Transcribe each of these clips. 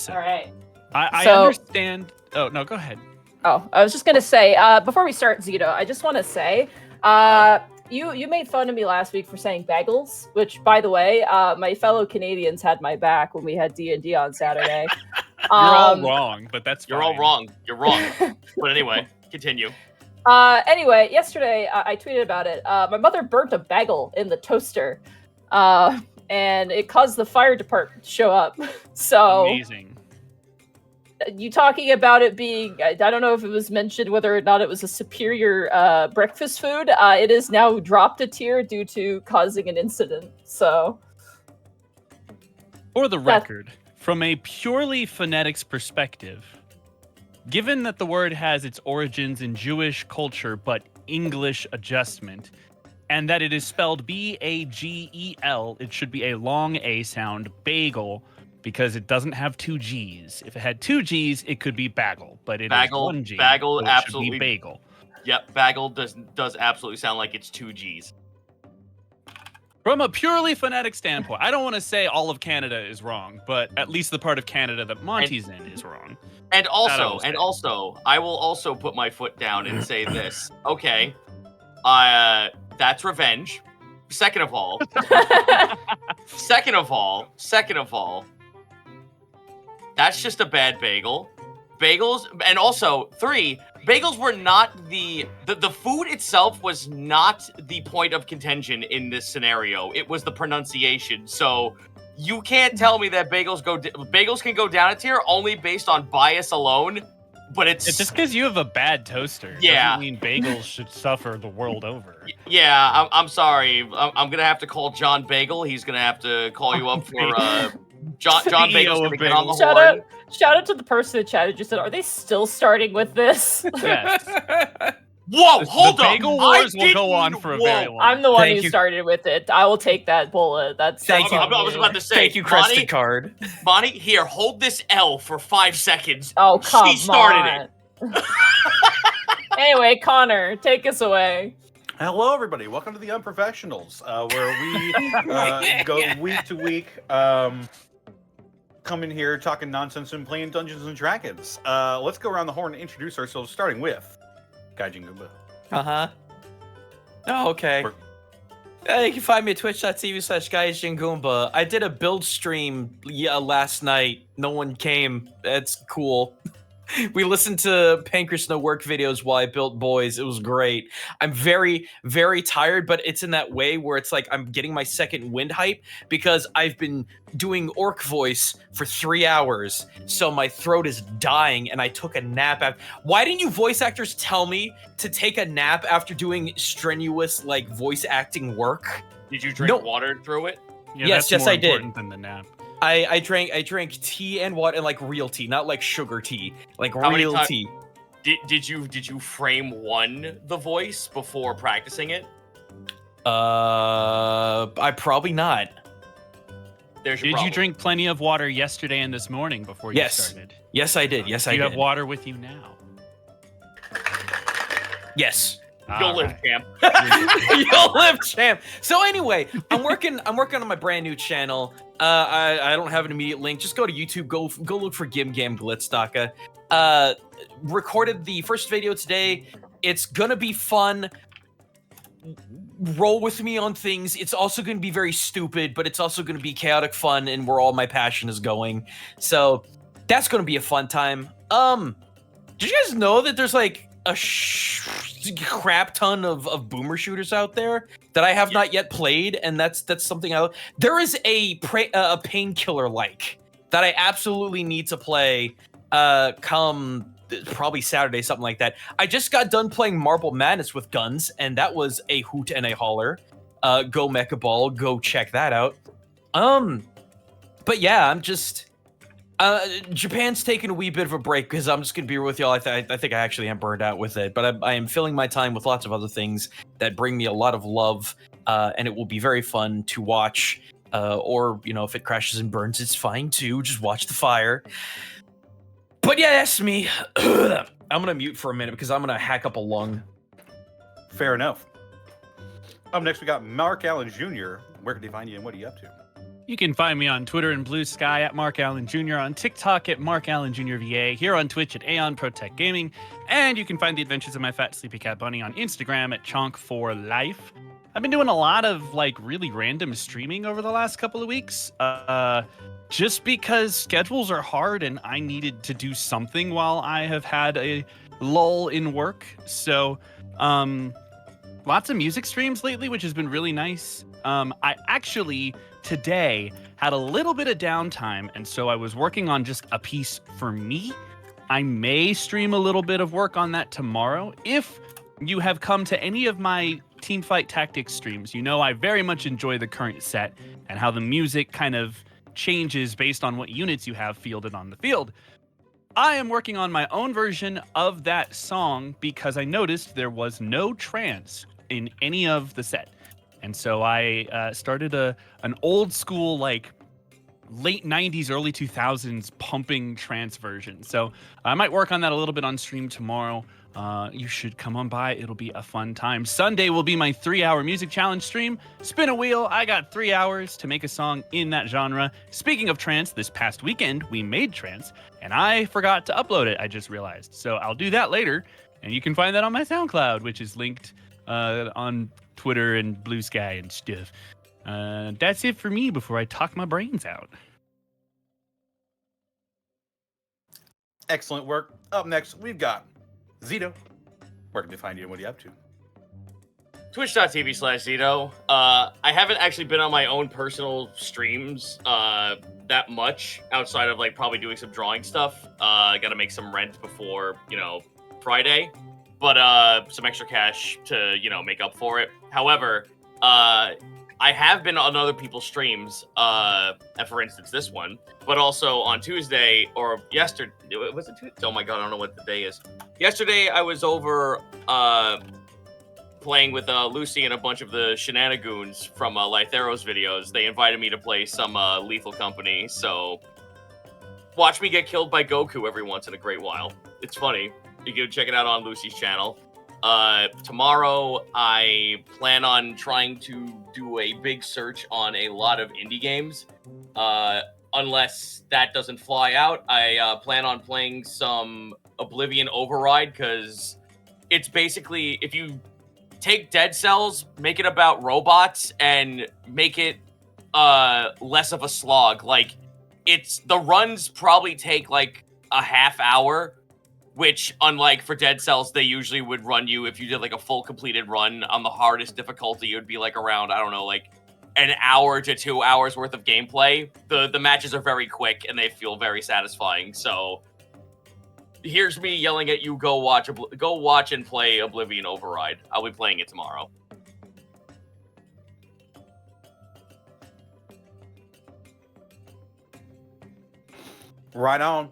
listen. All right. I So- understand. Oh, no, go ahead. Oh, I was just gonna say, before we start, Zito, I just want to say, you made fun of me last week for saying bagels, which, by the way, my fellow Canadians had my back when we had D&D on Saturday. You're all wrong, but that's fine. You're all wrong. You're wrong. But anyway, continue. Anyway, yesterday I tweeted about it. My mother burnt a bagel in the toaster, and it caused the fire department to show up. So Amazing. you talking about it being, I don't know if it was mentioned whether or not it was a superior breakfast food. It is now dropped a tier due to causing an incident. So, For the record, from a purely phonetics perspective, given that the word has its origins in Jewish culture but English adjustment, and that it is spelled B-A-G-E-L, it should be a long A sound, bagel, because it doesn't have two G's. If it had two G's, it could be bagel, but it is one G. Bagel, so it absolutely. should be bagel. Yep, bagel does absolutely sound like it's two G's. From a purely phonetic standpoint, I don't want to say all of Canada is wrong, but at least the part of Canada that Monty's in is wrong. And also, I will also put my foot down and say this. Okay, that's revenge. Second of all, that's just a bad bagel. Bagels, and also, 3, bagels were not the food itself was not the point of contention in this scenario. It was the pronunciation. So you can't tell me that bagels can go down a tier only based on bias alone. But it's just because you have a bad toaster. Yeah. Doesn't mean bagels should suffer the world over. Yeah, I'm sorry. I'm gonna have to call John Bagel. He's gonna have to call you up for John Bagel's gonna get on the horn. Shout out to the person in chat who just said, "Are they still starting with this?" Yes. Whoa, hold the up. bagel wars will go on for a very long. I'm the one Thank who you. started with it. I will take that bullet. That's Thank you. I was about to say, Thank you, Crested Card. Bonnie, here, hold this L for 5 seconds. Oh, come on. She started it. Anyway, Connor, take us away. Hello, everybody. Welcome to the Unprofessionals, where we go week to week, come in here talking nonsense and playing Dungeons and Dragons. Let's go around the horn and introduce ourselves, starting with Gaijin Goomba. Uh-huh. Oh, okay. You can find me at twitch.tv/GuysJinGoomba. I did a build stream last night. No one came. That's cool. We listened to Pancreas No Work videos while I built boys. It was great. I'm very, very tired, but it's in that way where it's like I'm getting my second wind hype because I've been doing orc voice for 3 hours, so my throat is dying, and I took a nap after. Why didn't you voice actors tell me to take a nap after doing strenuous, like, voice acting work? Did you drink water through it? Yeah, Yes, that's more I did. important than the nap. I drank tea and water, and like real tea, not like sugar tea, like How many real times- tea. Did you frame one the voice before practicing it? I probably not. There's your Did problem. you drink plenty of water yesterday and this morning before you Yes. started? Yes, I did. Yes, Do I you did. have water with you now? Yes. You'll All live, right. champ. You'll live, champ. So anyway, I'm working on my brand new channel. I don't have an immediate link. Just go to YouTube. Go look for Gim Gam Glitzdaka. Recorded the first video today. It's gonna be fun. Roll with me on things. It's also gonna be very stupid, but it's also gonna be chaotic fun and where all my passion is going. So that's gonna be a fun time. Did you guys know that there's like a crap ton of boomer shooters out there that I have not yet played, and that's something there is a painkiller like that I absolutely need to play come probably Saturday, something like that. I just got done playing Marble Madness with guns, and that was a hoot and a holler. Go Mecha Ball, go check that out. But yeah, I'm just Japan's taking a wee bit of a break because I'm just gonna be real with y'all. I think I actually am burned out with it, but I am filling my time with lots of other things that bring me a lot of love, and it will be very fun to watch. Or if it crashes and burns, it's fine too. Just watch the fire. But yeah, that's me. I'm gonna mute for a minute because I'm gonna hack up a lung. Fair enough. Up next, we got Mark Allen Jr. Where can they find you and what are you up to? You can find me on Twitter and Blue Sky at Mark Allen Jr., on TikTok at Mark Allen Jr. VA, here on Twitch at Aeon Protect Gaming, and you can find the adventures of my fat sleepy cat bunny on Instagram at Chonk4Life. I've been doing a lot of really random streaming over the last couple of weeks, just because schedules are hard and I needed to do something while I have had a lull in work. So, lots of music streams lately, which has been really nice. I actually today had a little bit of downtime, and so I was working on just a piece for me. I may stream a little bit of work on that tomorrow. If you have come to any of my Teamfight Tactics streams, you know I very much enjoy the current set and how the music kind of changes based on what units you have fielded on the field. I am working on my own version of that song because I noticed there was no trance in any of the set. And so I started an old school, late 90s, early 2000s pumping trance version. So I might work on that a little bit on stream tomorrow. You should come on by. It'll be a fun time. Sunday will be my 3-hour music challenge stream. Spin a wheel. I got 3 hours to make a song in that genre. Speaking of trance, this past weekend we made trance, and I forgot to upload it, I just realized. So I'll do that later, and you can find that on my SoundCloud, which is linked on Twitter and Blue Sky and stuff. That's it for me before I talk my brains out. Excellent work. Up next, we've got Zito. Where can they find you and what are you up to? Twitch.tv/Zito. I haven't actually been on my own personal streams that much outside of probably doing some drawing stuff. I got to make some rent before, Friday. But some extra cash to, make up for it. However, I have been on other people's streams, for instance, this one, but also on Tuesday or yesterday. Was it Tuesday? Oh my God, I don't know what the day is. Yesterday, I was over playing with Lucy and a bunch of the shenanigans from Lythero's videos. They invited me to play some Lethal Company, so watch me get killed by Goku every once in a great while. It's funny. You can check it out on Lucy's channel. Tomorrow, I plan on trying to do a big search on a lot of indie games. Unless that doesn't fly out, I plan on playing some Oblivion Override, because it's basically, if you take Dead Cells, make it about robots, and make it less of a slog. The runs probably take a half hour, which, unlike for Dead Cells, they usually would run you, if you did a full completed run on the hardest difficulty, it would be around, I don't know, an hour to 2 hours worth of gameplay. The matches are very quick and they feel very satisfying. So here's me yelling at you, go watch and play Oblivion Override. I'll be playing it tomorrow. Right on.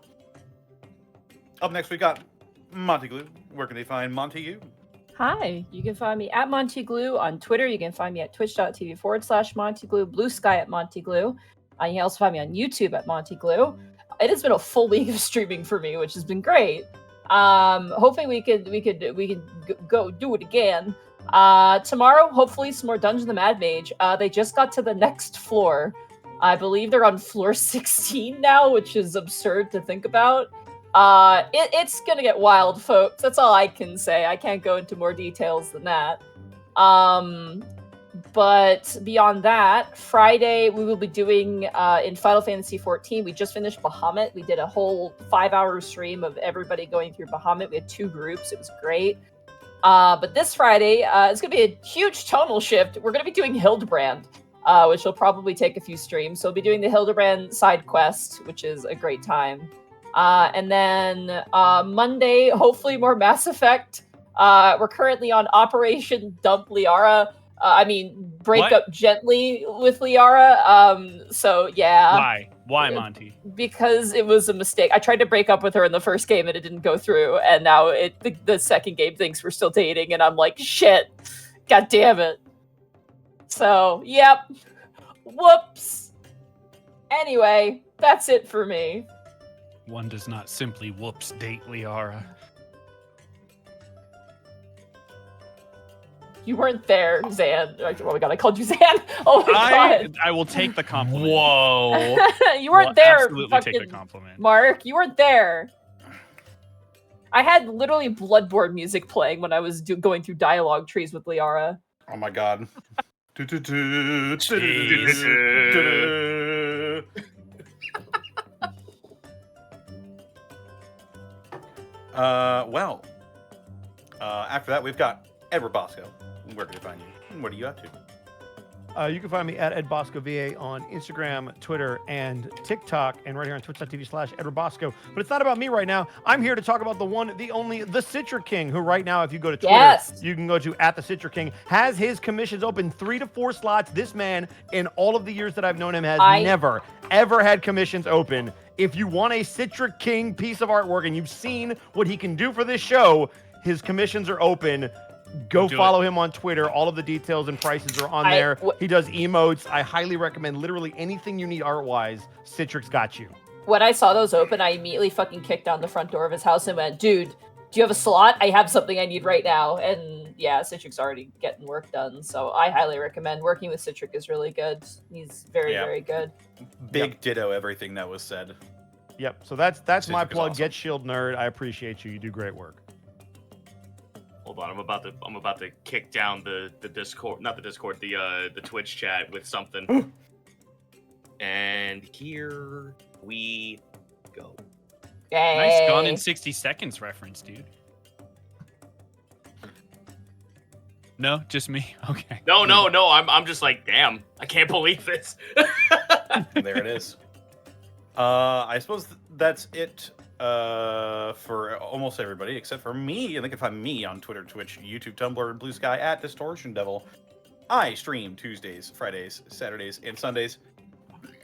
Up next, we got Monty Glue. Where can they find Monty you? Hi, you can find me at Monty Glue on Twitter. You can find me at twitch.tv/Monty Glue, Blue Sky at Monty Glue. You can also find me on YouTube at Monty Glue. It has been a full week of streaming for me, which has been great. Hoping we could go do it again. Tomorrow, hopefully, some more Dungeon of the Mad Mage. They just got to the next floor. I believe they're on floor 16 now, which is absurd to think about. It's gonna get wild, folks. That's all I can say. I can't go into more details than that. But beyond that, Friday we will be doing in Final Fantasy XIV. We just finished Bahamut. We did a whole 5-hour stream of everybody going through Bahamut. We had 2 groups. It was great. But this Friday, it's gonna be a huge tonal shift. We're gonna be doing Hildebrand, which will probably take a few streams. So we'll be doing the Hildebrand side quest, which is a great time. And then Monday, hopefully more Mass Effect. We're currently on Operation Dump Liara. Break up gently with Liara. So yeah. Why, Monty? Because it was a mistake. I tried to break up with her in the first game and it didn't go through. And now the second game thinks we're still dating. And I'm like, shit. God damn it. So, yep. Whoops. Anyway, that's it for me. One does not simply whoops date Liara. You weren't there, Zan. Oh my god, I called you Zan. Oh my god. I will take the compliment. Whoa. You weren't Will there, absolutely take the fucking compliment. Mark. You weren't there. I had literally Bloodborne music playing when I was going through dialogue trees with Liara. Oh my god. Well, after that, we've got Edward Bosco. Where can we find you? What are you up to? You can find me at Ed Bosco VA on Instagram, Twitter, and TikTok, and right here on twitch.tv/Edward Bosco. But it's not about me right now. I'm here to talk about the one, the only, the Citric King, who right now, if you go to Twitter, Yes. you can go to @the Citric King, has his commissions open 3 to 4 slots. This man, in all of the years that I've known him, has never, ever had commissions open. If you want a Citric King piece of artwork and you've seen what he can do for this show, his commissions are open. Go follow him on Twitter. All of the details and prices are on there. He does emotes. I highly recommend literally anything you need art-wise. Citric's got you. When I saw those open, I immediately fucking kicked down the front door of his house and went, dude, do you have a slot? I have something I need right now. And yeah, Citric's already getting work done. So I highly recommend working with Citric is really good. He's very, very good. Big ditto everything that was said. Yep. So that's my Citric is plug. awesome. Get Shield Nerd. I appreciate you. You do great work. Hold on, I'm about to kick down the Discord, not the Discord, the Twitch chat with something. And here we go. Yay. Nice Gone in 60 Seconds reference, dude. No, just me. Okay. No, I'm just like, damn, I can't believe this. There it is. I suppose that's it for almost everybody except for me. And they can find me on Twitter, Twitch, YouTube, Tumblr, and Blue Sky at Distortion Devil. I stream Tuesdays, Fridays, Saturdays, and Sundays.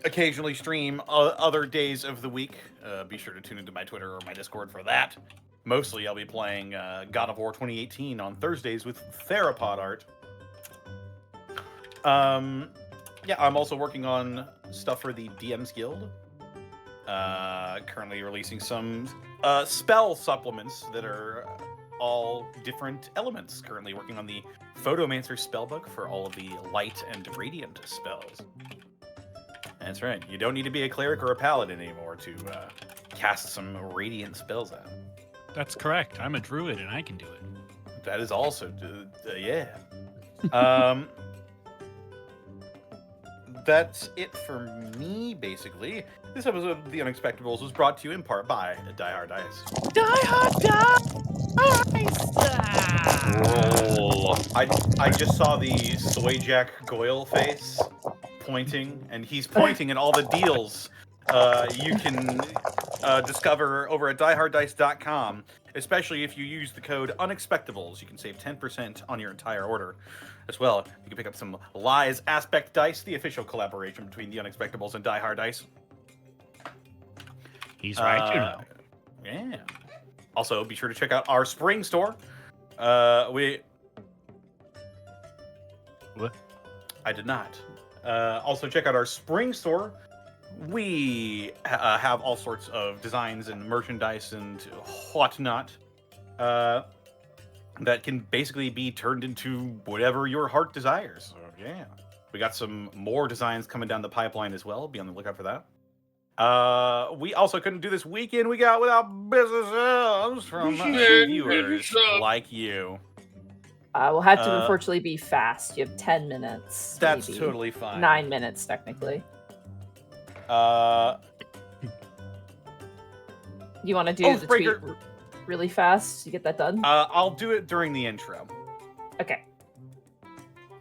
Occasionally stream other days of the week. Be sure to tune into my Twitter or my Discord for that. Mostly I'll be playing God of War 2018 on Thursdays with Therapod art. Yeah, I'm also working on stuff for the DMs Guild. Currently releasing some spell supplements that are all different elements. Currently working on the Photomancer spellbook for all of the light and radiant spells. That's right. You don't need to be a cleric or a paladin anymore to cast some radiant spells out. That's correct. I'm a druid and I can do it. That is also, yeah. That's it for me, basically. This episode of The Unexpectables was brought to you in part by Die Hard Dice. Die Hard Dice! I just saw the Soy Jack Goyle face pointing, and he's pointing in all the deals you can discover over at dieharddice.com, especially if you use the code Unexpectables. You can save 10% on your entire order. As well, you can pick up some Lies Aspect Dice, the official collaboration between The Unexpectables and Die Hard Dice. He's right, you know. Yeah. Also, be sure to check out our spring store. What? I did not. Also, check out our spring store. We have all sorts of designs and merchandise and whatnot that can basically be turned into whatever your heart desires. So, yeah. We got some more designs coming down the pipeline as well. Be on the lookout for that. We also couldn't do this weekend we got without business subs from viewers like you. We'll have to unfortunately be fast. You have 10 minutes. That's maybe. totally fine. 9 minutes, technically. You want to do the tweet really fast? You get that done? I'll do it during the intro. Okay.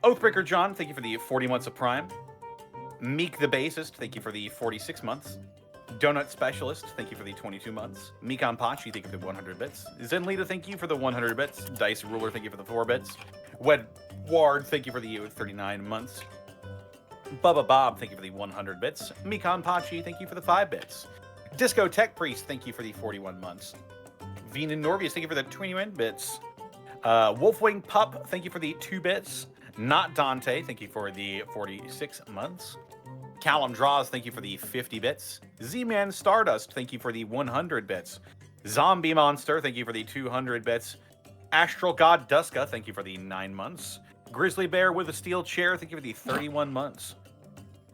Oathbreaker John, thank you for the 40 months of Prime. Meek the Bassist, thank you for the 46 months. Donut Specialist, thank you for the 22 months. Mikan Pachi, thank you for the 100 bits. Zenlita, thank you for the 100 bits. Dice Ruler, thank you for the 4 bits. Wed Ward, thank you for the 39 months. Bubba Bob, thank you for the 100 bits. Mikan Pachi, thank you for the 5 bits. Disco Tech Priest, thank you for the 41 months. Venan Norvius, thank you for the 21 bits. Wolfwing Pup, thank you for the 2 bits. Not Dante, thank you for the 46 months. Callum Draws, thank you for the 50 bits. Z-Man Stardust, thank you for the 100 bits. Zombie Monster, thank you for the 200 bits. Astral God Duska, thank you for the 9 months. Grizzly Bear with a steel chair, thank you for the 31 months.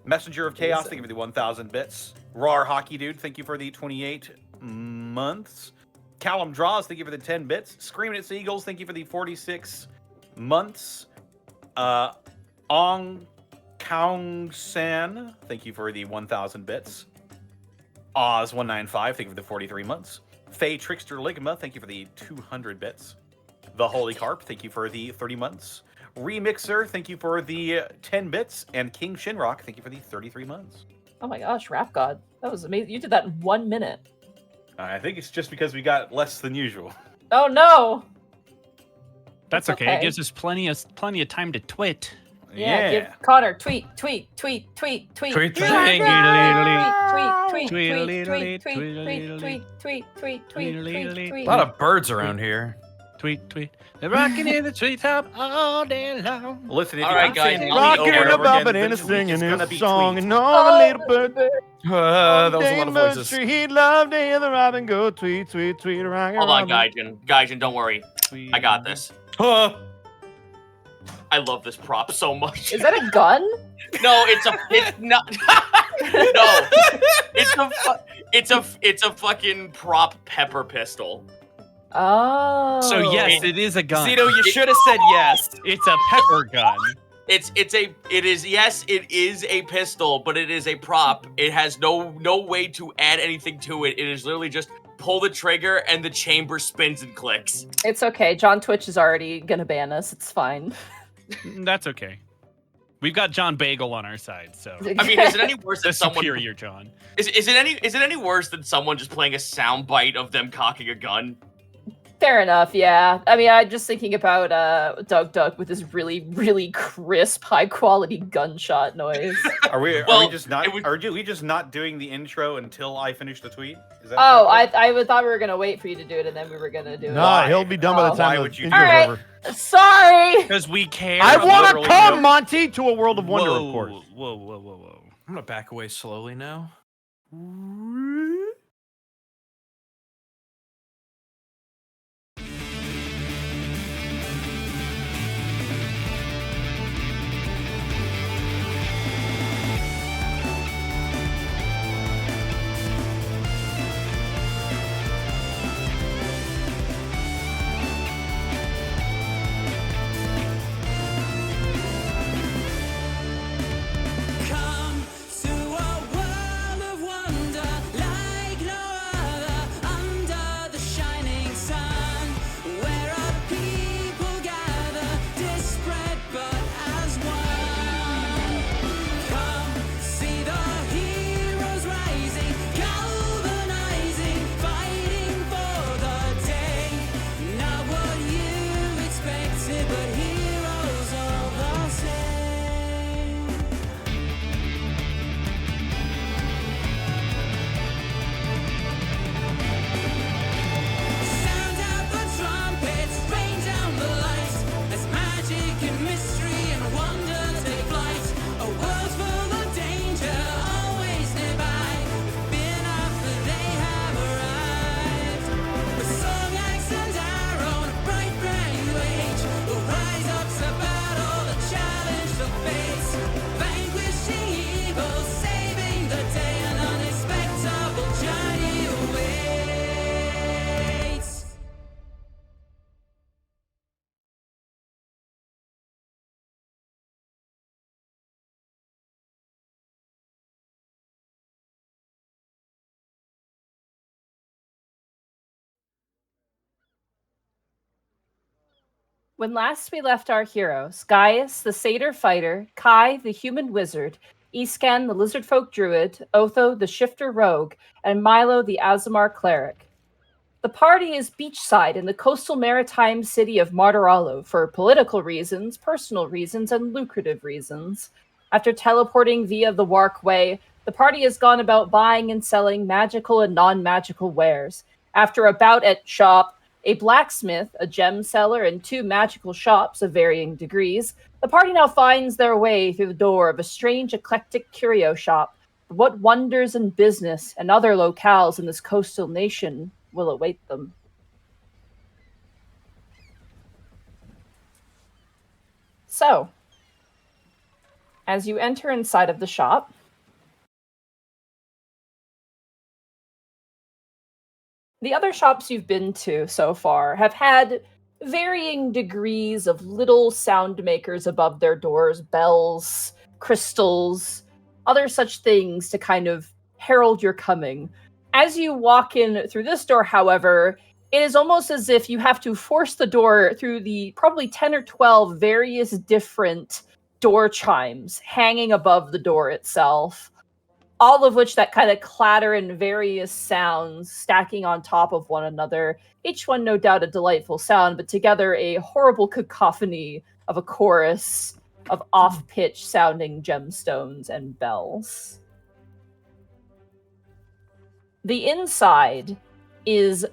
Messenger of Chaos, thank you for the 1,000 bits. Rar Hockey Dude, thank you for the 28 months. Callum Draws, thank you for the 10 bits. Screaming at Seagulls, thank you for the 46 months. Ong Kaung San, thank you for the 1,000 bits. Oz195, thank you for the 43 months. Faye Trickster Ligma, thank you for the 200 bits. The Holy Carp, thank you for the 30 months. Remixer, thank you for the 10 bits. And King Shinrock, thank you for the 33 months. Oh my gosh, Rap God. That was amazing. You did that in 1 minute. I think it's just because we got less than usual. Oh no! That's It's okay. It okay. gives us plenty of time to twit. Yeah, give Connor tweet. Tweet the thing. Tweet, tweet, tweet, tweet, A lot of birds around here. Tweet, tweet. They're rocking in the treetop all day long. Listen, if All you right, keep saying guys, tweet I'll be over over and and over bobbing again, and eventually singing it's gonna his be song, tweet. and all the little bird. That was a lot of voices. He'd love to hear the robin go tweet, tweet, tweet, rockin' Hold on, robin. Gaijin, don't worry. I got this. Huh. I love this prop so much. Is that a gun? No, it's not. No, it's a fucking prop pepper pistol. Oh. So yes, it is a gun. Zito, you should have said yes. It's a pepper gun. It is a pistol, but it is a prop. It has no way to add anything to it. It is literally just pull the trigger and the chamber spins and clicks. It's okay. John Twitch is already gonna ban us. It's fine. That's okay. We've got John Bagel on our side, so I mean, is it any worse the than someone? superior John. Is it any worse than someone just playing a soundbite of them cocking a gun? Fair enough, yeah. I mean, I'm just thinking about Doug Duck with his really, really crisp, high-quality gunshot noise. Are we Well, just not? it would- Are we just not doing the intro until I finish the tweet? Is that Oh, okay? I thought we were gonna wait for you to do it, and then we were gonna do it. Nah, he'll be done by the Oh. time Why the would you do intro's that? over. Sorry! Because we care. I about- want to literally come, no- Monty, to a world of wonder, Whoa, of course. Whoa, whoa, whoa, whoa. I'm gonna back away slowly now. Come to a world of wonder like no other under the shining sun, where our people gather, disparate but as one. Come see the heroes rising, galvanizing, fighting for the day. Not what you expected, but heroes all the same. Sound out the trumpets, rain down the lights, as magic and mystery and wonder take flight. A world full of danger, always nearby. Been after they have arrived. With song, axe, and arrow, and a bright brand new age, will rise up to battle, the challenge to face. Vanquishing evil, saving the day, an unexpectable journey awaits. When last we left our heroes, Gaius, the satyr fighter, Kai, the human wizard, Iscan, the lizard folk druid, Otho, the shifter rogue, and Milo, the Azamar cleric. The party is beachside in the coastal maritime city of Martorallo for political reasons, personal reasons, and lucrative reasons. After teleporting via the Warkway, the party has gone about buying and selling magical and non-magical wares. After a bout at shop, a blacksmith, a gem seller, and 2 magical shops of varying degrees, the party now finds their way through the door of a strange eclectic curio shop. What wonders and business and other locales in this coastal nation will await them? So, as you enter inside of the shop, the other shops you've been to so far have had varying degrees of little sound makers above their doors, bells, crystals, other such things to kind of herald your coming. As you walk in through this door, however, it is almost as if you have to force the door through the probably 10 or 12 various different door chimes hanging above the door itself, all of which that kind of clatter in various sounds stacking on top of one another, each one no doubt a delightful sound, but together a horrible cacophony of a chorus of off-pitch sounding gemstones and bells. The inside is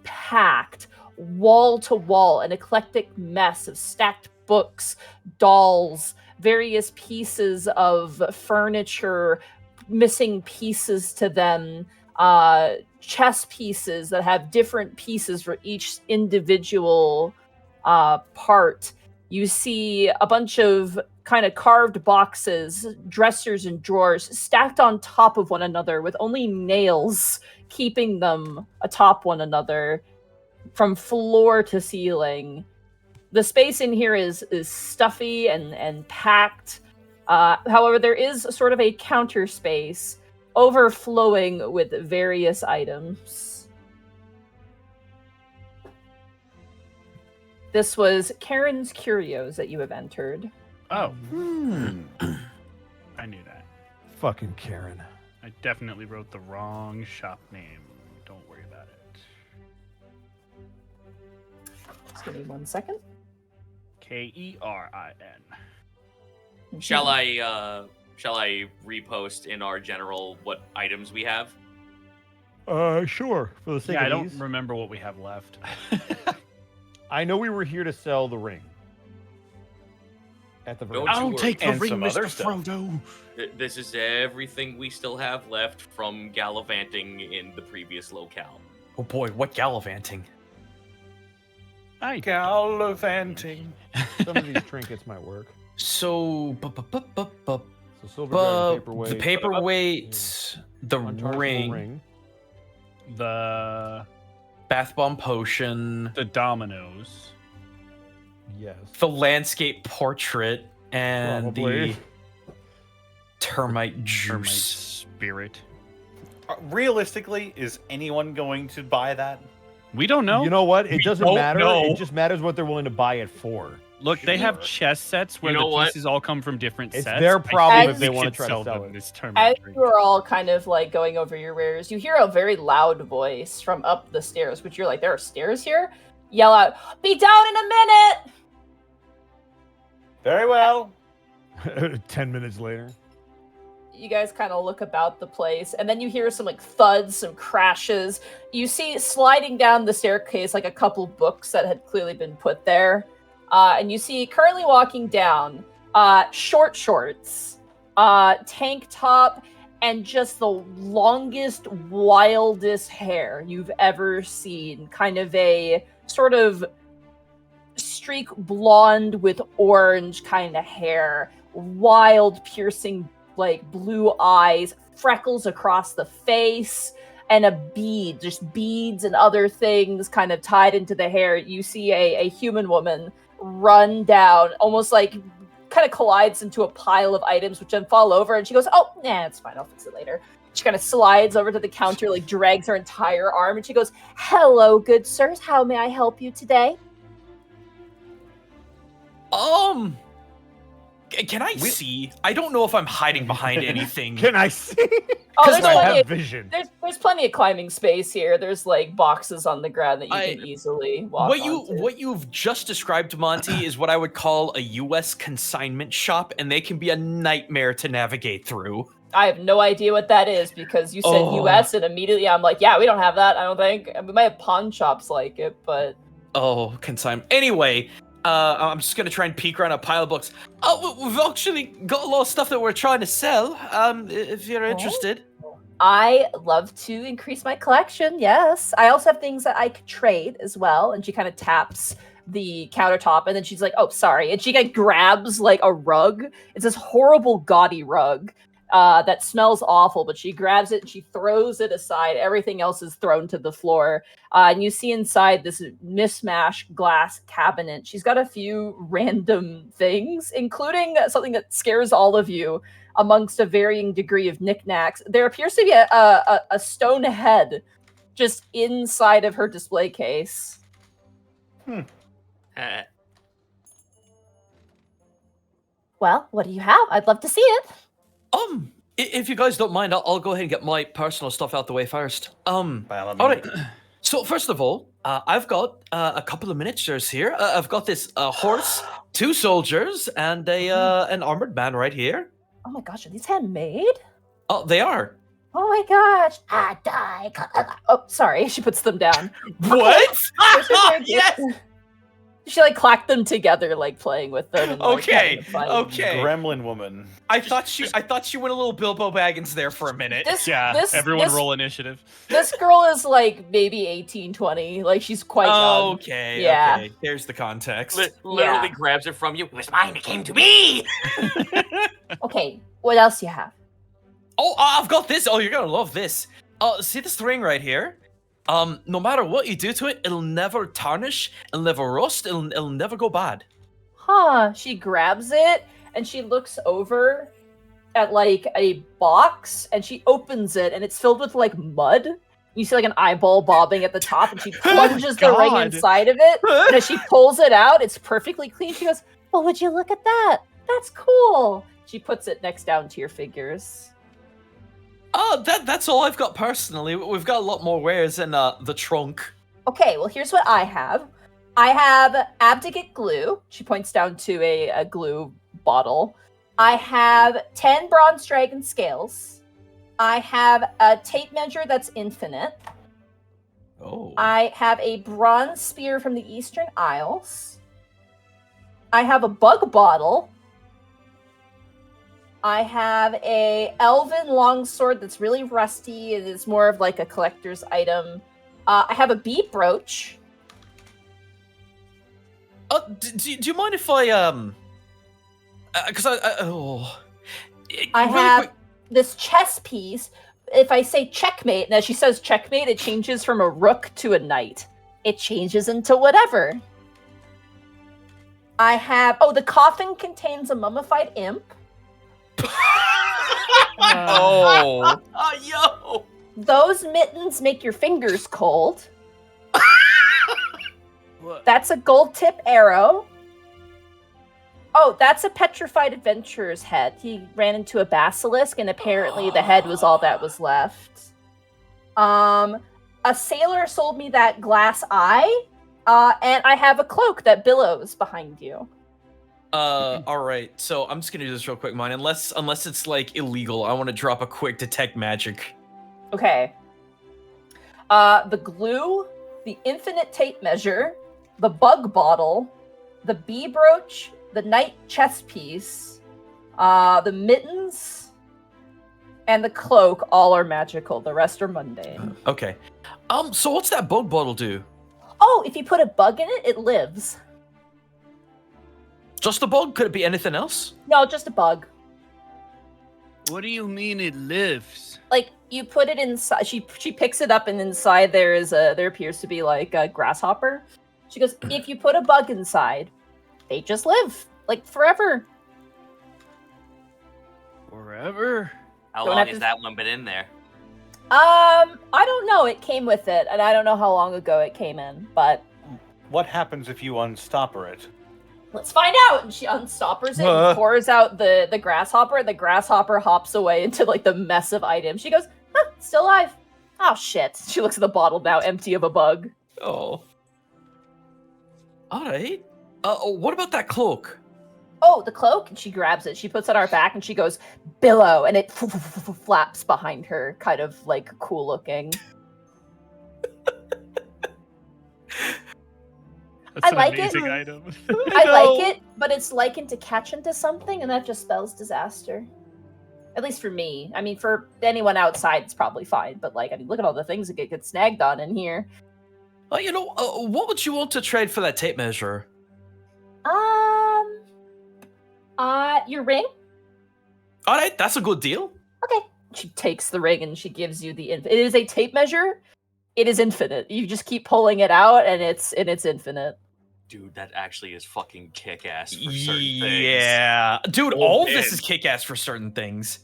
packed wall to wall, an eclectic mess of stacked books, dolls, various pieces of furniture, missing pieces to them, chess pieces that have different pieces for each individual part. You see a bunch of kind of carved boxes, dressers and drawers stacked on top of one another with only nails keeping them atop one another from floor to ceiling. The space in here is stuffy and packed. However, there is sort of a counter space overflowing with various items. This was Karen's Curios that you have entered. Oh. I knew that. Fucking Karen. I definitely wrote the wrong shop name. Don't worry about it. Just give me 1 second. Kerin. Shall I repost in our general what items we have? Sure. For the sake Yeah, I of don't ease. remember what we have left. I know we were here to sell the ring. At the very Don't I'll you take the And ring, some Mr. other stuff. Frodo. This is everything we still have left from gallivanting in the previous locale. Oh boy, what gallivanting. I Gallivanting. Some of these trinkets might work. So, So silver dragon paperweight. the paperweight, the unchargeable ring, the bath bomb potion, dominoes. Yes. the landscape portrait, and Probably. the termite Termite juice. spirit. Realistically, is anyone going to buy that? We don't know. You know what? It doesn't don't matter. know. It just matters what they're willing to buy it for. Look, they have Sure. chess sets where You know the what? pieces all come from different It's sets. their I problem think if they we wanna could try to sell them it. this As termite drink. you are all kind of like going over your wares, you hear a very loud voice from up the stairs, which you're like, there are stairs here? Yell out, "Be down in a minute!" Very well. 10 minutes later. You guys kind of look about the place, and then you hear some like thuds, some crashes. You see sliding down the staircase like a couple books that had clearly been put there. And you see currently walking down short shorts, tank top, and just the longest, wildest hair you've ever seen. Kind of a sort of streak blonde with orange kind of hair. Wild, piercing, like blue eyes, freckles across the face, and a bead, just beads and other things kind of tied into the hair. You see a human woman run down, almost like kind of collides into a pile of items, which then fall over, and she goes, "Oh, nah, it's fine, I'll fix it later." She kind of slides over to the counter, like drags her entire arm, and she goes, "Hello, good sirs, how may I help you today?" Can I see? I don't know if I'm hiding behind anything. Can I see? Oh, Because there's I plenty have of, vision. there's plenty of climbing space here. There's like boxes on the ground that you can easily walk onto. What you've just described, Monty, is what I would call a U.S. consignment shop, and they can be a nightmare to navigate through. I have no idea what that is because you said Oh. U.S. and immediately I'm like, yeah, we don't have that. I don't think. We might have pawn shops like it, but Oh, consignment. Anyway, I'm just gonna try and peek around a pile of books. Oh, we've actually got a lot of stuff that we're trying to sell. If you're interested. I love to increase my collection. Yes, I also have things that I could trade as well. And she kind of taps the countertop, and then she's like, "Oh, sorry," and she like grabs like a rug. It's this horrible, gaudy rug that smells awful, but she grabs it and she throws it aside. Everything else is thrown to the floor, and you see inside this mismatched glass cabinet. She's got a few random things, including something that scares all of you. Amongst a varying degree of knickknacks, there appears to be a stone head just inside of her display case. Well, what do you have? I'd love to see it. If you guys don't mind, I'll go ahead and get my personal stuff out the way first. By all means. All right. So first of all, I've got a couple of miniatures here. I've got this horse, 2 soldiers, and an armored man right here. Oh my gosh, are these handmade? Oh, they are. Oh my gosh. I die. Oh, sorry. She puts them down. What? Yes! She like clacked them together, like playing with them. And, like, Okay, having fun. okay. Gremlin woman. I thought she went a little Bilbo Baggins there for a minute. Everyone roll initiative. This girl is like maybe 18, 20. Like she's quite young. Okay, Yeah. okay. There's the context. Literally grabs it from you. It was mine. It came to me. Okay, what else you have? Oh, I've got this. Oh, you're gonna love this. See this ring right here? No matter what you do to it, it'll never tarnish, it'll never rust, it'll never go bad. Huh. She grabs it and she looks over at like a box and she opens it and it's filled with like mud. You see like an eyeball bobbing at the top and she plunges the ring God. inside of it. And as she pulls it out, it's perfectly clean. She goes, "Well, would you look at that? That's cool." She puts it next down to your figures. That's all I've got personally. We've got a lot more wares in the trunk. Okay, well, here's what I have. I have Abdicate glue. She points down to a glue bottle. I have 10 bronze dragon scales. I have a tape measure that's infinite. Oh. I have a bronze spear from the Eastern Isles. I have a bug bottle. I have a elven longsword that's really rusty. It is more of like a collector's item. I have a bee brooch. Do you mind if I because I I really have quick- this chess piece. If I say checkmate, and as she says checkmate, it changes from a rook to a knight. It changes into whatever. I have the coffin contains a mummified imp. Oh. Yo. Those mittens make your fingers cold. That's a gold tip arrow. Oh, that's a petrified adventurer's head. He ran into a basilisk, and apparently the head was all that was left. A sailor sold me that glass eye, and I have a cloak that billows behind you. All right. So I'm just gonna do this real quick, mine. Unless it's like illegal, I want to drop a quick detect magic. Okay. The glue, the infinite tape measure, the bug bottle, the bee brooch, the knight chess piece, the mittens, and the cloak all are magical. The rest are mundane. Okay. So what's that bug bottle do? Oh, if you put a bug in it, it lives. Just a bug? Could it be anything else? No, just a bug. What do you mean it lives? Like you put it inside. She picks it up, and inside there appears to be like a grasshopper. She goes, if you put a bug inside, they just live like forever. Forever? How Don't long have has to- that one been in there? I don't know. It came with it, and I don't know how long ago it came in, but What happens if you unstopper it? let's find out. And she unstoppers it and pours out the grasshopper. The grasshopper hops away into like the mess of items. She goes, huh, still alive. Oh shit. She looks at the bottle now, empty of a bug. Oh. All right. What about that cloak? Oh, the cloak. And she grabs it. She puts it on her back and she goes, billow. And it flaps behind her, kind of like cool looking. That's I an like it. amazing item. I like it, but it's likened to catch into something, and that just spells disaster. At least for me. I mean, for anyone outside, it's probably fine. But like, I mean, look at all the things that get snagged on in here. What would you want to trade for that tape measure? Your ring? All right, that's a good deal. Okay. She takes the ring and she gives you the it is a tape measure. It is infinite. You just keep pulling it out and it's infinite. Dude, that actually is fucking kick-ass for certain things. Yeah. Dude, Oh, all of man. this is kick-ass for certain things.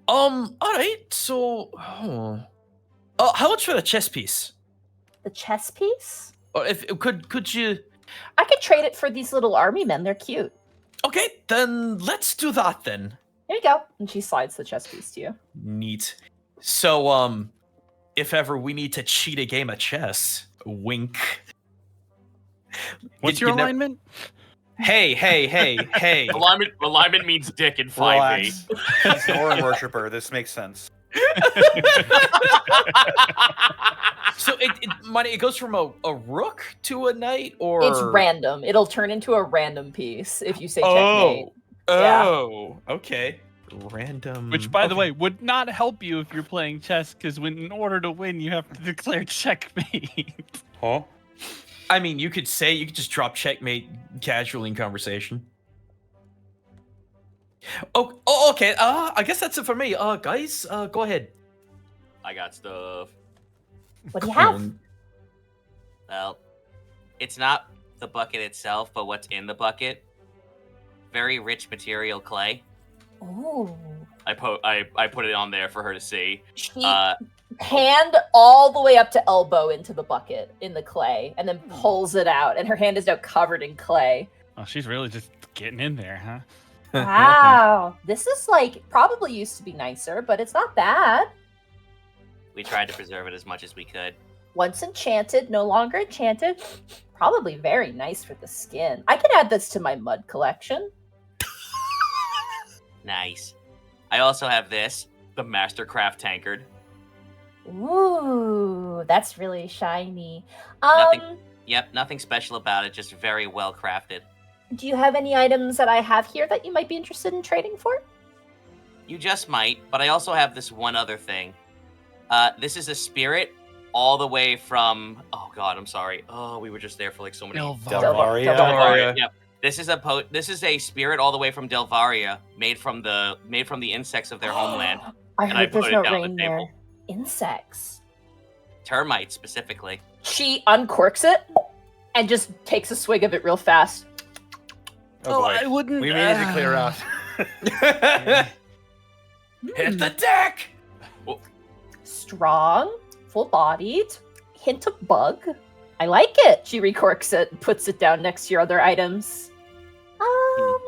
All right, so... how much for the chess piece? The chess piece? Or if could you... I could trade it for these little army men. They're cute. Okay, then let's do that then. Here you go. And she slides the chess piece to you. Neat. So, if ever we need to cheat a game of chess, wink. What's You your nev- alignment? Hey. Alignment means dick in 5e. Relax. He's an Orin worshiper. This makes sense. So it goes from a rook to a knight, or It's random. It'll turn into a random piece if you say checkmate. Yeah. Oh, okay. Random. Which, by the okay. way, would not help you if you're playing chess, because in order to win, you have to declare checkmate. Huh? I mean, you could just drop checkmate casually in conversation. Oh, okay. I guess that's it for me. Guys, go ahead. I got stuff. What do you have? Well, it's not the bucket itself, but what's in the bucket. Very rich material clay. Ooh. I put it on there for her to see. She Uh, hand all the way up to elbow into the bucket in the clay and then pulls it out. And her hand is now covered in clay. Oh, she's really just getting in there, huh? Wow. This is like probably used to be nicer, but it's not bad. we tried to preserve it as much as we could. Once enchanted, no longer enchanted. Probably very nice for the skin. I could add this to my mud collection. Nice. I also have this, the Mastercraft tankard. Ooh, that's really shiny. Nothing- Yep, nothing special about it, just very well crafted. Do you have any items that I have here that you might be interested in trading for? You just might, but I also have this one other thing. This is a spirit all the way from... Oh god, I'm sorry. Oh, we were just there for like so many... Delvaria. Delvaria. Yep. This is a spirit all the way from Delvaria, made from the insects of their homeland. I And I heard there's put no it down the rain there. table. Insects. Termites specifically. She uncorks it and just takes a swig of it real fast. Oh, boy. I wouldn't. We may need to clear out. Hit the deck. Strong, full-bodied, hint of bug. I like it. She recorks it and puts it down next to your other items. I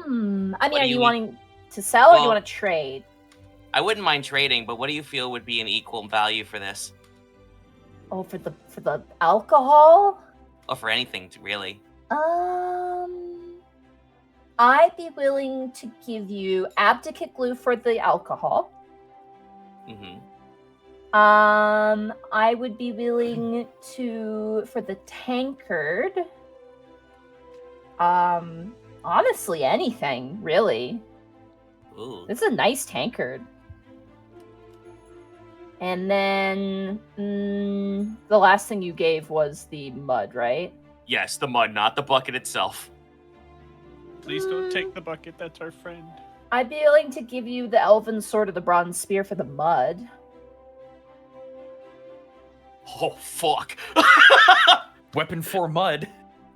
mean, What do are you you need? wanting to sell or do you Well- want to trade? I wouldn't mind trading, but what do you feel would be an equal value for this? Oh, for the alcohol? Or for anything, really? I'd be willing to give you abdicate glue for the alcohol. Mm-hmm. I would be willing to for the tankard. Honestly, anything really. Ooh. This is a nice tankard. And then the last thing you gave was the mud, right? Yes, the mud, not the bucket itself. Please don't take the bucket. That's our friend. I'd be willing to give you the elven sword or the bronze spear for the mud. Oh, fuck. Weapon for mud.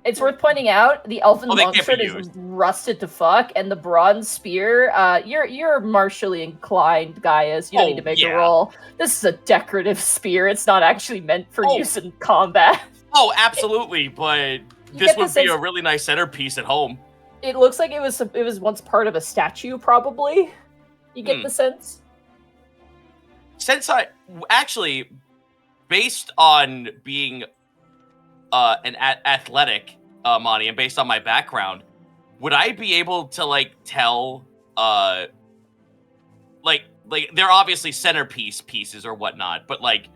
It's worth pointing out the elven Oh, they can't longsword be is used. rusted to fuck, and the bronze spear. You're martially inclined, Gaius. You don't need to make a yeah. roll. This is a decorative spear. It's not actually meant for Oh. use in combat. Oh, absolutely, but this get the would be sense- a really nice centerpiece at home. It looks like it was once part of a statue, probably. You get Hmm. the sense. Since actually, based on being an athletic, Monty, and based on my background, would I be able to like tell like they're obviously centerpiece pieces or whatnot, but like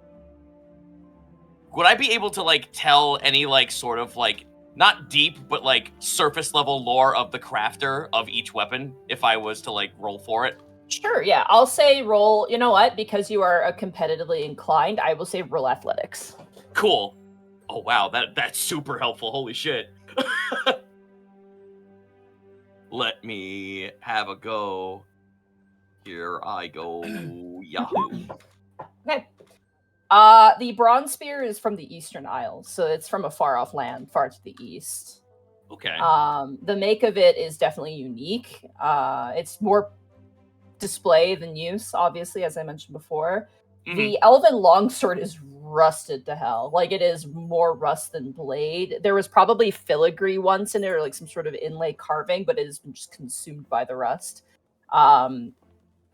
would I be able to like tell any like sort of like not deep but like surface level lore of the crafter of each weapon if I was to like roll for it? Sure, yeah. I'll say roll. You know what? Because you are competitively inclined, I will say roll athletics. Cool. Oh wow, that's super helpful. Holy shit. Let me have a go. Here I go. Yahoo. Okay. The bronze spear is from the Eastern Isles, so it's from a far off land, far to the east. Okay. The make of it is definitely unique. It's more display than use, obviously, as I mentioned before. Mhm. The elven longsword is rusted to hell. Like, it is more rust than blade. There was probably filigree once in it, or like some sort of inlay carving, but it has been just consumed by the rust.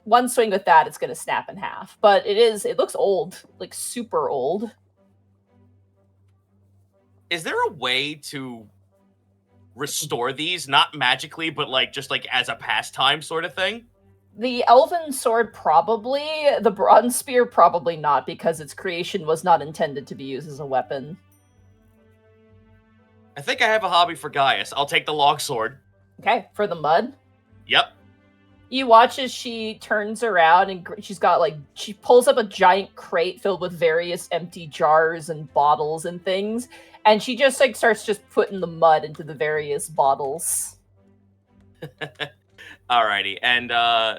One swing with that, it's gonna snap in half. But it looks old, like super old. Is there a way to restore these, not magically, but like just like as a pastime sort of thing? The elven sword probably, the bronze spear probably not, because its creation was not intended to be used as a weapon. I think I have a hobby for Gaius. I'll take the longsword. Okay, for the mud. Yep. You watch as she turns around and she pulls up a giant crate filled with various empty jars and bottles and things, and she just like starts just putting the mud into the various bottles. Alrighty, and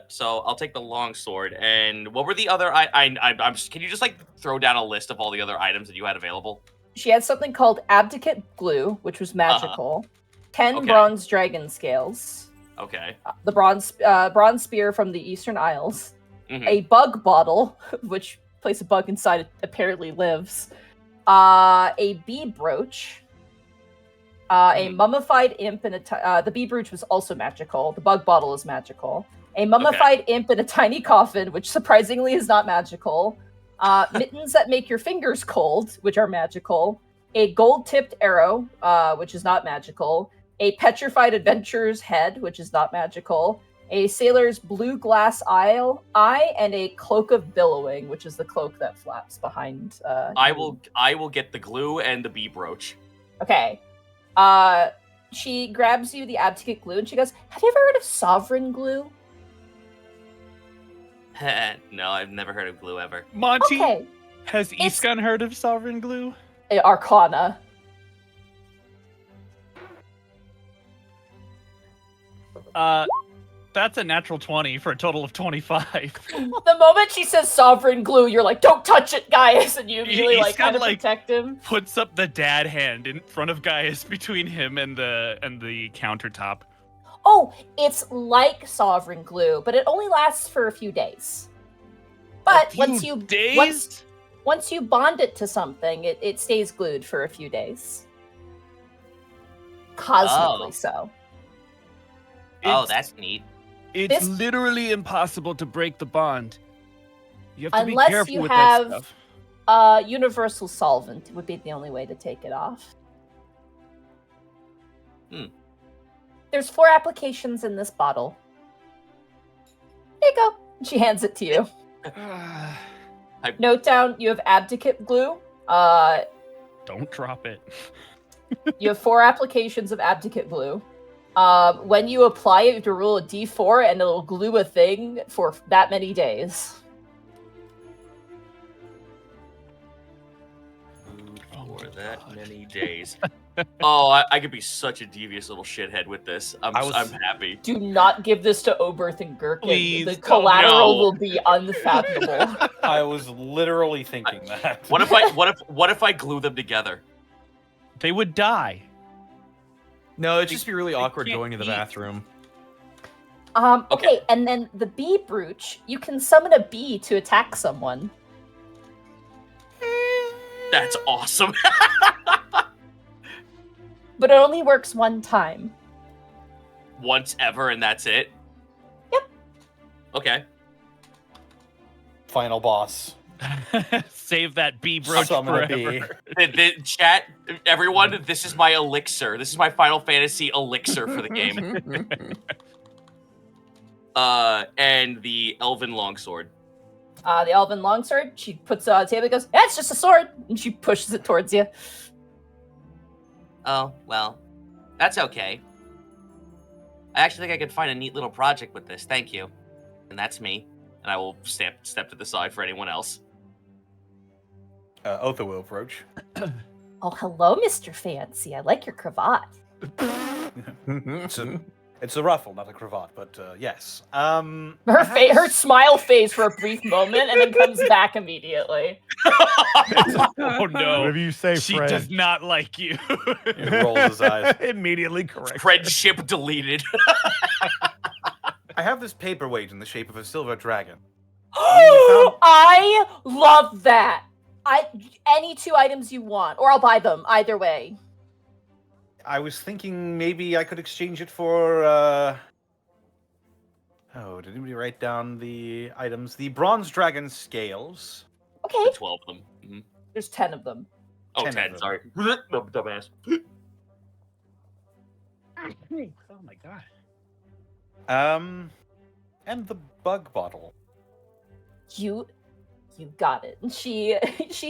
so I'll take the longsword. And what were the other? Can you just like throw down a list of all the other items that you had available? She had something called abdicate glue, which was magical. 10 Okay. bronze dragon scales. Okay. The bronze spear from the Eastern Isles. Mhm. A bug bottle, which place a bug inside it apparently lives. A bee brooch. A mummified imp and the bee brooch was also magical. The bug bottle is magical. A mummified imp in a tiny coffin, which surprisingly is not magical. Mittens that make your fingers cold, which are magical. A gold-tipped arrow, which is not magical. A petrified adventurer's head, which is not magical. A sailor's blue glass eye, and a cloak of billowing, which is the cloak that flaps behind. I will get the glue and the bee brooch. Okay. She grabs you the abdicate glue and she goes, "Have you ever heard of sovereign glue?" No, I've never heard of glue ever. Monty, Okay. has Eastgun heard of Sovereign Glue? Arcana. That's a natural 20 for a total of 25. The moment she says sovereign glue, you're like, "Don't touch it, guys!" And you immediately He's like kind kinda, of like, protect him. Puts up the dad hand in front of Gaius between him and the countertop. Oh, it's like sovereign glue, but it only lasts for a few days. But once you bond it to something, it stays glued for a few days. Cosmically so. Oh, that's neat. It's This- literally impossible to break the bond. You have to Unless be careful you with have- that stuff. Universal solvent would be the only way to take it off. There's 4 applications in this bottle. Here you go. She hands it to you. Note down, you have abdicate glue. Don't drop it. You have 4 applications of abdicate glue. When you apply it, you have to roll a d4 and it'll glue a thing for that many days. For that many days. Oh, I could be such a devious little shithead with this. I'm happy. Do not give this to Oberth and Gherkin. Please The don't. collateral No. will be unfathomable. I was literally thinking that. What if I glue them together? They would die. No, it'd just be really awkward can't going to the eat. bathroom. Okay, and then the bee brooch, you can summon a bee to attack someone. That's awesome. But it only works one time. Once ever, and that's it. Yep. Okay. Final boss. Save that bee brooch Summon a forever. bee. The chat, everyone, this is my elixir. This is my Final Fantasy elixir for the game. And the elven longsword. The elven longsword, she puts it on the table and goes, "Yeah, it's just a sword!" And she pushes it towards you. Oh, well, that's okay. I actually think I could find a neat little project with this. Thank you. And that's me. And I will step to the side for anyone else. Otho will approach. Oh, hello, Mr. Fancy. I like your cravat. It's a ruffle, not a cravat, but yes. Her smile fades for a brief moment and then comes back immediately. Oh no! Whatever you say, She Fred. does not like you. He rolls his eyes. Immediately correct. Friendship deleted. I have this paperweight in the shape of a silver dragon. I love that. Any 2 items you want, or I'll buy them. Either way. I was thinking maybe I could exchange it for. Oh, did anybody write down the items? The bronze dragon scales. Okay. 12 of them. Mm-hmm. There's 10 of them. Oh, 10 of 10, them. sorry. Dumbass. Oh my god. And the bug bottle. You got it. And she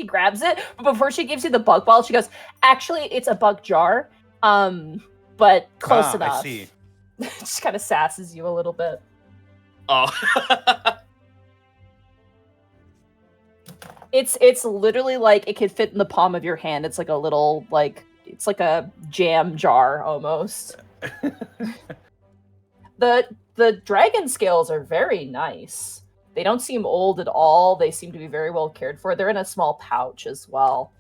grabs it, but before she gives you the bug ball, she goes, "Actually, it's a bug jar. But close enough." I see. Just kind of sasses you a little bit. Oh. It's literally like it could fit in the palm of your hand. It's like a little it's like a jam jar almost. The dragon scales are very nice. They don't seem old at all. They seem to be very well cared for. They're in a small pouch as well.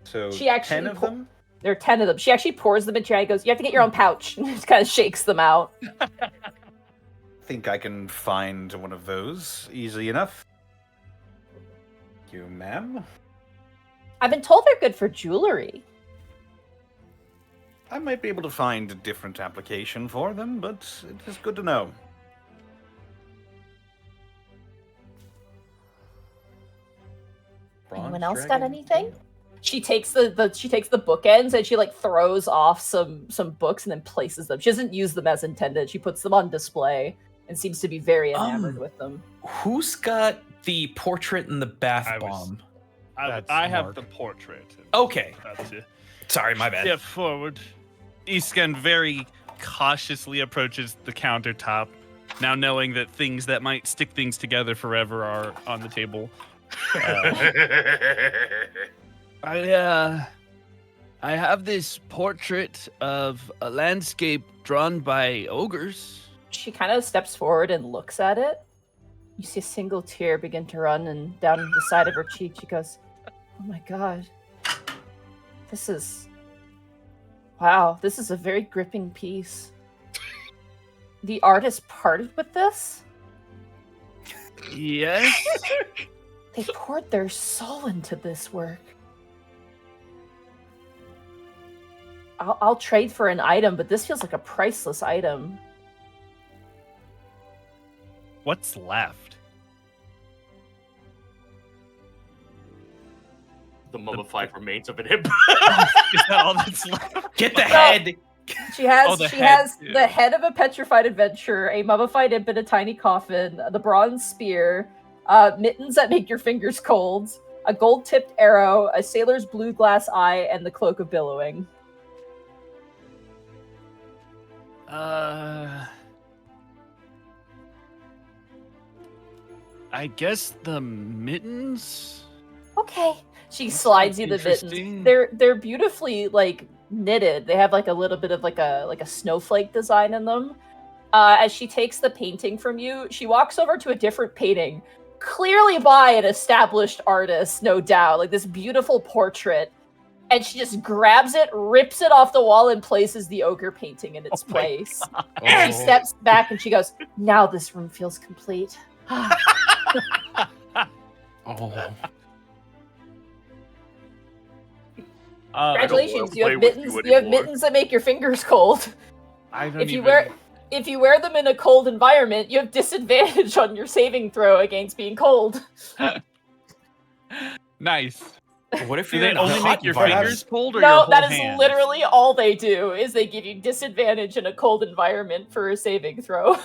So She actually 10 of them? There are 10 of them. She actually pours them into your hand and goes, "You have to get your own pouch." And just kind of shakes them out. Think I can find one of those easily enough. Thank you, ma'am. I've been told they're good for jewelry. I might be able to find a different application for them, but it is good to know. Anyone Bronze else got dragon? anything? She takes the bookends and she like throws off some books and then places them. She doesn't use them as intended. She puts them on display and seems to be very enamored with them. Who's got the portrait and the bath I was- bomb? That's I have Mark. the portrait. Okay. About to Sorry, my bad. step forward. Iskan very cautiously approaches the countertop, now knowing that things that might stick things together forever are on the table. I have this portrait of a landscape drawn by ogres. She kind of steps forward and looks at it. You see a single tear begin to run and down the side of her cheek. She goes, "Oh my god. This is a very gripping piece. The artist parted with this? Yes. They poured their soul into this work. I'll trade for an item, but this feels like a priceless item." What's left? The mummified remains of an imp. Is that all that's left? Get the head. She has Oh, the she head, has too. the head of a petrified adventurer, a mummified imp in a tiny coffin, the bronze spear, mittens that make your fingers cold, a gold-tipped arrow, a sailor's blue glass eye, and the cloak of billowing. I guess the mittens. Okay. She slides you the interesting. mittens. They're beautifully knitted. They have a little bit of a snowflake design in them. As she takes the painting from you, she walks over to a different painting, clearly by an established artist, no doubt, this beautiful portrait. And she just grabs it, rips it off the wall, and places the ogre painting in its place. And she steps back and she goes, "Now this room feels complete." Oh. Congratulations, you play have with mittens. you You have anymore. mittens that make your fingers cold. I don't If you even. wear them in a cold environment, you have disadvantage on your saving throw against being cold. Nice. What if Do you're they in a only hot make your environment? fingers cold or your No, whole that is hand? literally all they do. Is they give you disadvantage in a cold environment for a saving throw.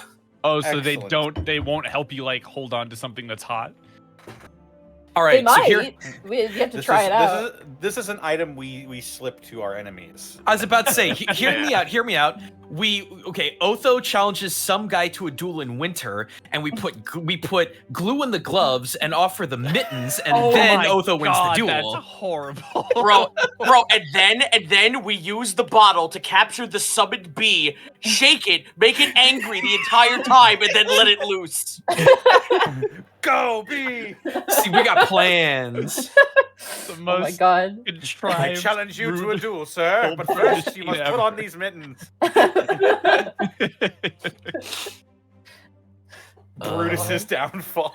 Oh, so Excellent. they won't help you hold on to something that's hot. All They right, so might. here You have to try it out. This is an item we slip to our enemies. I was about to say, hear me out. Hear me out. Otho challenges some guy to a duel in winter, and we put glue in the gloves and offer the mittens, and then my Otho wins the God, duel. That's horrible. bro, and then we use the bottle to capture the summoned bee, shake it, make it angry the entire time, and then let it loose. Go, bee! See, we got plans. The Oh my most god. I contrived, challenge you to a rude- duel, sir. old But first, you machine must ever. put on these mittens. Brutus's downfall.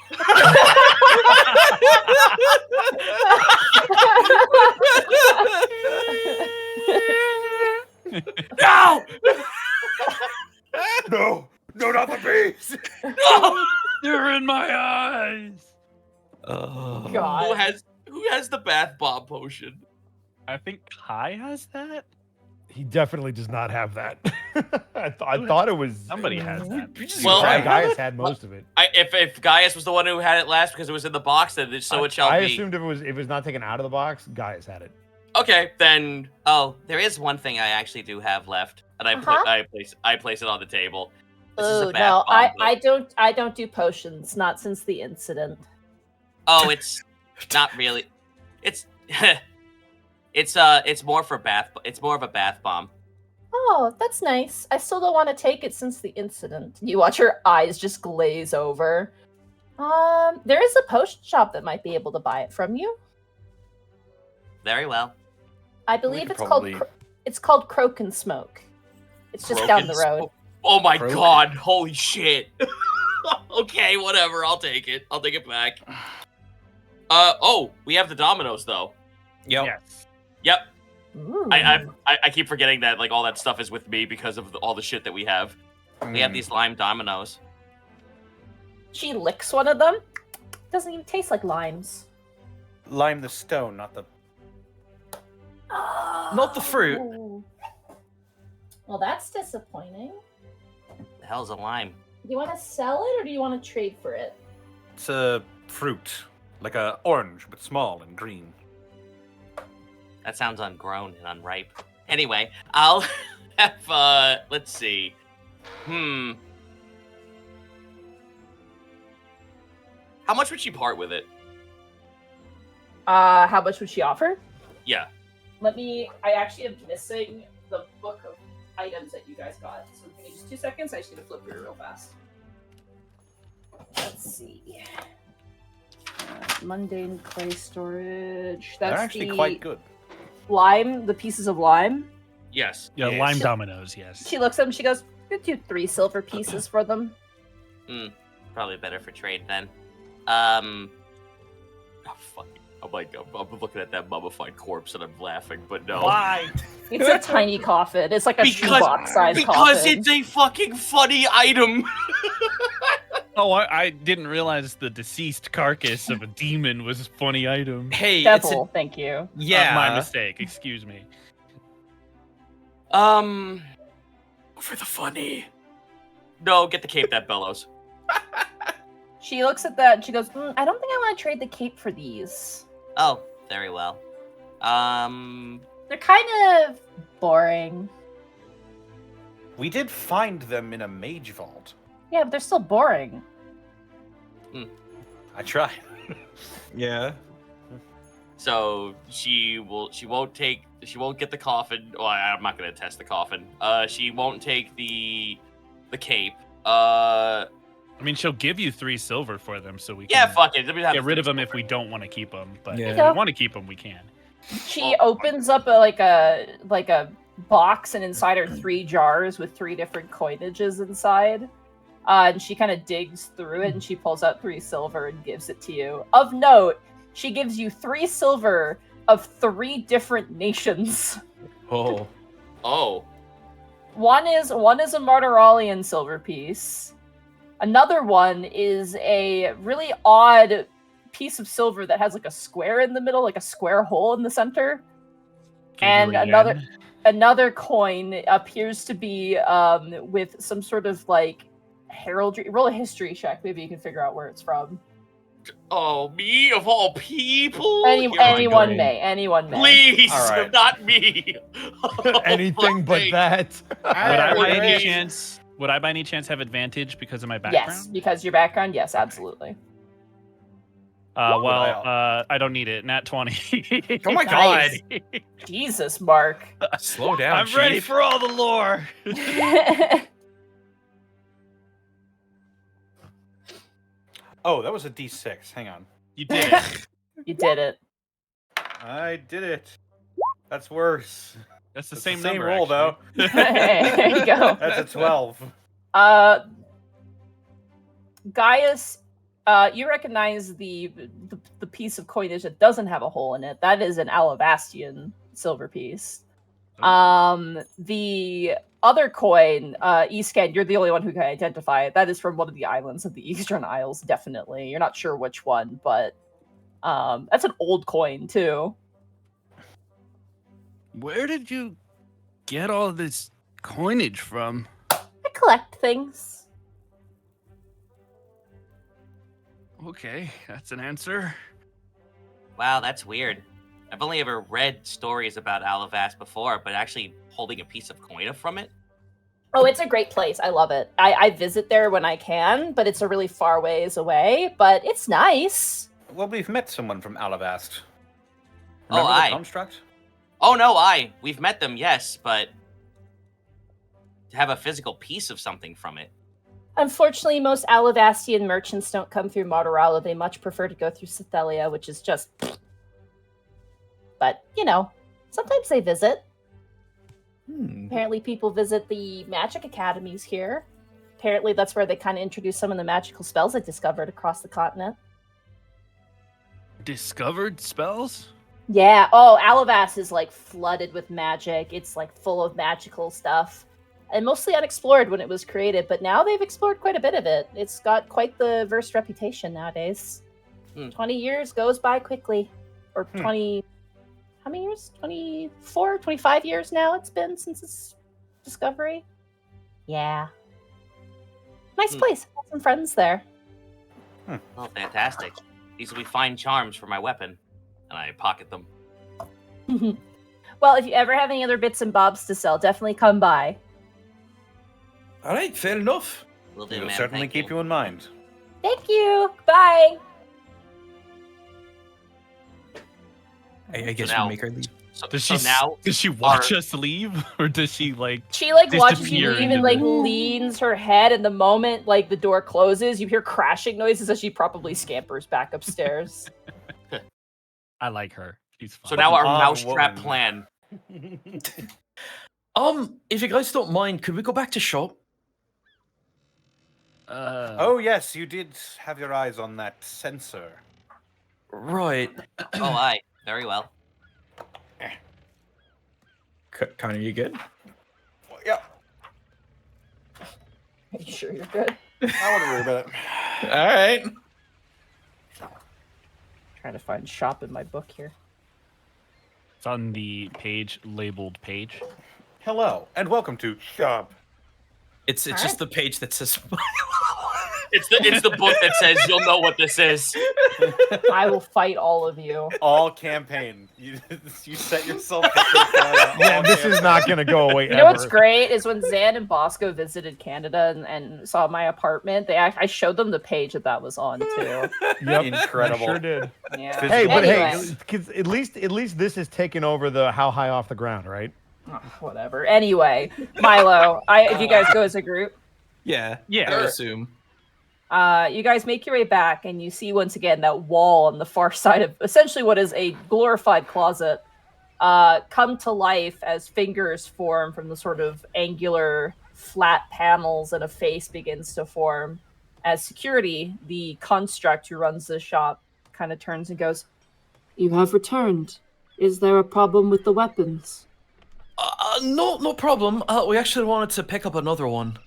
No! No, not the bees. No! You're in my eyes. Oh. God. Who has the bath bomb potion? I think Kai has that. He definitely does not have that. I thought it was Somebody has that. Well, Gaius had most of it. If Gaius was the one who had it last because it was in the box, then so it shall I be. assumed if it was not taken out of the box, Gaius had it. Okay, then. Oh, there is one thing I actually do have left, and I place it on the table. This is a Oh bath no, bomb, but- I don't do potions, not since the incident. Oh, it's not really. It's it's more for bath. It's more of a bath bomb. Oh, that's nice. I still don't want to take it since the incident. You watch her eyes just glaze over. There is a potion shop that might be able to buy it from you. Very well. I believe could it's probably- it's called Croak and Smoke. It's just Croak down and the road. Oh my Croak? god! Holy shit! Okay, whatever. I'll take it. I'll take it back. Oh, we have the dominoes though. Yep. Yes. Yep. Ooh. I keep forgetting that like all that stuff is with me because of all the shit that we have. We have these lime dominoes. She licks one of them. Doesn't even taste like limes. Lime the stone, not the. Not the fruit. Ooh. Well, that's disappointing. The hell's a lime? Do you want to sell it or do you want to trade for it? It's a fruit, like a orange, but small and green. That sounds ungrown and unripe. Anyway, I'll have let's see. How much would she part with it? How much would she offer? Yeah. I actually am missing the book of items that you guys got. So give me just 2 seconds. I just need to flip through it real fast. Let's see. Mundane clay storage. That's They're actually the quite good. lime, the pieces of lime. Yes. Yeah, Yes. lime dominoes. Yes. She looks at them. She goes, "Could do 3 silver pieces for them." Probably better for trade then. Oh fuck. I'm like, I'm looking at that mummified corpse and I'm laughing, but no. Why? It's a tiny coffin. It's like a shoebox size because coffin. it's a fucking funny item. Oh, I didn't realize the deceased carcass of a demon was a funny item. Hey, Devil, thank you. yeah. My mistake. Excuse me. For the funny. No, get the cape that bellows. She looks at that and she goes, I don't think I want to trade the cape for these. Oh, very well. They're kind of boring. We did find them in a mage vault. Yeah, but they're still boring. I tried. Yeah. So she won't get the coffin. Well, I'm not gonna test the coffin. She won't take the cape. I mean, she'll give you 3 silver for them, so we can Yeah, fuck it. Let me have get the rid of three them if silver. we don't want to keep them. But Yeah. if we want to keep them, we can. She opens up a box, and inside are 3 jars with 3 different coinages inside. And she kind of digs through it, and she pulls out 3 silver and gives it to you. Of note, she gives you 3 silver of 3 different nations. Oh. Oh. One is a Martiralian silver piece. Another one is a really odd piece of silver that has like a square in the middle, like a square hole in the center. Can you And do it again? another coin appears to be with some sort of like heraldry. Roll a history check. Maybe you can figure out where it's from. Oh, me of all people? Anyone going. may. Anyone may. Please, All right. not me. Anything but that. Would I by any Great. chance? Would I by any chance have advantage because of my Yes, background? because your background. Yes, absolutely. I don't need it. Nat 20. Oh my Nice. god! Jesus, Mark. Slow down, I'm ready Chief. for all the lore. Oh, that was a D6. Hang on. You did it. You did it. I did it. That's worse. That's the It's same the same number, roll, though. There you go. That's a 12. Gaius, you recognize the piece of coinage that doesn't have a hole in it. That is an Alavastian silver piece. The other coin, Eastcan, you're the only one who can identify it. That is from one of the islands of the Eastern Isles, definitely. You're not sure which one, but that's an old coin too. Where did you get all this coinage from? I collect things. Okay, that's an answer. Wow, that's weird. I've only ever read stories about Alavast before, but actually holding a piece of coin from it? Oh, it's a great place. I love it. I visit there when I can, but it's a really far ways away. But it's nice. Well, we've met someone from Alavast. Oh, Remember the aye. construct? Oh, no, we've met them, yes, but to have a physical piece of something from it. Unfortunately, most Alavastian merchants don't come through Motorola. They much prefer to go through Cythelia, which is just... But, you know, sometimes they visit. Apparently people visit the magic academies here. Apparently that's where they kind of introduce some of the magical spells I discovered across the continent. Discovered spells? Yeah, oh, Alavast is like flooded with magic. It's like full of magical stuff. And mostly unexplored when it was created, but now they've explored quite a bit of it. It's got quite the versed reputation nowadays. 20 years goes by quickly. Or 20... How many years? 24, 25 years now it's been since its discovery. Yeah. Nice place. Got some friends there. Oh, fantastic. These will be fine charms for my weapon. And I pocket them. Well, if you ever have any other bits and bobs to sell, definitely come by. All right, fair enough. Will do, We'll man. certainly Thank keep you in mind. Thank you. Bye. I guess now- we make her leave. Does So she now does she watch us leave, or does she like? She like watches you Disappear leave into and like the- leans her head, and the moment like the door closes, you hear crashing noises as she probably scampers back upstairs. I like her. She's fun. So now our Odd mousetrap woman. plan. If you guys don't mind, could we go back to shop? Oh, yes, you did have your eyes on that sensor. Right. Oh, aye. Very well. Connor, you good? Yeah, Are you sure you're good? I want to worry about it. All right. Trying to find shop in my book here. It's on the page labeled page. Hello, and welcome to Shop. It's just the page that says. It's the book that says you'll know what this is. I will fight all of you. All campaign. You set yourself up for failure. Yeah, All this is not going to go away You know what's ever. great is when Zan and Bosco visited Canada and saw my apartment. I showed them the page that was on too. Yep, Incredible. Sure did. Yeah. Hey, Hey, but Anyway. hey, 'cause at least this has taken over the how high off the ground, right? Oh, whatever. Anyway, Milo, do you guys go as a group? Yeah. Yeah. I would assume. You guys make your way back, and you see once again that wall on the far side of essentially what is a glorified closet come to life as fingers form from the sort of angular, flat panels, and a face begins to form. As security, the construct who runs the shop, kind of turns and goes, You have returned. Is there a problem with the weapons? No problem. We actually wanted to pick up another one.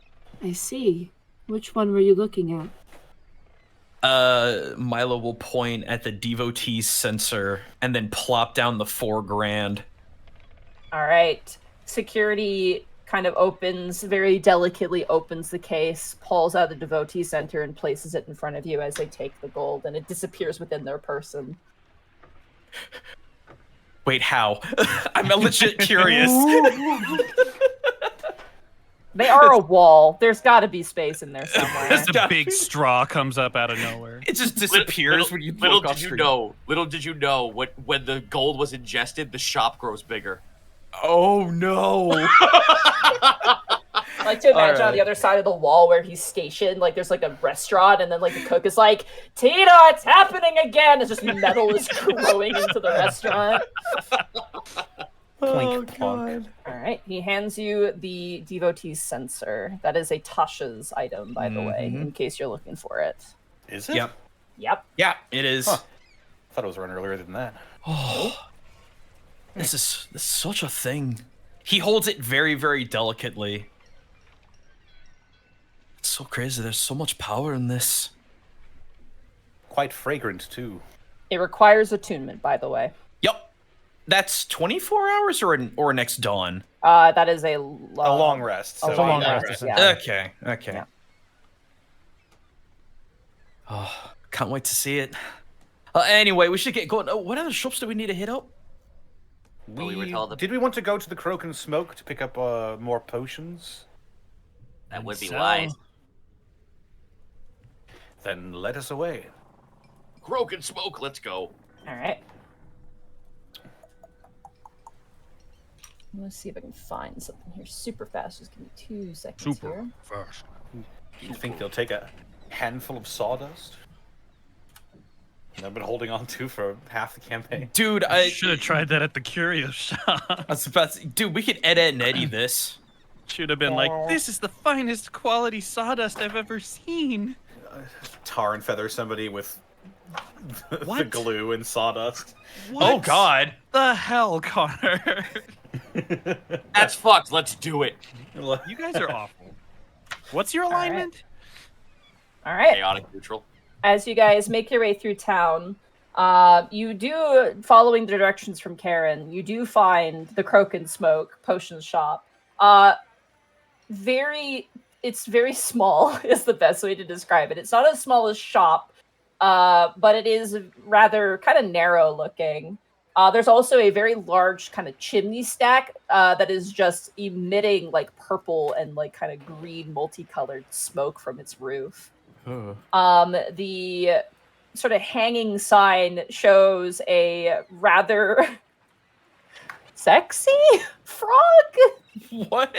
I see. Which one were you looking at? Milo will point at the devotee's sensor and then plop down the $4,000. All right. Security kind of very delicately opens the case, pulls out the devotee center, and places it in front of you as they take the gold, and it disappears within their person. Wait, how? I'm legit curious. They are a wall. There's got to be space in there somewhere. Just a big straw comes up out of nowhere. It just disappears when you Little look off did you screen. know. Little did you know. When the gold was ingested, the shop grows bigger. Oh no! I like to imagine on Alright. the other side of the wall where he's stationed, like there's like a restaurant, and then like the cook is like, "Tina, it's happening again!" It's just metal is growing into the restaurant. Clink, clunk. All right, he hands you the devotee's censer. That is a Tasha's item, by the way, in case you're looking for it. Is it? Yep. Yep. Yeah, it is. Huh. I thought it was run earlier than that. Oh, this is such a thing. He holds it very, very delicately. It's so crazy. There's so much power in this. Quite fragrant, too. It requires attunement, by the way. Yep. That's 24 hours or next dawn. That is a A long rest. a So long yeah. rest. Yeah. Okay. Yeah. Oh, can't wait to see it. Anyway, we should get going. Oh, what other shops do we need to hit up? Well, we were told that- Did we want to go to the Croak and Smoke to pick up more potions? That would be So- wise. Then let us away. Croak and Smoke, let's go. All right. Let's see if I can find something here super fast. Just give me 2 seconds here. fast. Do you think they'll take a handful of sawdust? I've been holding on to for half the campaign. Dude, I should have tried that at the curio shop. I was about to, dude, we could edit and Eddie this. Should have been like, this is the finest quality sawdust I've ever seen. Tar and feather somebody with the What? glue and sawdust. What Oh God. the hell, Connor? That's fucked. Let's do it. You guys are awful. What's your alignment? All right. Chaotic neutral. As you guys make your way through town, you do, following the directions from Karen, you do find the Croak and Smoke potion shop. It's very small is the best way to describe it. It's not as small as shop, but it is rather kind of narrow looking. There's also a very large kind of chimney stack that is just emitting like purple and like kind of green multicolored smoke from its roof. The sort of hanging sign shows a rather sexy frog What?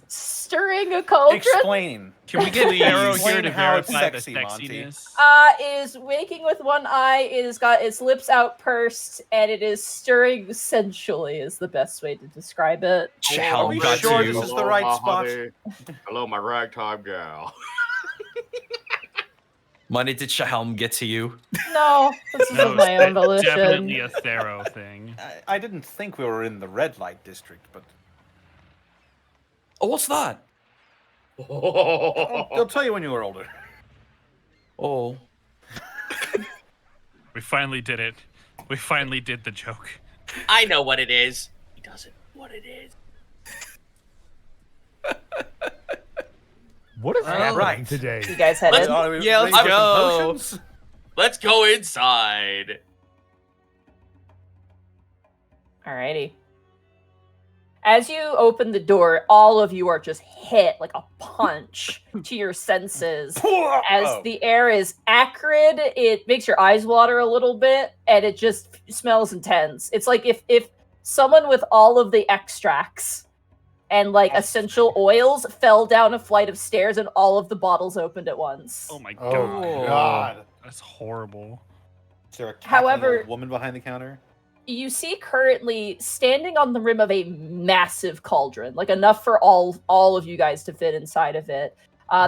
stirring a cauldron. Explain. Can we get the arrow here Explain to how it's verify sexy, the Monty. sexiness? Is waking with one eye. It has got its lips out pursed, and it is stirring sensually. Is the best way to describe it. Chow Are we got sure you. this is the right spot? Hello, my ragtime gal. Money, did Shahelm get to you? No, this is That of was my own volition. definitely a Thero thing. I didn't think we were in the red light district, but Oh, what's that? they'll tell you when you were older. Oh. We finally did it. We finally did the joke. I know what it is. He doesn't know what it is. What is happening right. today? You guys headed. Yeah, let's Ready for some go. potions? Let's go inside. Alrighty. As you open the door, all of you are just hit like a punch to your senses. As Oh. the air is acrid, it makes your eyes water a little bit, and it just smells intense. It's like if someone with all of the extracts and like essential oils fell down a flight of stairs and all of the bottles opened at once. Oh my Oh god. my god. That's horrible. Is there a cackling However- old woman behind the counter? You see currently standing on the rim of a massive cauldron, like enough for all of you guys to fit inside of it.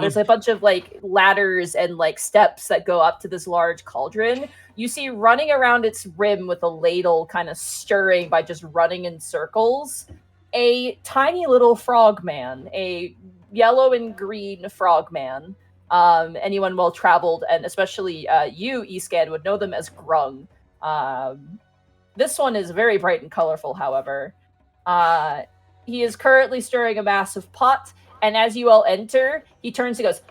There's a bunch of like ladders and like steps that go up to this large cauldron. You see running around its rim with a ladle kind of stirring by just running in circles, a tiny little frog man, a yellow and green frog man. Anyone well traveled, and especially you, Escan, would know them as Grung. This one is very bright and colorful, however. He is currently stirring a massive pot, and as you all enter, he turns and goes,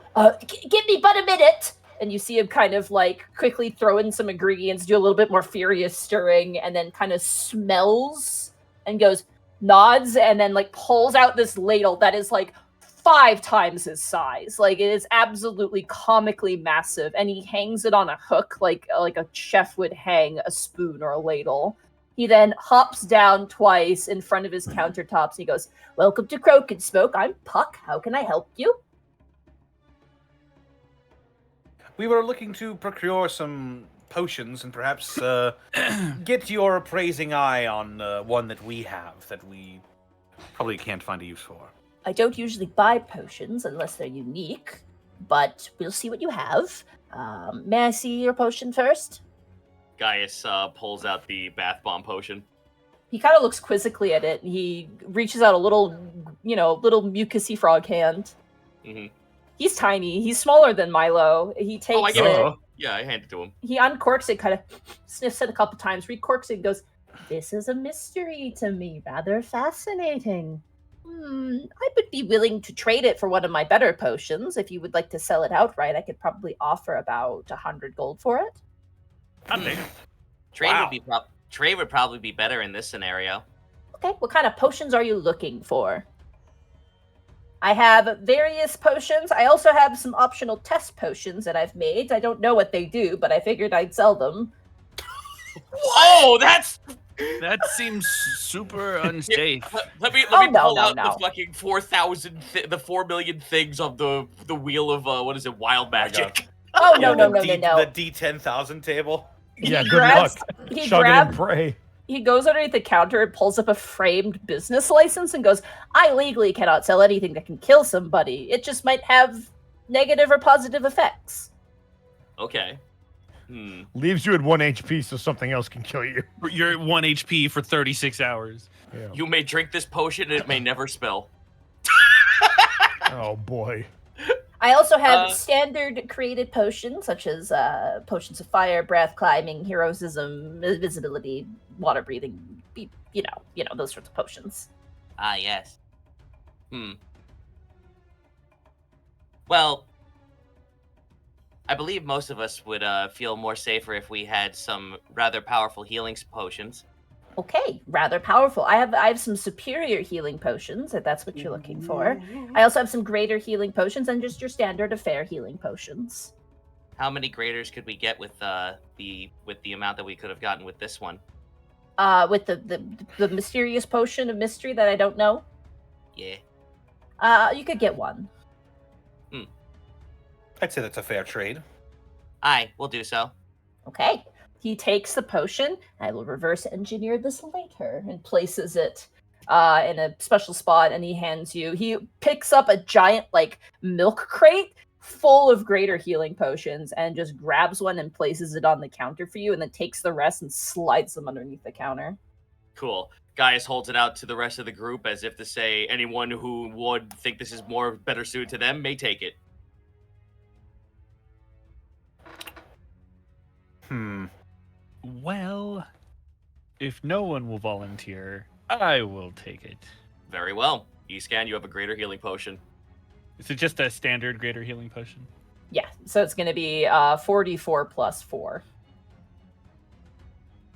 give me but a minute! And you see him kind of like quickly throw in some ingredients, do a little bit more furious stirring, and then kind of smells and goes, nods, and then like pulls out this ladle that is like 5 times his size. Like it is absolutely comically massive, and he hangs it on a hook like a chef would hang a spoon or a ladle. He then hops down twice in front of his countertops and he goes, "Welcome to Croak and Smoke. I'm Puck. How can I help you?" We were looking to procure some potions and perhaps get your appraising eye on one that we have that we probably can't find a use for. I don't usually buy potions unless they're unique, but we'll see what you have. May I see your potion first? Gaius pulls out the bath bomb potion. He kind of looks quizzically at it. And he reaches out a little mucusy frog hand. Mm-hmm. He's tiny. He's smaller than Milo. He takes I get it. it. Yeah, I hand it to him. He uncorks it, kind of sniffs it a couple times, recorks it, and goes, "This is a mystery to me. Rather fascinating. I would be willing to trade it for one of my better potions. If you would like to sell it outright, I could probably offer about 100 gold for it." Trade would probably be better in this scenario. Okay, what kind of potions are you looking for? I have various potions. I also have some optional test potions that I've made. I don't know what they do, but I figured I'd sell them. Oh, That seems super unsafe. Let me Oh, no, pull no, out no. the fucking 4,000, the 4 million things of the wheel of what is it, wild magic. Oh, no. The D10,000 table. Yeah, He good grabs- luck. he Chug it grab- and pray. He goes underneath the counter and pulls up a framed business license and goes, "I legally cannot sell anything that can kill somebody. It just might have negative or positive effects." Okay. Leaves you at 1 HP so something else can kill you. You're at 1 HP for 36 hours. Yeah. You may drink this potion and it may never spill. Oh, boy. I also have standard created potions, such as potions of fire, breath, climbing, heroism, invisibility, water breathing, you know, those sorts of potions. Ah, yes. Well, I believe most of us would feel more safer if we had some rather powerful healing potions. Okay, rather powerful. I have some superior healing potions, if that's what you're looking for. I also have some greater healing potions and just your standard affair healing potions. How many graders could we get with the amount that we could have gotten with this one? With the mysterious potion of mystery that I don't know. Yeah. You could get one. I'd say that's a fair trade. Aye, we'll do so. Okay. He takes the potion. I will reverse engineer this later and places it in a special spot. And he picks up a giant like milk crate full of greater healing potions and just grabs one and places it on the counter for you, and then takes the rest and slides them underneath the counter. Cool. Gaius holds it out to the rest of the group as if to say anyone who would think this is better suited to them may take it. Well, if no one will volunteer, I will take it. Very well. Escan, you have a greater healing potion. Is it just a standard greater healing potion? Yeah, so it's going to be 44 plus 4.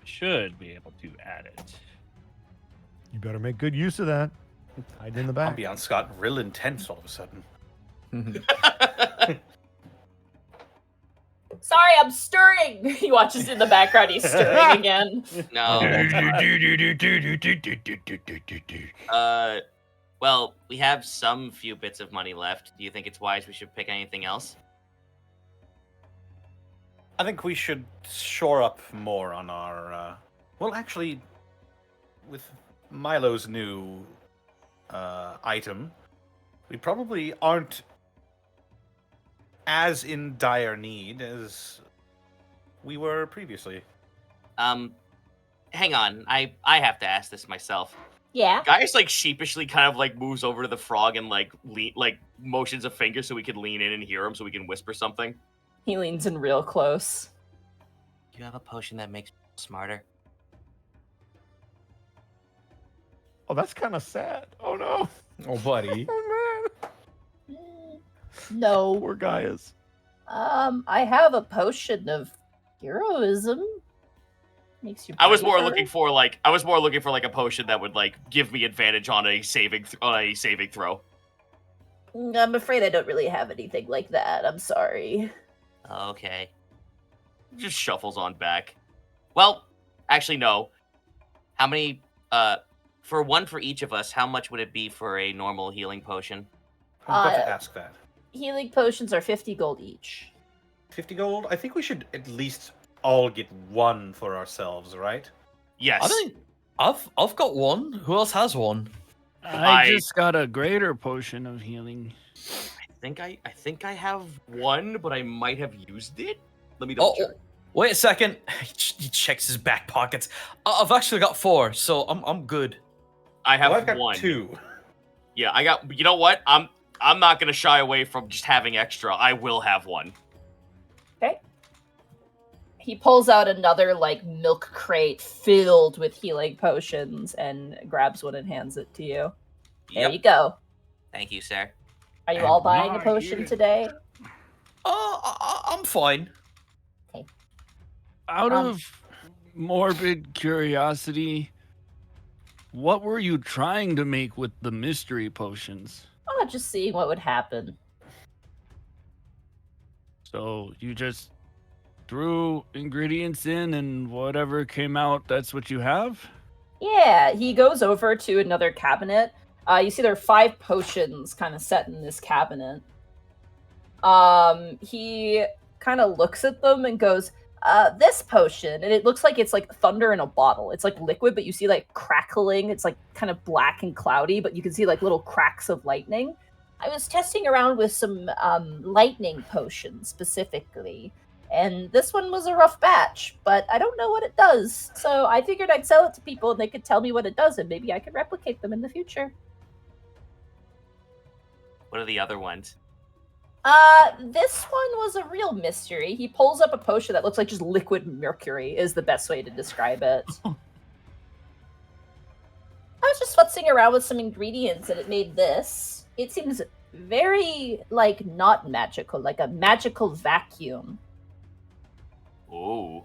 Should be able to add it. You better make good use of that. Hide in the back. Ambiance got real intense all of a sudden. Sorry, I'm stirring. He watches in the background. He's stirring again. No. Well, we have some few bits of money left. Do you think it's wise we should pick anything else? I think we should shore up more on our. Well, actually, with Milo's new item, we probably aren't as in dire need as we were previously. Hang on. I have to ask this myself. Yeah. Gaius like sheepishly kind of like moves over to the frog and like motions a finger so we can lean in and hear him so we can whisper something. He leans in real close. Do you have a potion that makes people smarter? Oh, that's kind of sad. Oh no. Oh, buddy. Oh man. No. Poor Gaius. I have a potion of heroism. Makes you. I was more braver. looking for like a potion that would like give me advantage on a saving throw. I'm afraid I don't really have anything like that. I'm sorry. Okay. Just shuffles on back. Well, actually no. How many for one for each of us, how much would it be for a normal healing potion? I'm about to ask that. Healing potions are 50 gold each. 50 gold? I think we should at least all get one for ourselves, right? Yes. I think I've got one. Who else has one? I just got a greater potion of healing. I think I have one, but I might have used it. Let me double check. Wait a second. He checks his back pockets. I've actually got 4, so I'm good. I have I've got one. 2. Yeah, I got. You know what? I'm not gonna shy away from just having extra. I will have one. Okay. He pulls out another like milk crate filled with healing potions and grabs one and hands it to you. There you go. Thank you, sir. Are you all buying a potion today? I'm fine. Out of morbid curiosity, what were you trying to make with the mystery potions? Oh, just seeing what would happen. So you just threw ingredients in and whatever came out, that's what you have? Yeah, he goes over to another cabinet. You see there are 5 potions kind of set in this cabinet. He kind of looks at them and goes, this potion, and it looks like it's like thunder in a bottle. It's like liquid, but you see like crackling. It's like kind of black and cloudy, but you can see like little cracks of lightning. I was testing around with some lightning potions specifically, and this one was a rough batch, but I don't know what it does. So I figured I'd sell it to people and they could tell me what it does, and maybe I could replicate them in the future. What are the other ones? This one was a real mystery. He pulls up a potion that looks like just liquid mercury is the best way to describe it. I was just futzing around with some ingredients and it made this. It seems very, like, not magical, like a magical vacuum. Ooh.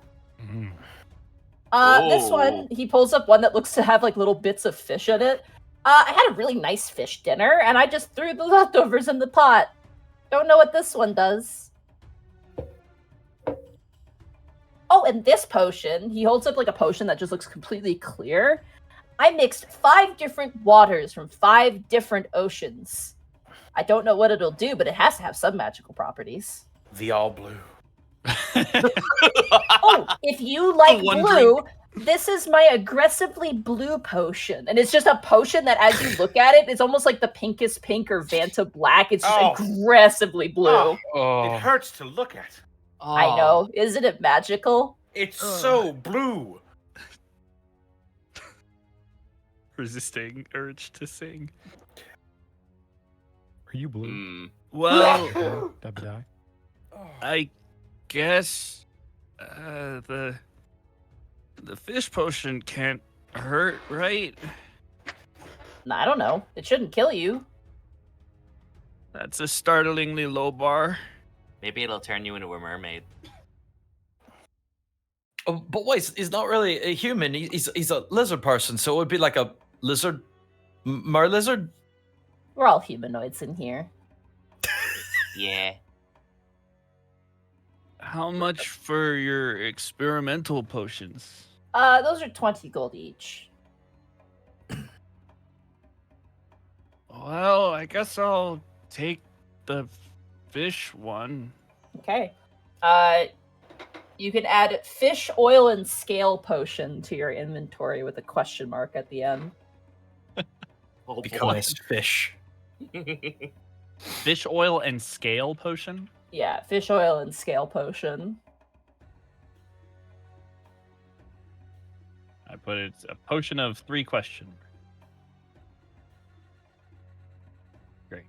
This one, he pulls up one that looks to have, like, little bits of fish in it. I had a really nice fish dinner, and I just threw the leftovers in the pot. Don't know what this one does. Oh, and this potion, he holds up like a potion that just looks completely clear. I mixed 5 different waters from 5 different oceans. I don't know what it'll do, but it has to have some magical properties. The all blue. Oh, if you like blue, this is my aggressively blue potion. And it's just a potion that as you look at it, it's almost like the pinkest pink or Vanta black. It's just aggressively blue. It hurts to look at. I know. Isn't it magical? It's so blue. Resisting urge to sing. Are you blue? Well, Die. I guess the fish potion can't hurt, right? I don't know. It shouldn't kill you. That's a startlingly low bar. Maybe it'll turn you into a mermaid. Oh, but wait, he's not really a human. He's a lizard person, so it would be like a lizard, mer lizard. We're all humanoids in here. Yeah. How much for your experimental potions? Those are 20 gold each. Well, I guess I'll take the fish one. Okay. You can add fish oil and scale potion to your inventory with a question mark at the end. Oh, Become boy. a fish. Fish oil and scale potion? Yeah, fish oil and scale potion. I put it's a potion of 3 question. Great.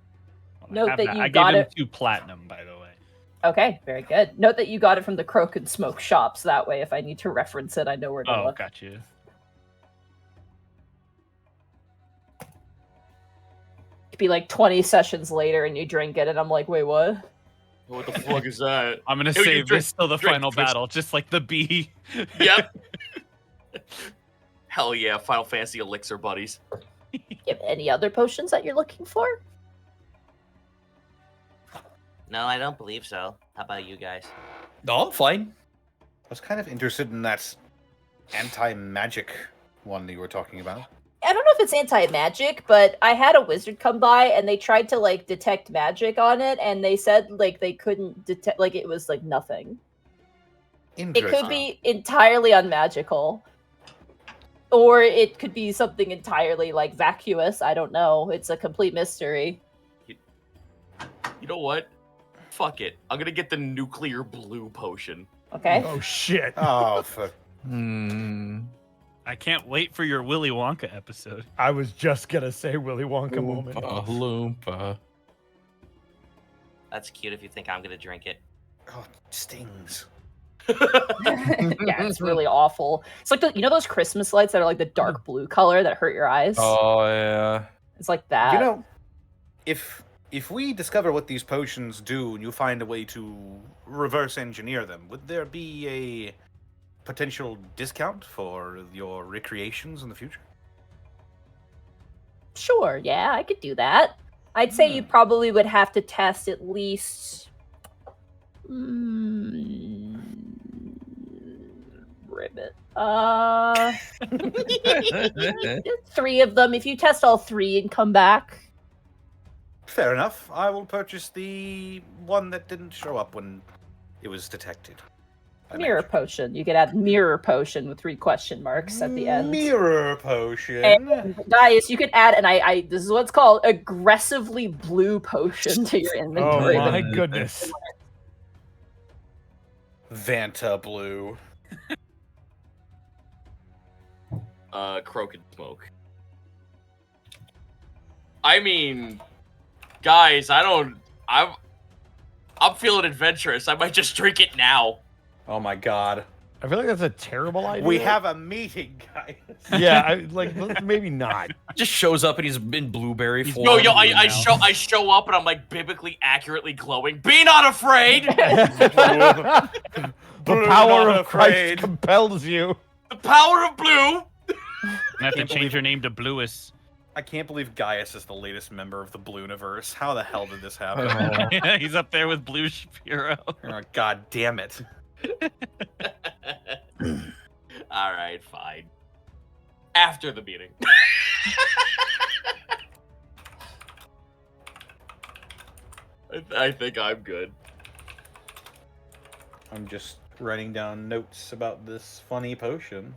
Well, I Note have that you I got gave him it- 2 platinum, by the way. Okay, very good. Note that you got it from the Croak and Smoke shop, so that way if I need to reference it, I know where to Oh, look. got you. be like 20 sessions later and you drink it, and I'm like, wait, what? What the fuck is that? I'm gonna Ew, you save drink- this till the drink final twist. battle, just like the bee. Yep. Hell yeah, Final Fantasy elixir buddies. You have any other potions that you're looking for? No, I don't believe so. How about you guys? No, I'm fine. I was kind of interested in that anti-magic one that you were talking about. I don't know if it's anti-magic, but I had a wizard come by and they tried to like detect magic on it, and they said like they couldn't detect, like it was like nothing. It Interesting. could be entirely unmagical. Or it could be something entirely like vacuous. I don't know. It's a complete mystery. You know what? Fuck it. I'm gonna get the nuclear blue potion. Okay. Oh shit! Oh, for I can't wait for your Willy Wonka episode. I was just gonna say Willy Wonka moment. Loompa. That's cute if you think I'm gonna drink it. oh, it stings. Yeah, it's really awful. It's like those Christmas lights that are like the dark blue color that hurt your eyes. Oh yeah. It's like that. You know, if we discover what these potions do and you find a way to reverse engineer them, would there be a potential discount for your recreations in the future? Sure, yeah, I could do that. I'd say you probably would have to test at least ribbit. 3 of them. If you test all 3 and come back. Fair enough. I will purchase the one that didn't show up when it was detected. Mirror potion. You could add mirror potion with 3 question marks at the end. Mirror potion. And guys, you could add, and I this is what it's called, aggressively blue potion to your Oh inventory. my goodness! Vanta blue. Croak and smoke. I mean, guys, I'm feeling adventurous. I might just drink it now. Oh my god. I feel like that's a terrible idea. We have a meeting, guys. Yeah, maybe not. Just shows up and he's in blueberry form. Yo, I show up and I'm like biblically accurately glowing. Be not afraid. The Blue, power not of Christ afraid. compels you. The power of blue. I have to change your name to Bluis. I can't believe Gaius is the latest member of the Blooniverse. How the hell did this happen? Yeah, he's up there with Blue Shapiro. Oh, god damn it. All right, fine. After the meeting. I think I'm good. I'm just writing down notes about this funny potion.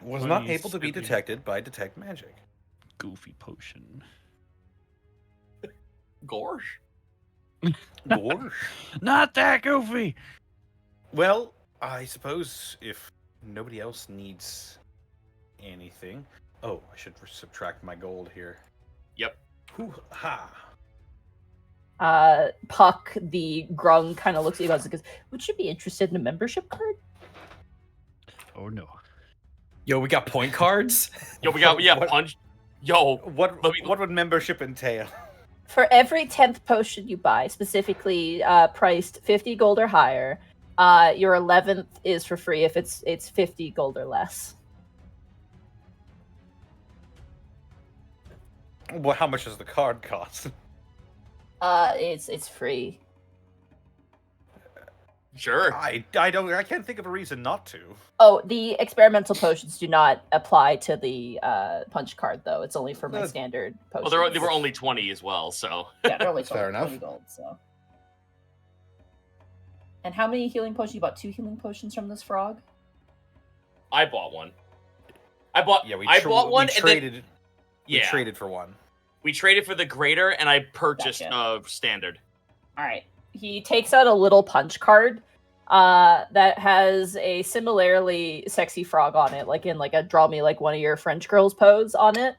Was not Funny, able to be stupid. detected by detect magic. Goofy potion. Gorsh. Gorsh. Not that goofy. Well, I suppose if nobody else needs anything. Oh, I should subtract my gold here. Yep. Hoo-ha. Puck, the grung, kind of looks at you guys and goes, would you be interested in a membership card? Oh no. Yo, we got point cards. Yo, we got What? punch. Yo, What would membership entail? For every 10th potion you buy, specifically priced 50 gold or higher, your 11th is for free if it's 50 gold or less. Well, how much does the card cost? It's free. sure. I can't think of a reason not to. Oh, the experimental potions do not apply to the punch card, though. It's only for my Good. standard Well, potions. they were only 20 as well, so. Yeah, they're only Fair 20 enough. gold, so. And how many healing potions? You bought 2 healing potions from this frog? I bought one. I bought one, We and then traded. We yeah, traded for one. we traded for the greater, and I purchased Gotcha. standard. All right. He takes out a little punch card that has a similarly sexy frog on it, like in like a draw me like one of your French girls pose on it.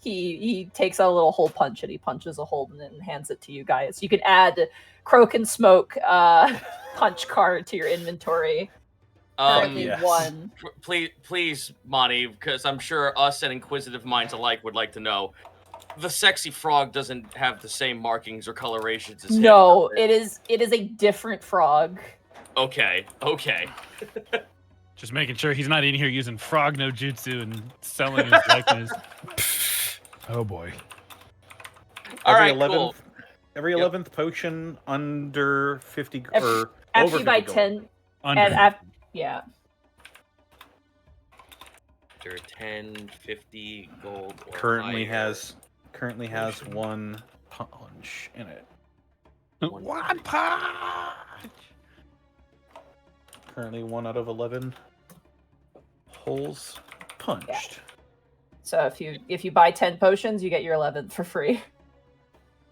He takes out a little hole punch and he punches a hole in it and hands it to you guys. You can add Croak and Smoke punch card to your inventory. Currently yes. 1. Please, Monty, because I'm sure us and inquisitive minds alike would like to know. The sexy frog doesn't have the same markings or colorations as him. No, does it is a different frog. Okay. Just making sure he's not in here using frog no jutsu and selling his likeness. Oh boy. All Every right, 11th, cool. Every 11th potion under 50 or After over you buy 50 gold. 10, Under. and after, yeah. After 10, 50 gold. Or Currently higher. has one punch in it. One punch. Currently 1 out of 11 holes punched. So if you buy 10 potions, you get your 11th for free.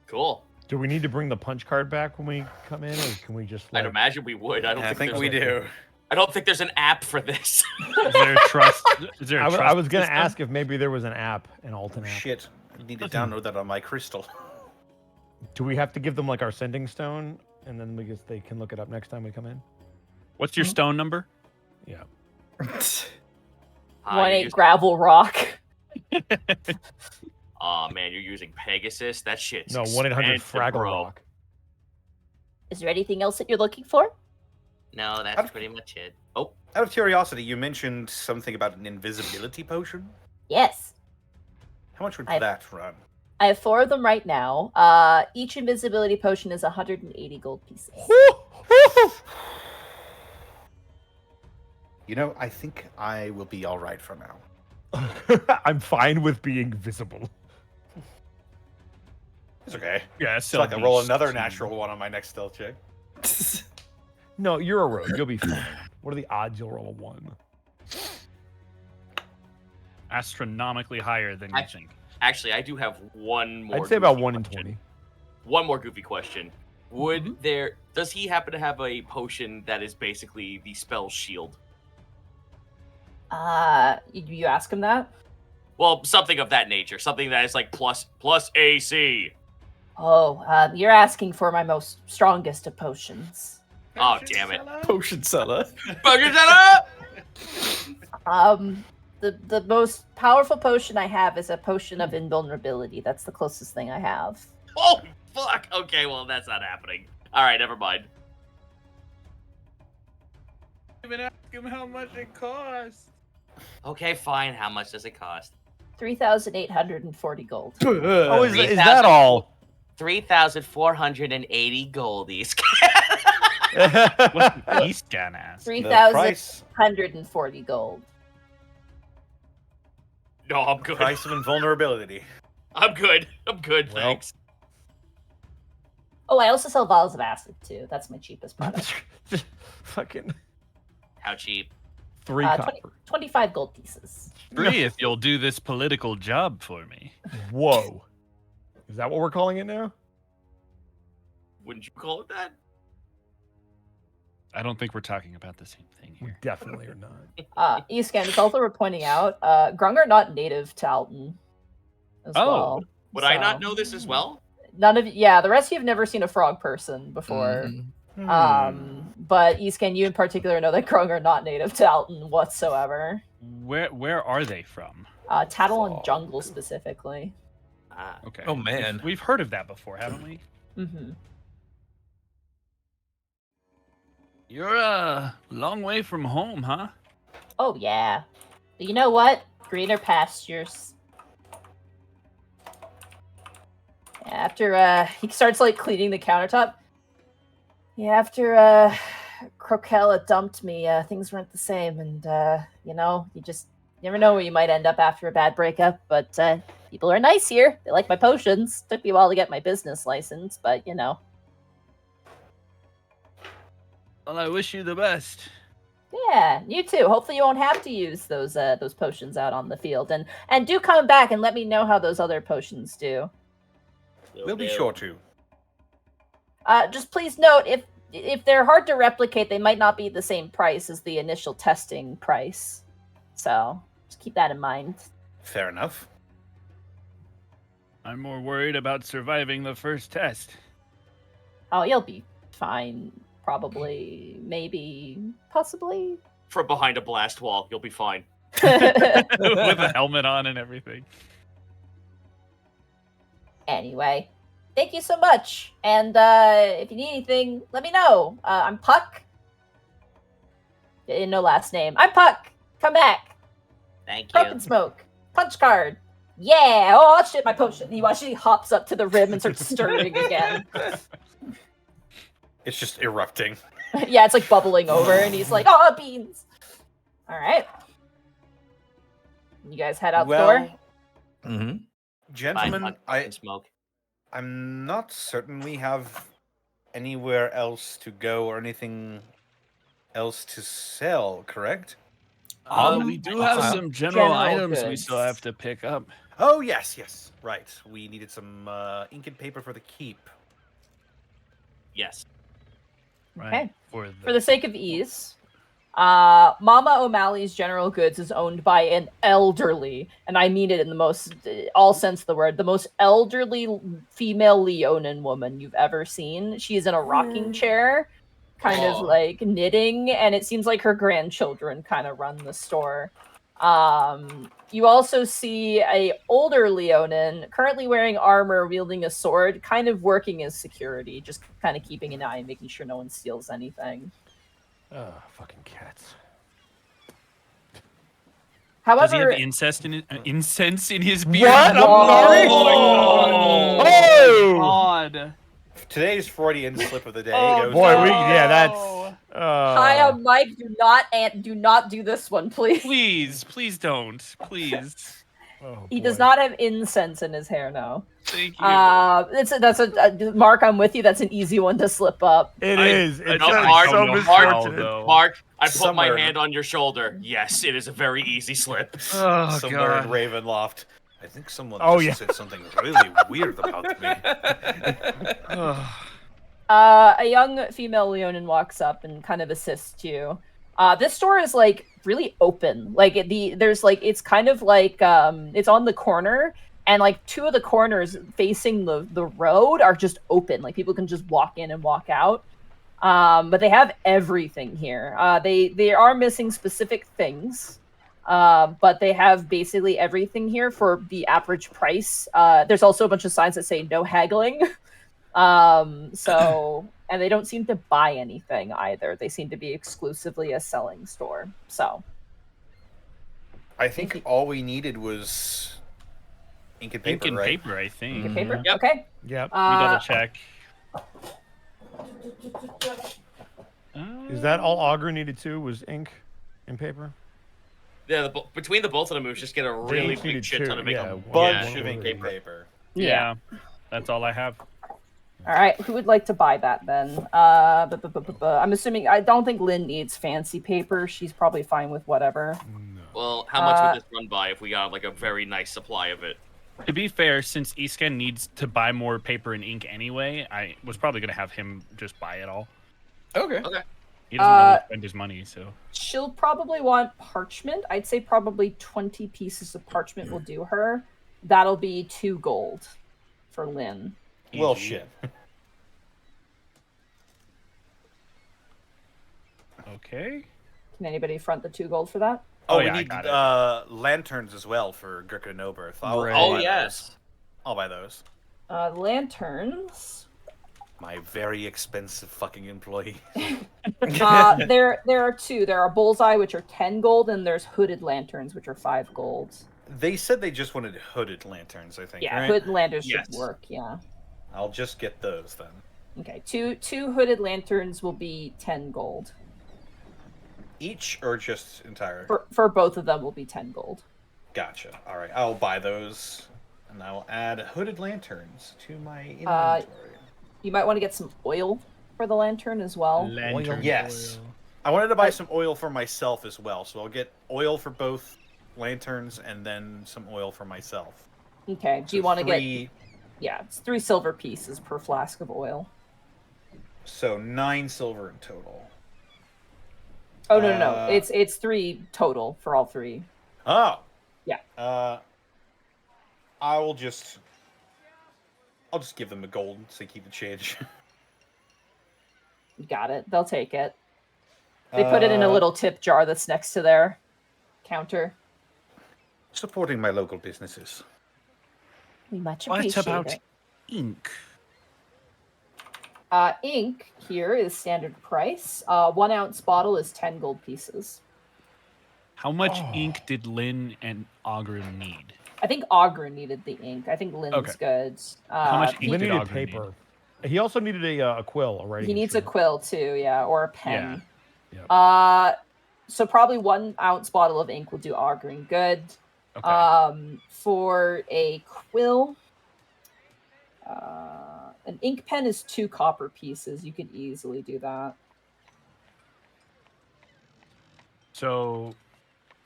Cool. Do we need to bring the punch card back when we come in, or can we just? I'd Like... imagine we would. I think we do. I don't think there's an app for this. Is there a trust? Is there a trust I was gonna system? ask if maybe there was an app, an Alton app. Shit. I need to download that on my crystal. Do we have to give them like our sending stone, and then they can look it up next time we come in? What's your stone number? Yeah. 1-8 gravel rock. Oh man, you're using Pegasus. That shit's No, 1-800 expensive, Fraggle bro. Rock. Is there anything else that you're looking for? No, that's pretty much it. Oh, Out of curiosity, you mentioned something about an invisibility potion. Yes. How much would I- that run? I have 4 of them right now. Each invisibility potion is 180 gold pieces. You know, I think I will be all right for now. I'm fine with being visible. It's okay. Yeah, So I can roll another natural one on my next stealth check. No, you're a rogue. You'll be fine. What are the odds you'll roll a 1? Astronomically higher than you think. actually, I do have one more. I'd say about goofy 1 in question. 20. One more goofy question. Would does he happen to have a potion that is basically the spell shield? You ask him that? Well, something of that nature. Something that is like plus AC. Oh, you're asking for my most strongest of potions. Oh, damn it. Potion seller. Potion seller! The most powerful potion I have is a potion of invulnerability. That's the closest thing I have. Oh, fuck. Okay, well, that's not happening. All right, never mind. Even ask him how much it costs. Okay, fine. How much does it cost? 3,840 gold. Oh, is 3,000 that all? 3,480 goldies. What's the E-scan ask? 3,140 gold. No, I'm good. Price of invulnerability. I'm good. Thanks. Oh, I also sell vials of acid too. That's my cheapest product. Fucking How cheap? 3 20 copper. 25 gold pieces. Free if you'll do this political job for me. Whoa. Is that what we're calling it now? Wouldn't you call it that? I don't think we're talking about the same thing We here. definitely are not. Escan is also pointing out, Grung are not native to Alton as Oh. well. Would I so- not know this as well? None of the rest of you have never seen a frog person before. But Escan, you in particular know that Grung are not native to Alton whatsoever. Where are they from? Tattle and Jungle specifically. Ah, Okay. Oh, man. We've heard of that before, haven't we? Mm-hmm. You're a long way from home, huh? Oh yeah. But you know what? Greener pastures. After he starts like cleaning the countertop. Yeah, after Croakella dumped me, things weren't the same, and you know, you never know where you might end up after a bad breakup. But people are nice here. They like my potions. Took me a while to get my business license, but you know. Well, I wish you the best. Yeah, you too. Hopefully you won't have to use those potions out on the field. And do come back and let me know how those other potions do. We'll be sure to. Just please note, if they're hard to replicate, they might not be the same price as the initial testing price. So just keep that in mind. Fair enough. I'm more worried about surviving the first test. Oh, you'll be fine. Probably, maybe, possibly. from behind a blast wall. You'll be fine. With a helmet on and everything. Anyway, thank you so much. And if you need anything, let me know. I'm Puck. No last name. I'm Puck. Come back. Thank Croak you. and smoke. Punch card. Yeah. Oh shit, my potion. He watch. He hops up to the rim and starts stirring again. It's just erupting. Yeah, it's like bubbling over, and he's like, "Oh, beans." All right. You guys head out the door. Mm-hmm. Gentlemen, And smoke. I'm not certain we have anywhere else to go or anything else to sell, correct? We do have some general items we still have to pick up. Oh, yes. Right. We needed some ink and paper for the keep. Yes. Okay. For For the sake of ease, Mama O'Malley's General Goods is owned by an elderly, and I mean it in the most all sense of the word, the most elderly female Leonin woman you've ever seen. She is in a rocking chair, kind of like knitting, and it seems like her grandchildren kind of run the store. You also see a older Leonin currently wearing armor, wielding a sword, kind of working as security, just kind of keeping an eye and making sure no one steals anything. Oh, fucking cats. Does he However, have incense in his beard? What? I'm sorry. Oh, Oh! God. Today's Freudian slip of the day Oh, goes. Boy, down. yeah, that's. hi, I'm Mike. Do not do this one, please. Please don't. Please. Oh, He boy. does not have incense in his hair, no. Thank you. That's a Mark. I'm with you. That's an easy one to slip up. It I- is. I It's don't- so Mark, don't know misfortunate. how, though. Mark, I put Somewhere- my hand on your shoulder. Yes, it is a very easy slip. Oh, Somewhere in God. Ravenloft. I think someone Oh, just said something really weird about me. A young female Leonin walks up and kind of assists you. This store is like really open. Like there's like it's kind of like it's on the corner, and like two of the corners facing the road are just open. Like people can just walk in and walk out. But they have everything here. They are missing specific things. But they have basically everything here for the average price. There's also a bunch of signs that say no haggling. And they don't seem to buy anything either. They seem to be exclusively a selling store. So I think all we needed was ink and paper, Ink and right? paper, I think. Ink and paper. Yep. Okay. Yep. We double check. Is that all Augur needed too? Was ink and paper? Yeah, between the both of them, it was just get a really each big needed shit ton two, of make yeah, them. Bunch Yeah. of ink and paper. Yeah. That's all I have. All right. Who would like to buy that then? I'm assuming. I don't think Lynn needs fancy paper. She's probably fine with whatever. Well, how much would this run by if we got like a very nice supply of it? To be fair, since Escan needs to buy more paper and ink anyway, I was probably going to have him just buy it all. Okay. He doesn't really spend his money, so. She'll probably want parchment. I'd say probably 20 pieces of parchment will do her. That'll be 2 gold for Lynn. Well, Easy. shit. Okay. Can anybody front the 2 gold for that? Oh, we yeah, I need got lanterns as well for Gurka and Oberth. Right. Oh buy yes. those. I'll buy those. Lanterns. My very expensive fucking employee. There are 2. There are bullseye, which are 10 gold, and there's hooded lanterns, which are 5 gold. They said they just wanted hooded lanterns, I think, Yeah, right? hooded lanterns Yes. should work. Yeah. I'll just get those then. Okay. Two hooded lanterns will be 10 gold. Each or just entire? For both of them will be 10 gold. Gotcha. All right, I'll buy those, and I will add hooded lanterns to my inventory. You might want to get some oil for the lantern as well. Lantern Yes. oil. I wanted to buy some oil for myself as well, so I'll get oil for both lanterns and then some oil for myself. Okay. Do you So want to get? 3, Yeah, it's 3 silver pieces per flask of oil. So 9 silver in total. Oh no. It's 3 total for all 3. Oh. Yeah. I'll just give them a gold so they keep the change. Got it. They'll take it. They put it in a little tip jar that's next to their counter. Supporting my local businesses. We much What appreciate about it. ink? Ink here is standard price. 1 ounce bottle is 10 gold pieces. How much ink did Lynn and Ogren need? I think Ogren needed the ink. I think Lynn's Okay. good. How much ink Lynn did needed Ogren need? paper. He also needed a quill, a writing He needs a instrument. quill too, yeah, or a pen. Yeah. So probably 1 ounce bottle of ink will do Ogren good. Okay. For a quill, an ink pen is 2 copper pieces. You could easily do that. So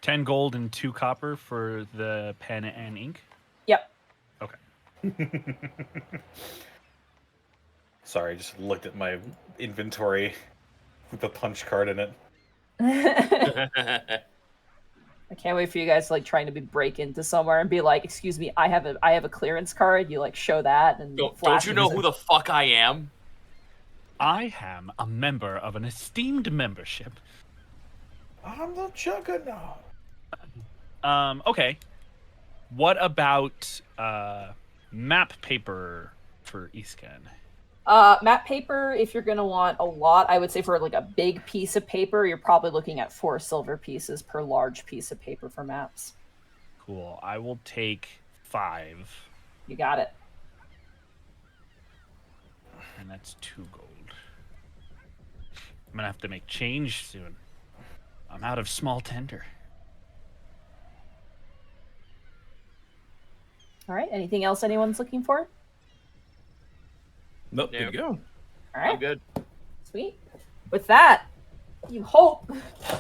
10 gold and 2 copper for the pen and ink? Yep. Okay. Sorry, I just looked at my inventory with the punch card in it. I can't wait for you guys to like trying to break into somewhere and be like, "Excuse me, I have a clearance card." You like show that and Don't you know who the fuck I am? I am a member of an esteemed membership. I'm the Juggernaut. Okay. What about map paper for Iskan? Map paper, if you're gonna want a lot, I would say for like a big piece of paper, you're probably looking at 4 silver pieces per large piece of paper for maps. Cool. I will take 5. You got it. And that's 2 gold. I'm gonna have to make change soon. I'm out of small tender. All right. Anything else anyone's looking for? Nope, there you go. All I'm right. good. Sweet. With that, you hope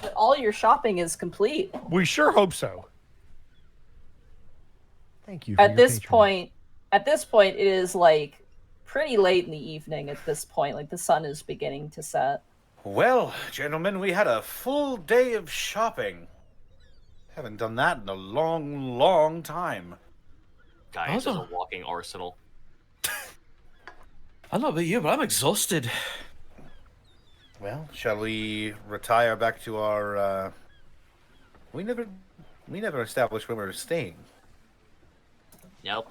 that all your shopping is complete. We sure hope so. Thank you. For At your this patronage. point, it is like pretty late in the evening. At this point, like the sun is beginning to set. Well, gentlemen, we had a full day of shopping. Haven't done that in a long, long time. Guy is a walking arsenal. I don't know about you, but I'm exhausted. Well, shall we retire back to our? We never established where we were staying. Nope.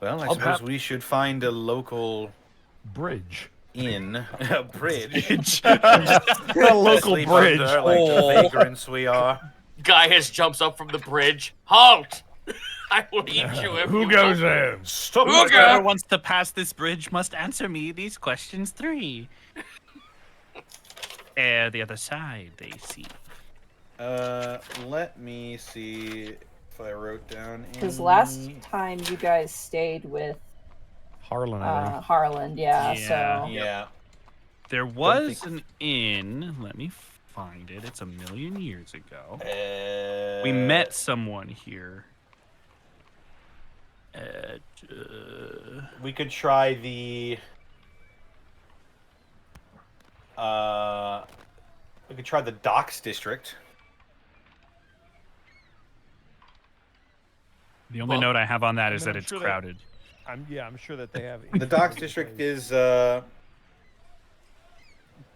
Well, I I'll suppose have- we should find a local Bridge. inn, a bridge, A local Sleep bridge. under, like the vagrants we are. Guy has jumps up from the bridge. Halt! I will eat you if Who you goes don't. there? Stop! Who Whoever wants to pass this bridge must answer me these questions 3. The other side, they see. Let me see if I wrote down. Because last time you guys stayed with Harlan, I think. Harlan, yeah. Yeah. So Yeah. There was an inn. Let me find it. It's a million years ago. We met someone here. We could try the. We could try the Docks District. The only note I have on that is mean, that I'm it's sure crowded. I'm sure that they have. The Docks District is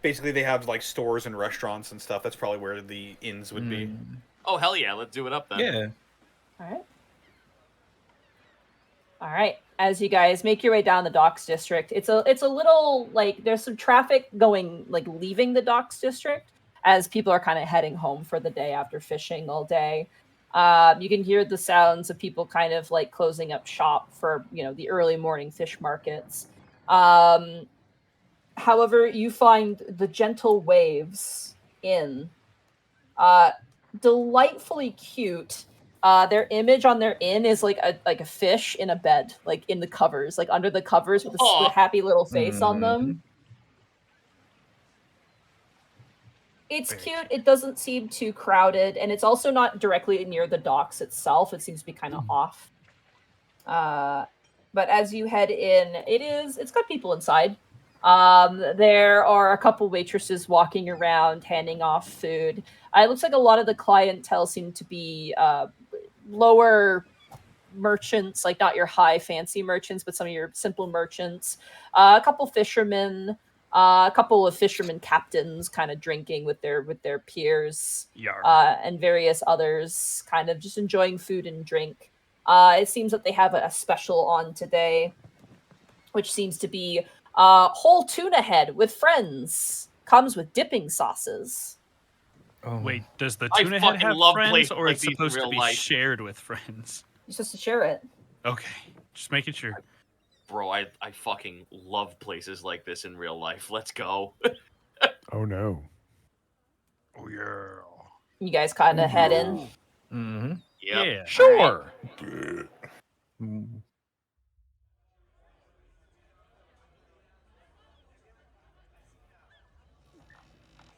basically they have like stores and restaurants and stuff. That's probably where the inns would be. Oh hell yeah, let's do it up then. Yeah. All right. As you guys make your way down the Docks District, it's a little like there's some traffic going like leaving the Docks District as people are kind of heading home for the day after fishing all day. You can hear the sounds of people kind of like closing up shop for the early morning fish markets. However, you find the Gentle Waves Inn delightfully cute. Their image on their inn is like a fish in a bed, like in the covers, like under the covers with a Aw. happy little face on them. It's cute. It doesn't seem too crowded, and it's also not directly near the docks itself. It seems to be kind of off. But as you head in, it's got people inside. There are a couple waitresses walking around handing off food. It looks like a lot of the clientele seem to be lower merchants, like not your high fancy merchants, but some of your simple merchants. A couple fishermen. A couple of fishermen captains kind of drinking with their peers, Yar. and various others kind of just enjoying food and drink. It seems that they have a special on today, which seems to be whole tuna head with friends. Comes with dipping sauces. Oh. Wait, does the I tuna head fucking have love friends, places or like it's these in supposed to real be life. shared with friends? You're supposed to share it. Okay, just making sure. Bro, I fucking love places like this in real life. Let's go. Oh no. Oh yeah. You guys kind of head in. Mm-hmm. Yep. Yeah. Sure.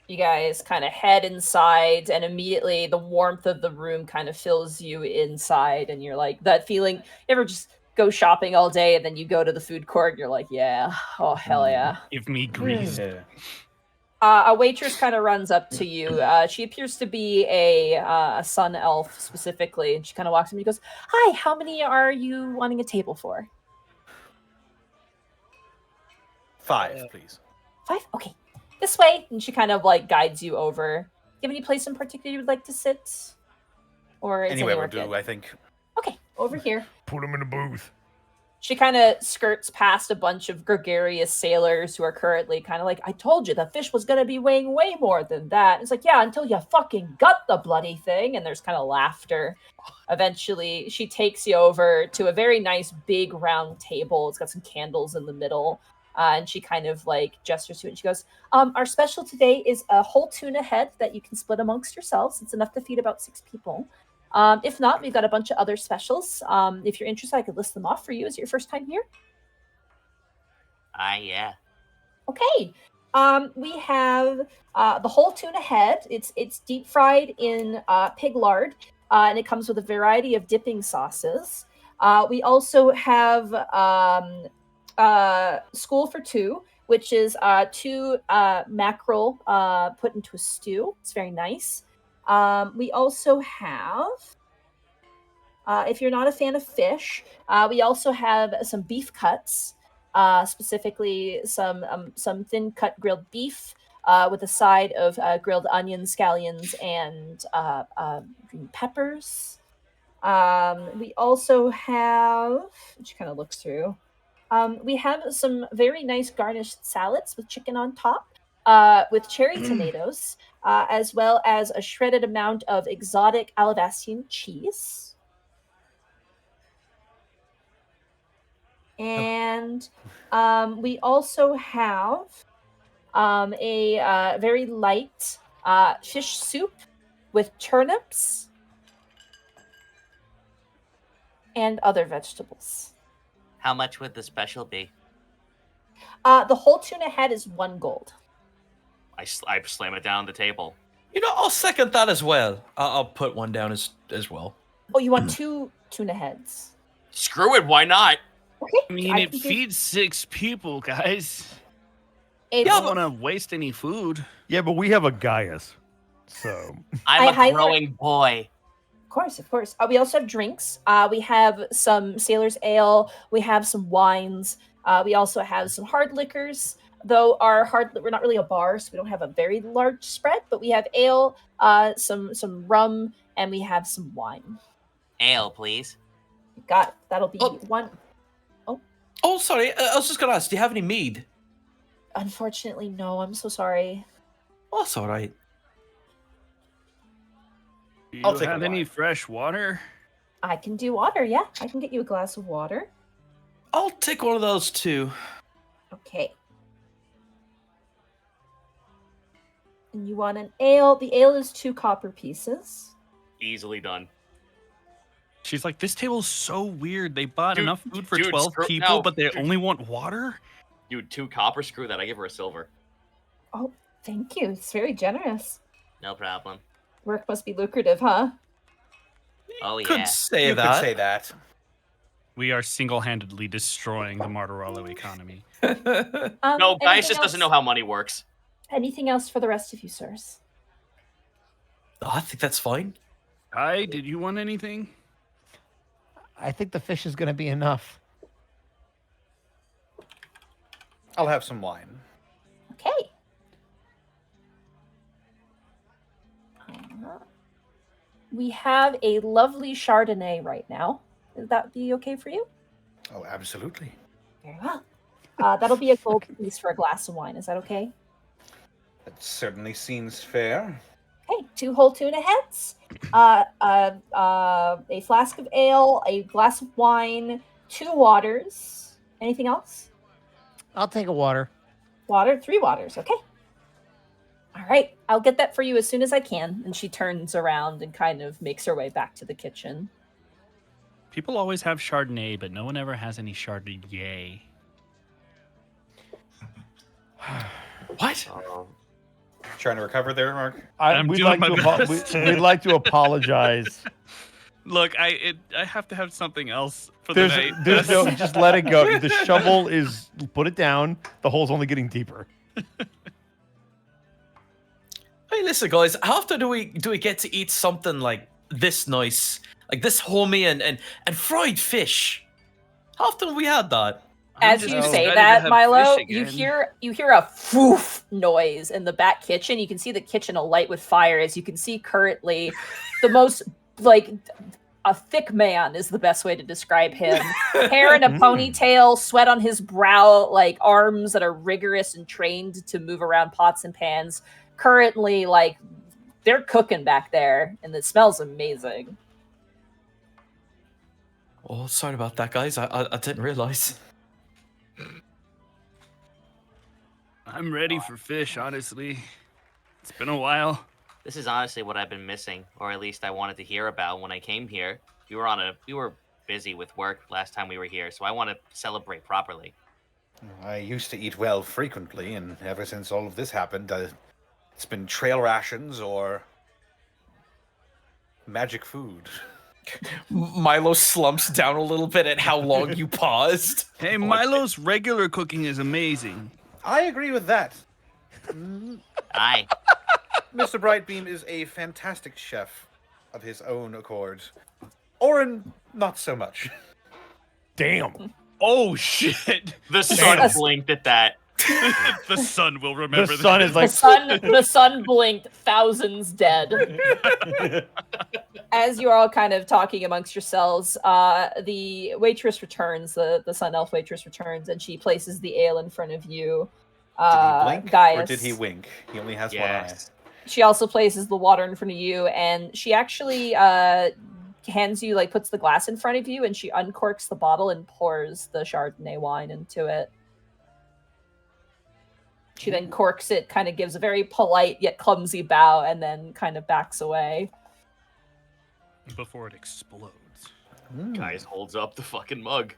You guys kind of head inside, and immediately the warmth of the room kind of fills you inside, and you're like that feeling. You ever just go shopping all day, and then you go to the food court, and you're like, yeah, oh hell yeah. Give me grease. Yeah. A waitress kind of runs up to you. She appears to be a sun elf specifically, and she kind of walks in and goes, "Hi, how many are you wanting a table for?" 5, please. 5? Okay. This way. And she kind of like guides you over. Do you have any place in particular you would like to sit? Or is Anyway, we'll anywhere do, good? I think. Okay, over here. Put him in a booth. She kind of skirts past a bunch of gregarious sailors who are currently kind of like, I told you the fish was going to be weighing way more than that. It's like, yeah, until you fucking gut the bloody thing. And there's kind of laughter. Eventually, she takes you over to a very nice big round table. It's got some candles in the middle. And she kind of like gestures to it. And she goes, our special today is a whole tuna head that you can split amongst yourselves. It's enough to feed about 6 people. If not, we've got a bunch of other specials. If you're interested, I could list them off for you. Is it your first time here? Yeah. Okay. We have the whole tuna head. It's deep fried in pig lard, and it comes with a variety of dipping sauces. We also have school for 2, which is 2 mackerel put into a stew. It's very nice. We also have, if you're not a fan of fish, we also have some beef cuts, specifically some thin cut grilled beef with a side of grilled onions, scallions, and green peppers. We also have, she kind of looks through, we have some very nice garnished salads with chicken on top, with cherry tomatoes, as well as a shredded amount of exotic Alabastine cheese. And we also have a very light fish soup with turnips and other vegetables. How much would the special be? The whole tuna head is 1 gold. I slam it down on the table. You know, I'll second that as well. I'll put one down as well. Oh, you want 2 tuna heads? Screw it, why not? Okay. I mean, it can do- feeds 6 people, guys. It's- I don't want to waste any food. Yeah, but we have a Gaius. So I'm I a highly- growing boy. Of course. We also have drinks. We have some sailor's ale. We have some wines. We also have some hard liquors. Though we're not really a bar, so we don't have a very large spread. But we have ale, some rum, and we have some wine. Ale, please. Got it. That'll be Oh. 1. Oh, sorry. I was just gonna ask. Do you have any mead? Unfortunately, no. I'm so sorry. Oh, that's all right. Do I'll you take a have any wine. fresh water? I can do water. Yeah, I can get you a glass of water. I'll take one of those too. Okay. And you want an ale? The ale is 2 copper pieces. Easily done. She's like, this table's so weird. They bought Dude, enough food for dude, 12 screw- people, no, but they dude. only want water? Dude, 2 copper, screw that. I give her a silver. Oh, thank you. It's very generous. No problem. Work must be lucrative, huh? Oh, Could yeah. say You that. could say that. We are single-handedly destroying the Martorello economy. No, Gaius Anything just doesn't else? know how money works. Anything else for the rest of you, sirs? Oh, I think that's fine. Hi, did you want anything? I think the fish is going to be enough. I'll have some wine. We have a lovely Chardonnay right now. Would that be okay for you? Oh, absolutely. Very well. That'll be a gold piece for a glass of wine. Is that okay? That certainly seems fair. Okay, 2 whole tuna heads, a flask of ale, a glass of wine, 2 waters. Anything else? I'll take a water. Water, 3 waters. Okay. All right, I'll get that for you as soon as I can. And she turns around and kind of makes her way back to the kitchen. People always have Chardonnay, but no one ever has any Chardonnay. What? Trying to recover there, Mark? I'm We'd doing like my to best. we'd like to apologize. Look, I have to have something else for the night. There's no, just let it go. The shovel is, put it down. The hole's only getting deeper. Hey, listen, guys. How often do we get to eat something like this nice, like this homey and fried fish? How often have we had that? As you say that, Milo, you hear a foof noise in the back kitchen. You can see the kitchen alight with fire. As you can see currently, the most a thick man is the best way to describe him. Hair in a ponytail, sweat on his brow, like arms that are rigorous and trained to move around pots and pans. Currently, they're cooking back there, and it smells amazing. Oh, sorry about that, guys. I didn't realize. I'm ready for fish, honestly. It's been a while. This is honestly what I've been missing, or at least I wanted to hear about when I came here. We were busy with work last time we were here, so I want to celebrate properly. I used to eat well frequently, and ever since all of this happened, it's been trail rations or magic food. Milo slumps down a little bit at how long you paused. Hey, Milo's regular cooking is amazing. I agree with that. Aye. Mr. Brightbeam is a fantastic chef of his own accord. Orin, not so much. Damn. Oh, shit. The sun blinked at that. The sun will remember The sun this. is like, The sun blinked, thousands dead. As you are all kind of talking amongst yourselves, the waitress returns, the Sun Elf waitress returns, and she places the ale in front of you. Did he blink Gaius. or did he wink? He only has one eye. She also places the water in front of you, and she actually hands you, puts the glass in front of you, and she uncorks the bottle and pours the Chardonnay wine into it. She then corks it, kind of gives a very polite yet clumsy bow, and then kind of backs away. Before it explodes. Guys holds up the fucking mug.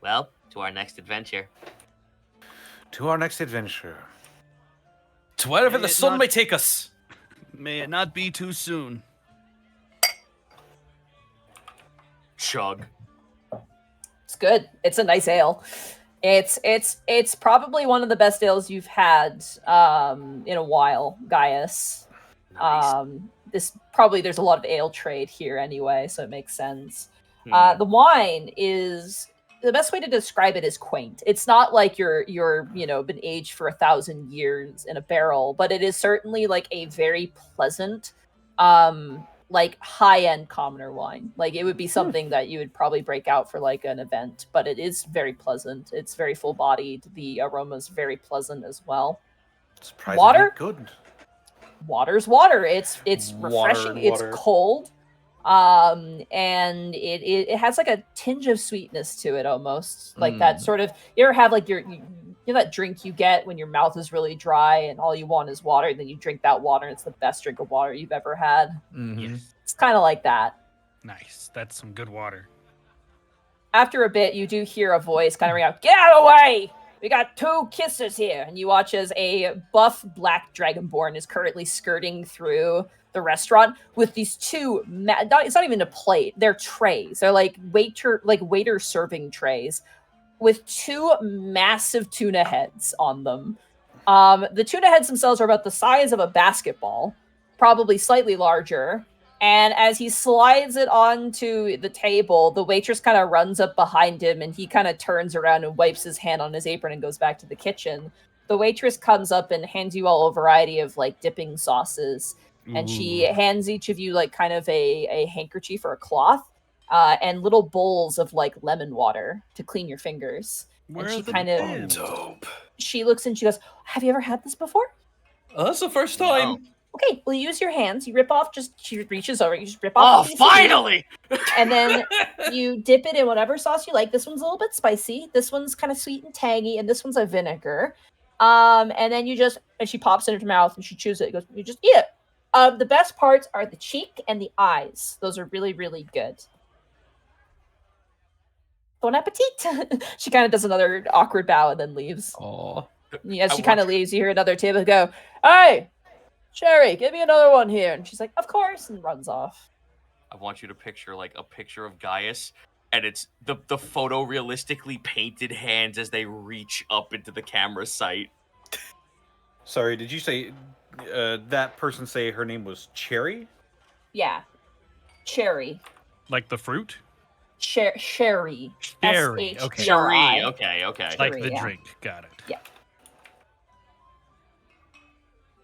Well, to our next adventure. To our next adventure. To wherever May the it sun not- may take us. May it not be too soon. Chug. It's good. It's a nice ale. It's probably one of the best ales you've had in a while, Gaius. Nice. There's a lot of ale trade here anyway, so it makes sense. Hmm. The wine is the best way to describe it is quaint. It's not like you're been aged for 1,000 years in a barrel, but it is certainly a very pleasant, high-end commoner wine. It would be something that you would probably break out for an event, but it is very pleasant. It's very full-bodied. The aroma's very pleasant as well. Surprisingly Water? good. Water's water. It's refreshing. It's water. cold. And it has a tinge of sweetness to it almost. That sort of, you ever have that drink you get when your mouth is really dry and all you want is water, and then you drink that water and it's the best drink of water you've ever had. Yes. It's kind of like that. Nice. That's some good water. After a bit, you do hear a voice kind of ring out, "Get out of the way! We got 2 kissers here." And you watch as a buff black dragonborn is currently skirting through the restaurant with these 2 it's not even a plate, they're trays. They're waiter serving trays with 2 massive tuna heads on them. The tuna heads themselves are about the size of a basketball, probably slightly larger. And as he slides it onto the table, the waitress kind of runs up behind him, and he kind of turns around and wipes his hand on his apron and goes back to the kitchen. The waitress comes up and hands you all a variety of dipping sauces. and she hands each of you like kind of a handkerchief or a cloth, and little bowls of like lemon water to clean your fingers. Where and are she the kind of bins? Dope. she looks and she goes, "Have you ever had this before?" Oh, that's the first time. No. Okay, well, use your hands. You rip off. She reaches over. You just rip off. Oh, a piece of meat, finally! and then you dip it in whatever sauce you like. This one's a little bit spicy. This one's kind of sweet and tangy, and this one's a vinegar. And then and she pops it in her mouth and she chews it. Goes, you just eat it. The best parts are the cheek and the eyes. Those are really, really good. Bon appetit. She kind of does another awkward bow and then leaves. Oh. As I she kind want- of leaves, you hear another table go, "Hey, Sherry, give me another one here." And she's like, "Of course," and runs off. I want you to picture like a picture of Gaius, and it's the photorealistically painted hands as they reach up into the camera sight. Sorry, did you say that person say her name was Cherry? Yeah. Cherry. Like the fruit? Sherry. Sherry, okay. S-H-E-R-I. Okay. Like Sherry, the yeah. drink. Got it.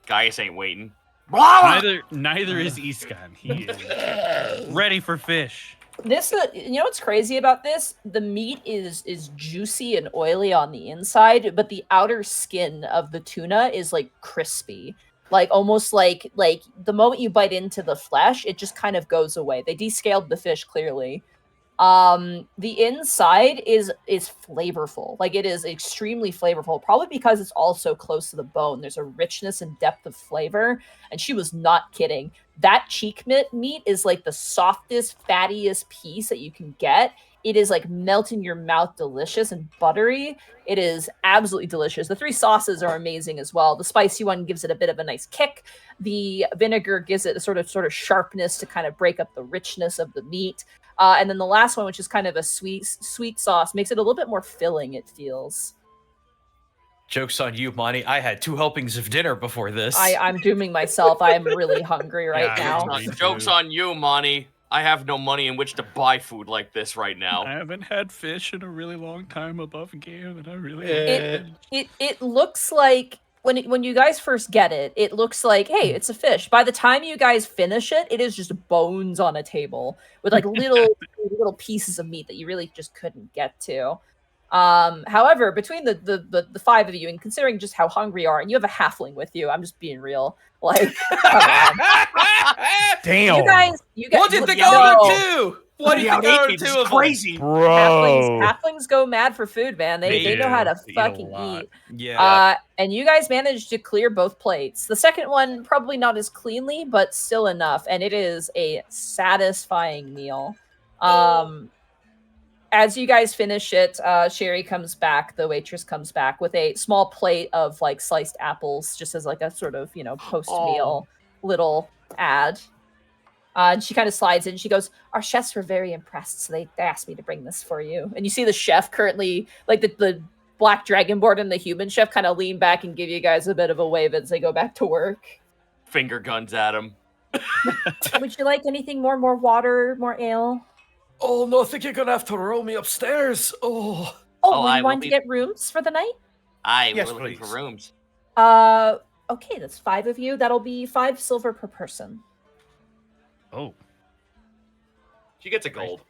Gaius ain't waiting. Neither is Iskan. He is ready for fish. This, you know what's crazy about this? The meat is juicy and oily on the inside, but the outer skin of the tuna is like crispy. Like almost like the moment you bite into the flesh, it just kind of goes away. They descaled the fish clearly. The inside is flavorful. Like it is extremely flavorful, probably because it's also close to the bone. There's a richness and depth of flavor, and she was not kidding. That cheek meat is like the softest, fattiest piece that you can get. It is like melt in your mouth, delicious and buttery. It is absolutely delicious. The 3 sauces are amazing as well. The spicy one gives it a bit of a nice kick. The vinegar gives it a sort of sharpness to kind of break up the richness of the meat. And then the last one, which is kind of a sweet sauce, makes it a little bit more filling, it feels. Joke's on you, Monty. I had 2 helpings of dinner before this. I'm dooming myself. I'm really hungry right Yeah, now. me too. Joke's on you, Monty. I have no money in which to buy food like this right now. I haven't had fish in a really long time above game, and I really It looks like when you guys first get it, it looks like, hey, it's a fish. By the time you guys finish it, it is just bones on a table with like little pieces of meat that you really just couldn't get to. However, between the 5 of you, and considering just how hungry you are, and you have a halfling with you, I'm just being real. Like, come on. Damn. You guys What did they no. go to? What did Yeah, they go it's to? crazy. Bro. Halflings go mad for food, man. They know how to They eat a fucking lot. eat. Yeah. And you guys managed to clear both plates. The second one, probably not as cleanly, but still enough. And it is a satisfying meal. As you guys finish it, Sherry comes back, the waitress comes back with a small plate of like sliced apples, just as like a sort of, post-meal little ad. And she kind of slides in. She goes, "Our chefs were very impressed, so they asked me to bring this for you." And you see the chef currently, like the black dragonborn and the human chef, kind of lean back and give you guys a bit of a wave as they go back to work. Finger guns at him. Would you like anything more? More water? More ale? Oh, no, I think you're going to have to roll me upstairs. Oh. Oh, were I you will wanting to be- get rooms for the night? Yes, We're looking please. for rooms. Okay, that's 5 of you. That'll be 5 silver per person. Oh, She gets a gold.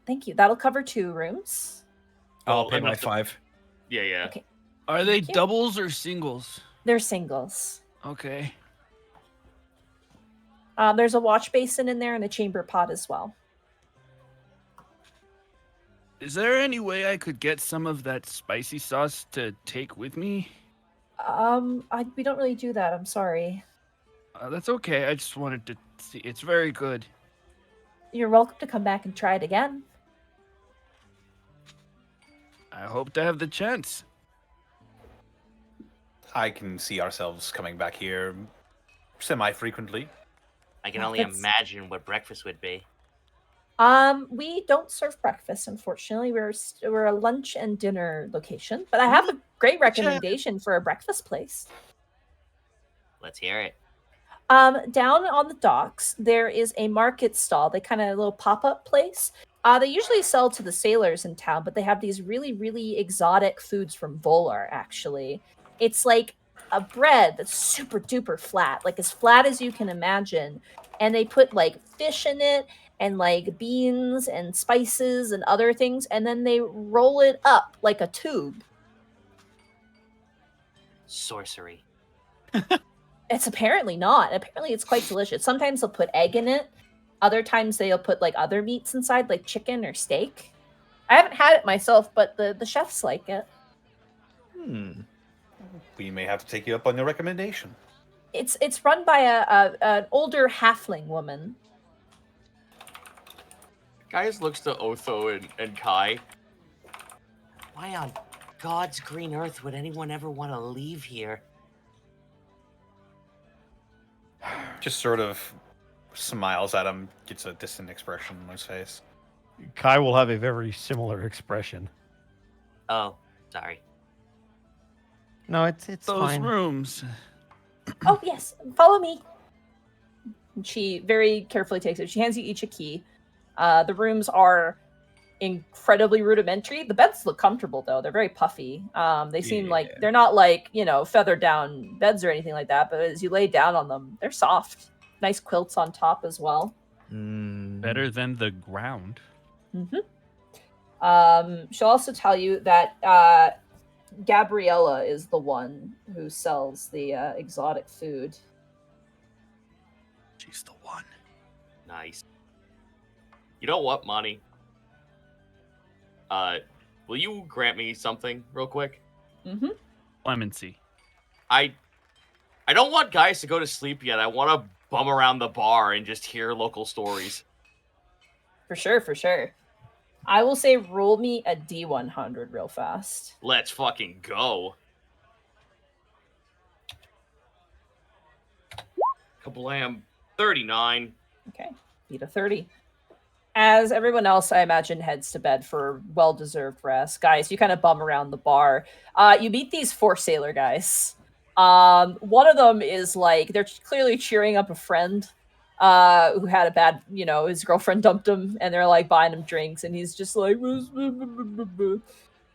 Thank you. That'll cover 2 rooms. I'll Well, pay my enough to- 5. Yeah. Okay. are they Thank you. doubles or singles? They're singles. Okay. There's a wash basin in there and a chamber pot as well. Is there any way I could get some of that spicy sauce to take with me? We don't really do that. I'm sorry. That's okay. I just wanted to see. It's very good. You're welcome to come back and try it again. I hope to have the chance. I can see ourselves coming back here semi-frequently. I can Yeah, only that's- imagine what breakfast would be. We don't serve breakfast, unfortunately. We're a lunch and dinner location, but I have a great recommendation for a breakfast place. Let's hear it. Down on the docks, there is a market stall. They kind of a little pop-up place. They usually sell to the sailors in town, but they have these really, really exotic foods from Volar, actually. It's like a bread that's super duper flat, like as flat as you can imagine. And they put like fish in it and like beans and spices and other things, and then they roll it up like a tube. Sorcery. It's apparently not. Apparently it's quite delicious. Sometimes they'll put egg in it. Other times they'll put like other meats inside, like chicken or steak. I haven't had it myself, but the chefs like it. We may have to take you up on your recommendation. It's run by an older halfling woman. Gaius looks to Otho and Kai. Why on God's green earth would anyone ever want to leave here? Just sort of smiles at him, gets a distant expression on his face. Kai will have a very similar expression. Oh, sorry. No, it's Those fine. rooms. Oh yes, follow me. And she very carefully takes it. She hands you each a key. The rooms are incredibly rudimentary. The beds look comfortable though. They're very puffy. They seem like they're not like, feather down beds or anything like that, but as you lay down on them, they're soft. Nice quilts on top as well. Better than the ground. She'll also tell you that Gabriella is the one who sells the exotic food. She's the one. Nice. You know what, Monty? Will you grant me something real quick? Clemency. I don't want guys to go to sleep yet. I want to bum around the bar and just hear local stories. For sure. I will say roll me a D100 real fast. Let's fucking go. Kablam. 39. Okay, beat a 30. As everyone else, I imagine, heads to bed for well-deserved rest. Guys, you kind of bum around the bar. You meet these 4 sailor guys. One of them is like, they're clearly cheering up a friend who had a bad, his girlfriend dumped him, and they're like buying him drinks, and he's just like,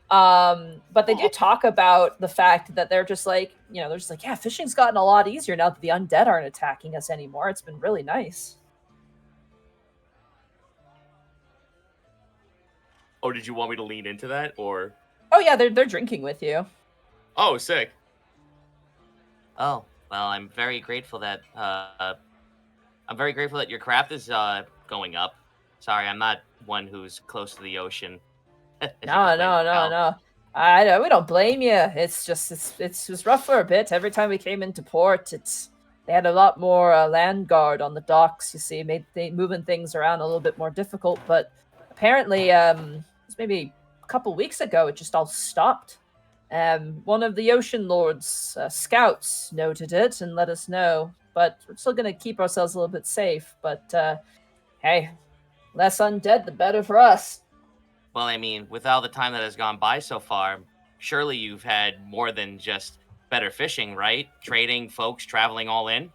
but they do talk about the fact that they're just like, yeah, fishing's gotten a lot easier now that the undead aren't attacking us anymore. It's been really nice. Oh, did you want me to lean into that, or? Oh yeah, they're drinking with you. Oh, sick. Oh, well, I'm very grateful that your craft is going up. Sorry, I'm not one who's close to the ocean. No. I know, we don't blame you. It's just rough for a bit. Every time we came into port, they had a lot more land guard on the docks. You see, made moving things around a little bit more difficult. But apparently, it was maybe a couple weeks ago, it just all stopped. One of the Ocean Lord's scouts noted it and let us know. But we're still going to keep ourselves a little bit safe. But hey, less undead, the better for us. Well, I mean, with all the time that has gone by so far, surely you've had more than just better fishing, right? Trading, folks, traveling all in?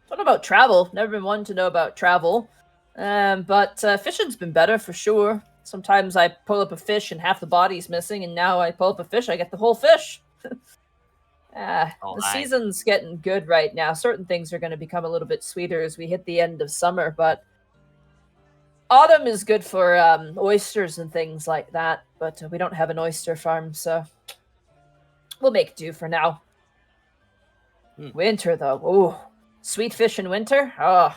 What about travel? Never been one to know about travel. But fishing's been better for sure. Sometimes I pull up a fish and half the body's missing, and now I pull up a fish, I get the whole fish. The season's getting good right now. Certain things are going to become a little bit sweeter as we hit the end of summer, but autumn is good for oysters and things like that, but we don't have an oyster farm, so we'll make do for now. Winter, though. Ooh, sweet fish in winter? Oh,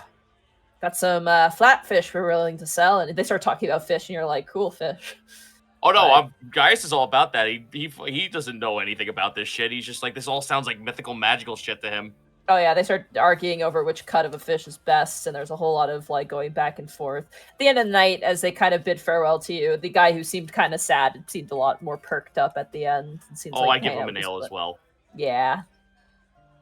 got some flatfish we're willing to sell, and they start talking about fish, and you're like, cool fish. Oh no, Gaius is all about that. He doesn't know anything about this shit. He's just like, this all sounds like mythical, magical shit to him. Oh yeah, they start arguing over which cut of a fish is best, and there's a whole lot of like going back and forth. At the end of the night, as they kind of bid farewell to you, the guy who seemed kind of sad seemed a lot more perked up at the end. It seems I give him an ale as well. Yeah.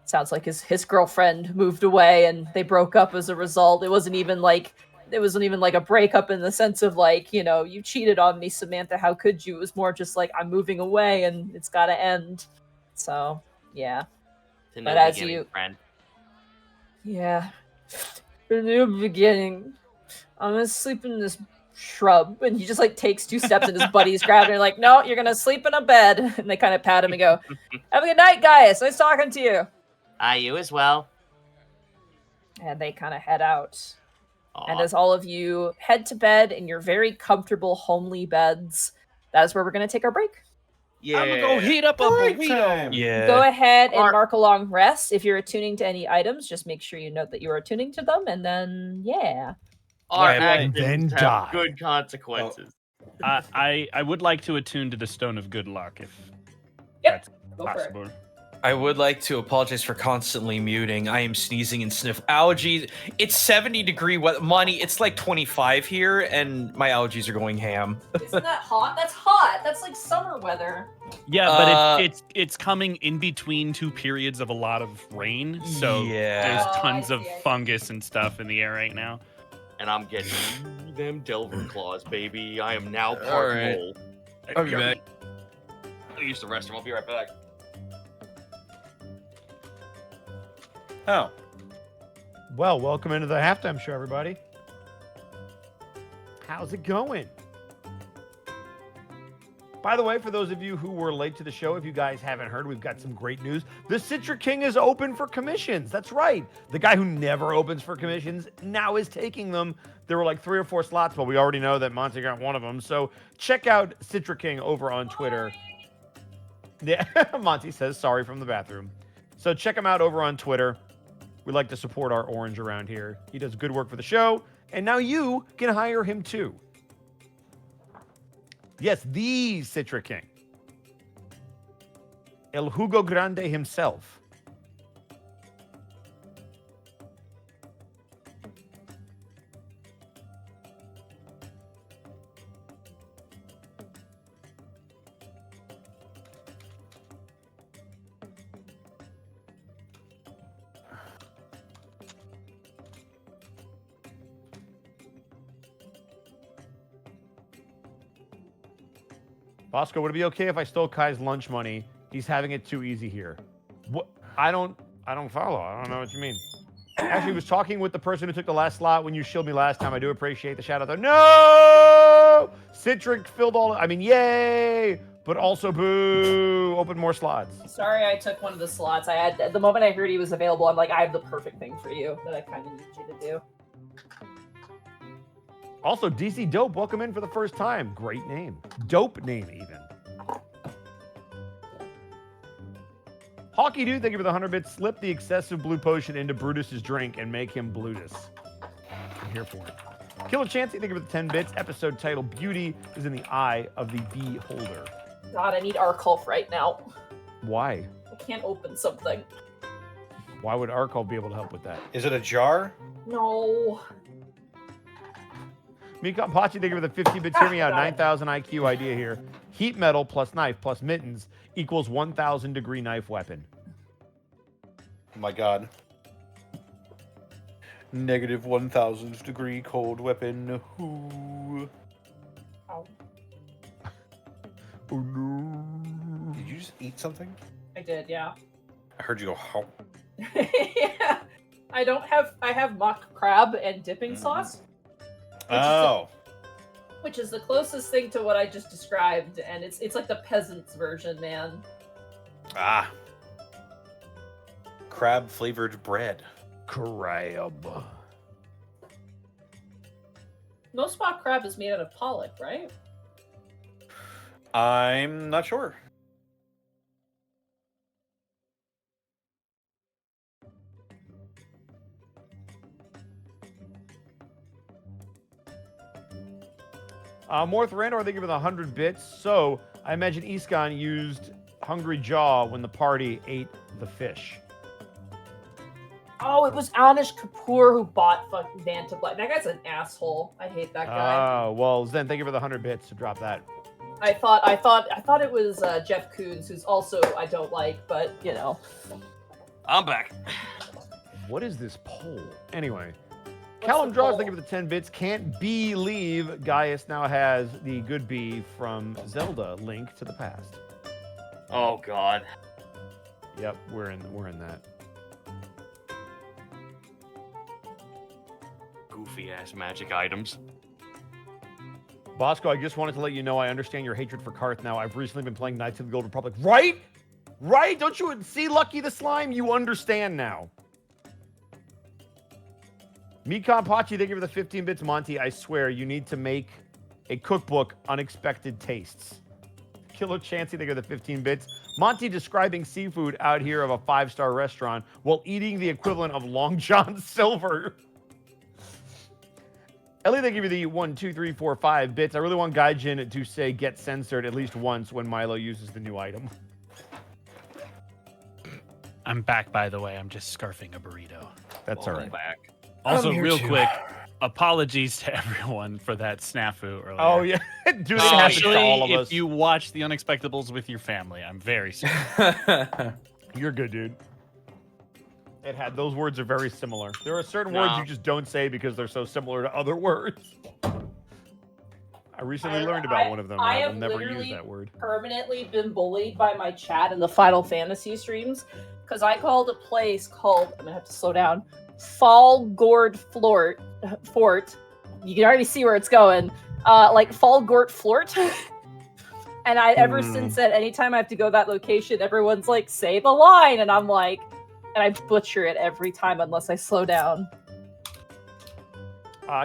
Sounds like his girlfriend moved away and they broke up as a result. It wasn't even like a breakup in the sense of like, you cheated on me, Samantha, how could you? It was more just like, I'm moving away and it's gotta end. So, yeah. But as you... friend. Yeah. A new beginning. I'm gonna sleep in this shrub, and he just like takes 2 steps, and his buddies grab him and like, no, you're gonna sleep in a bed. And they kind of pat him and go, have a good night, guys. Nice talking to you. You as well. And they kind of head out. Aw. And as all of you head to bed in your very comfortable, homely beds, that is where we're going to take our break. Yeah. I'm gonna go heat up a burrito. Yeah. Go ahead and Or- mark along rest. If you're attuning to any items, just make sure you note that you are attuning to them, and then, yeah. Our Right, actions then have die. good consequences. I would like to attune to the Stone of Good Luck if Yep. that's Go for it. possible. I would like to apologize for constantly muting. I am sneezing and sniff allergies. It's 70-degree weather. Money, it's like 25 here, and my allergies are going ham. Isn't that hot? That's hot. That's like summer weather. Yeah, but Uh, it's coming in between 2 periods of a lot of rain, so Yeah. there's Oh, tons I of see, I see. fungus and stuff in the air right now. And I'm getting them Delver claws, baby. I am now part Alright. mole. I'll be back. I'll use the restroom. I'll be right back. Oh, Well, welcome into the halftime show, everybody. How's it going? By the way, for those of you who were late to the show, if you guys haven't heard, we've got some great news. The Citra King is open for commissions. That's right. The guy who never opens for commissions now is taking them. There were like 3 or 4 slots, but we already know that Monty got one of them. So check out Citra King over on Twitter. Yeah, Monty says sorry from the bathroom. So check him out over on Twitter. We like to support our orange around here. He does good work for the show, and now you can hire him too. Yes, the Citra King. El Hugo Grande himself. Bosco, would it be okay if I stole Kai's lunch money? He's having it too easy here. What? I don't follow. I don't know what you mean. Actually, was talking with the person who took the last slot when you shielded me last time. I do appreciate the shout out there. No! Citric filled all. I mean, yay! But also boo. Open more slots. Sorry, I took one of the slots. I had the moment I heard he was available, I'm like, I have the perfect thing for you that I kind of need you to do. Also, DC Dope, welcome in for the first time. Great name. Dope name, even. Hockey Dude, thank you for the 100 bits. Slip the excessive blue potion into Brutus's drink and make him Blutus. I'm here for it. Killer Chancey, thank you for the 10 bits. Episode title, Beauty is in the Eye of the Beholder. God, I need Arculf right now. Why? I can't open something. Why would Arkol be able to help with that? is it a jar? No. Mika Pachi, thank you for the 50 bits. Hear me out. 9,000 IQ idea here. Heat metal plus knife plus mittens equals 1,000 degree knife weapon. Oh my god. Negative 1,000 degree cold weapon. Ooh. Ow. Oh no. Did you just eat something? I did, yeah. I heard you go, how? Yeah. I have mock crab and dipping sauce, Oh. which is the closest thing to what I just described, and it's like the peasant's version, man. Ah. Crab flavored bread. Crab. Most mock crab is made out of pollock, right? I'm not sure. Morth Randor, thank you for the 100 bits. So, I imagine Iskon used Hungry Jaw when the party ate the fish. Oh, it was Anish Kapoor who bought fucking Vanta Black. That guy's an asshole. I hate that guy. Oh, well, Zen, thank you for the 100 bits to drop that. I thought it was Jeff Koons, who's also I don't like, but you know. I'm back. What is this poll? Anyway. What's Callum the Draws, poll? thank you for the 10 bits. Can't believe Gaius now has the good bee from Zelda, Link to the Past. Oh god. Yep, we're in that. Goofy ass magic items. Bosco, I just wanted to let you know I understand your hatred for Karth now. I've recently been playing Knights of the Gold Republic. Right? Right? Don't you see Lucky the Slime? You understand now. Mikon Pachi, thank you for the 15 bits. Monty, I swear, you need to make a cookbook, Unexpected Tastes. Killer Chansey, thank you for the 15 bits. Monty describing seafood out here of a 5-star restaurant while eating the equivalent of Long John Silver. Ellie, thank you for the 1, 2, 3, 4, 5 bits. I really want Gaijin to say get censored at least once when Milo uses the new item. I'm back, by the way. I'm just scarfing a burrito. That's all right. Back. Also, I'm here real too. quick, apologies to everyone for that snafu earlier. Oh, yeah. Dude, it Oh, happens to all of Especially us. if you watch The Unexpectables with your family. I'm very sorry. You're good, dude. Those words are very similar. There are certain words No. you just don't say because they're so similar to other words. I recently learned about one of them. And I I will have never literally use that word. permanently been bullied by my chat in the Final Fantasy streams because I called a place called, I'm gonna have to slow down, Fallgord Fort. You can already see where it's going. Like Fallgort Fort. And ever since then, anytime I have to go to that location, everyone's like, say the line. And I'm like, and I butcher it every time unless I slow down.